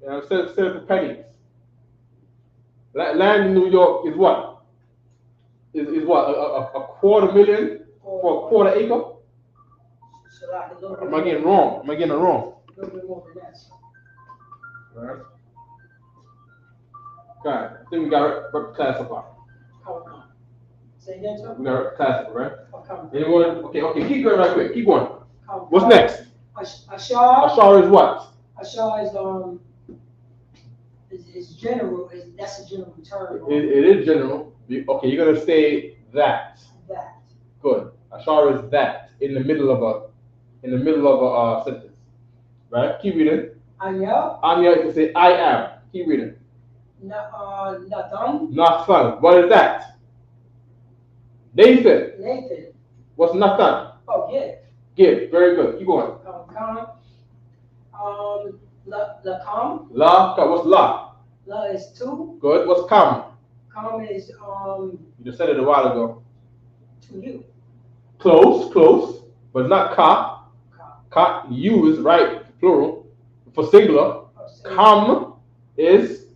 You know, instead of for pennies. Land in New York is what? Is what? A $250,000 for a quarter acre? Am I getting wrong? Am I getting it wrong? A little bit more than that. Right. Okay, I think we got to classify. Come. Say again, sir? We got to classify, right? Come. Anyone? Okay, keep going right quick. Keep going. What's next? Ashar. Ashar is what? Ashar is general. That's a general term. It is general. Okay, you're gonna say that. That. Good. Ashar is that in the middle of a sentence, right? Keep reading. Anya. Anya, you can say I am. Keep reading. Nathan. Nathan. What is that? Nathan. What's Nathan? Oh, give. Give. Very good. Keep going. Lakam. What's la? La is two. Good. What's kam? Kam is You just said it a while ago. to you. Close, but not ka. Ka. You is right. Plural. For singular. Kam is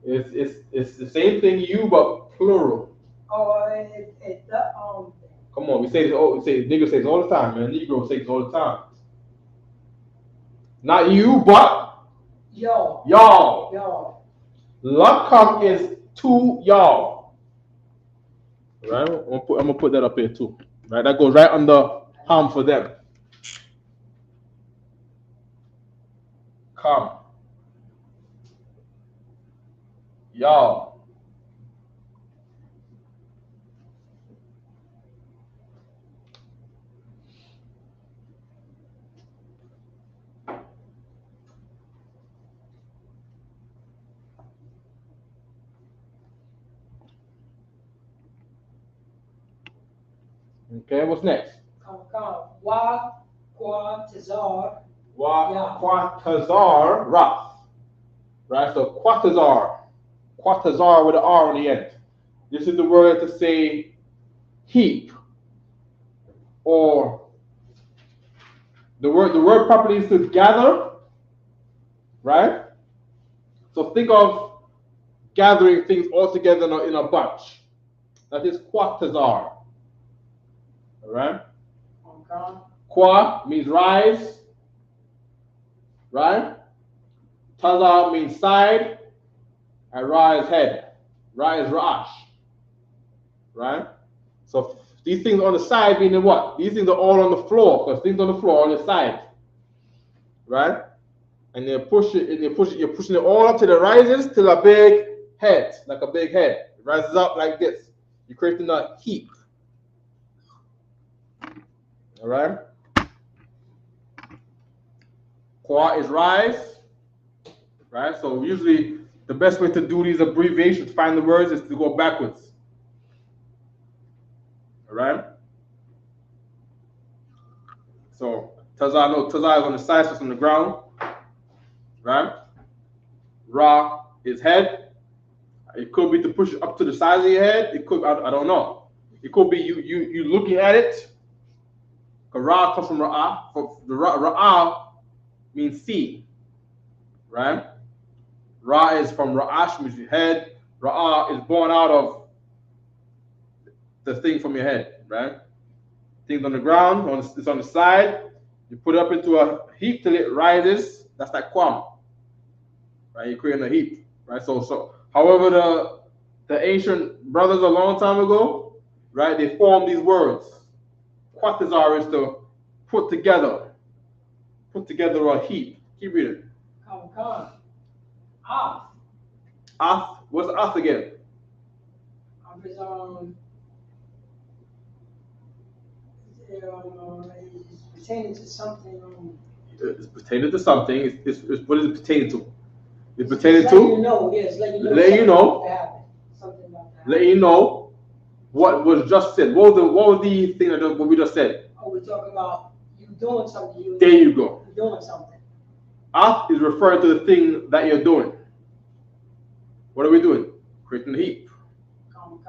it's the same thing. You, but plural. Oh, Come on, we say this. Oh, we say nigga says all the time, man. Negro says all the time. Not you, but y'all. Y'all. Lakam is to y'all. Right? I'm gonna put that up here too. Right? That goes right under ham for them. Come. Y'all. Okay, what's next? Wa Quatazar. Quatazar Ra. Right? So Quatazar with an R on the end. This is the word to say heap. Or the word properly is to gather. Right? So think of gathering things all together in a bunch. That is Quatazar. Alright? Qua means rise. right? Taza means side, and Ra is head. Ra is Ra'ash, right? So these things on the side meaning what? These things are all on the floor, because things on the floor are on the side, right? And you push it, you're pushing it all up till it rises till a big head, like a big head. It rises up like this. You're creating a heap. All right? Kwa is rise, right? So usually the best way to do these abbreviations, to find the words, is to go backwards. All right? So Taza is on the side, so it's on the ground. Right? Ra is head. It could be to push it up to the size of your head. It could, I don't know. It could be you looking at it. Ra comes from Ra'ah. The Ra'ah means see. Right? Ra is from Ra'ash, means your head. Ra'ah is born out of the thing from your head. Right? Things on the ground, it's on the side. You put it up into a heap till it rises. That's like Kwam. Right, you're creating a heap, right? So however the ancient brothers a long time ago, right, they formed these words. Quatazar is to put together a heap. Keep reading. Come. Ath, what's ath again? It's pertaining to something. It's pertaining to something. It's what is it pertaining to? It's pertaining to? Let you know. Something about that. Let you know what was just said. What was the thing that what we just said? Oh, we're talking about you doing something. There you go. You're doing something. Ath is referring to the thing that you're doing. What are we doing? Creating a heap. Come.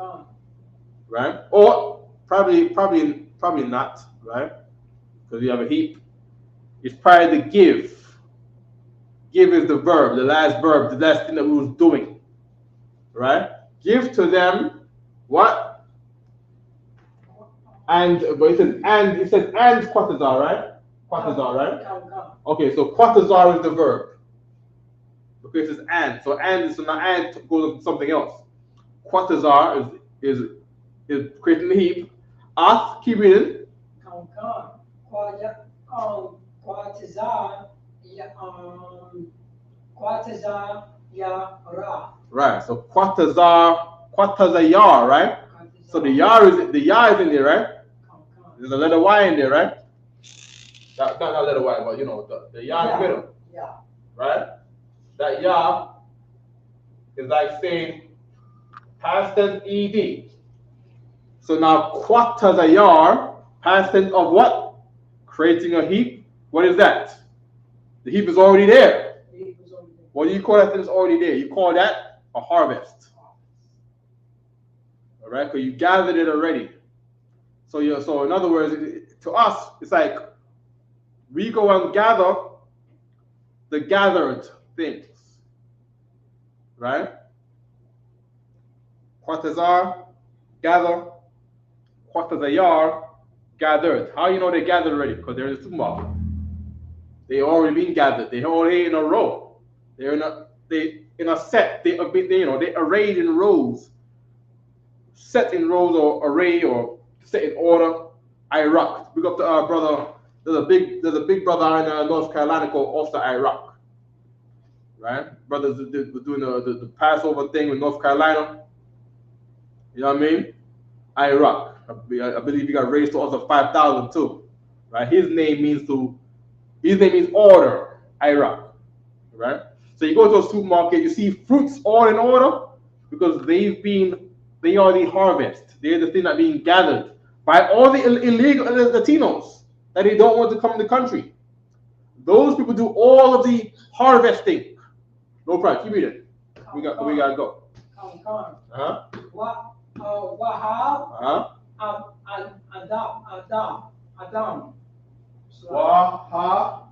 Right? Or probably not, right? Because you have a heap. It's probably the give. Give is the verb, the last thing that we was doing. Right? Give to them what? And but it says and Quatazar, right? Quatazar, right? Come. Okay, so Quatazar is the verb. Because it says and. So now and goes to something else. Quatazar is creating the heap. Ath, keep reading. Come. Quatazar, ya Ra. Right. So Quatazayar, right? So the ya is in there, right? There's a letter Y in there, right? Not letter Y, but you know the ya in the middle. Yeah. Right? That ya is like saying past tense ed. So now Quatazayar, past tense of what? Creating a heap. What is that? The heap is already there. What do you call that thing that's already there? You call that a harvest. All right, because you gathered it already. So in other words, to us, it's like we go and gather the gathered things. Right? Quatazar, gather. Quatazayar, gathered. How you know they gathered already? Because they're in the tumah. They already been gathered. They're already in a row. They're in a set. They arrayed in rows. Set in rows or array or set in order. Iraq. Big up to our brother. There's a big brother in North Carolina called Officer Iraq. Right? Brothers were doing the Passover thing with North Carolina. You know what I mean? Iraq. I believe he got raised to also 5,000 too. Right? His name means order. Iraq. Right? So you go to a supermarket, you see fruits all in order because they are the harvest. They're the thing that being gathered by all the illegal Latinos that they don't want to come in the country. Those people do all of the harvesting. No problem. Keep reading. We gotta go. Wahab. Adam. Wahab.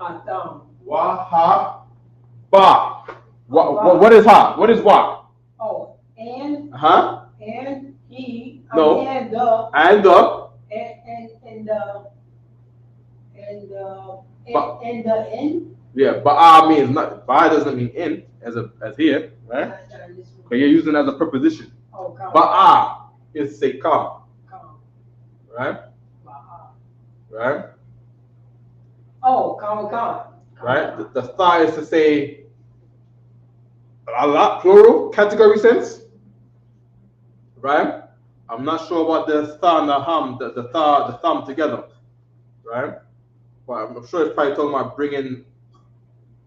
Adam. Wahab. Ba. What is ha? What is wa? Oh, and. And he. No. And the. And the. And And the N? Yeah, ba'a means not. Ba'a doesn't mean in as here, right? But you're using it as a preposition. Oh, come. Ba'a is say come, Come. right? Ba'a. Right? Oh, come. Right? The tha is to say a lot, plural, category sense. Right? I'm not sure about the tha and the hum, the thumb together. Right? But I'm sure it's probably talking about bringing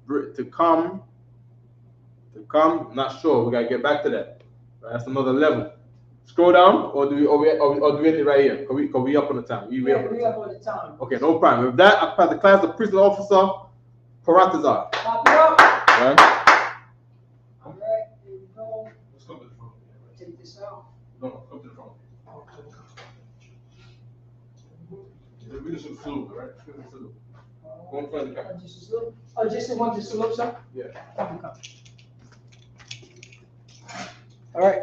to come. Not sure. We gotta get back to that. Right? That's another level. Scroll down, or do we end it right here? Cause we up on the time. We up on the time. Okay, no problem. With that, I pass the class of prisoner officer Paratazar. Pop it up. Right? All right, here we go. Let's come to the front. Take this out. No, come to the front. We just salute, right? Salute. Go in front of the camera. Just a salute. Oh, just the one to salute, sir? Yeah. All right.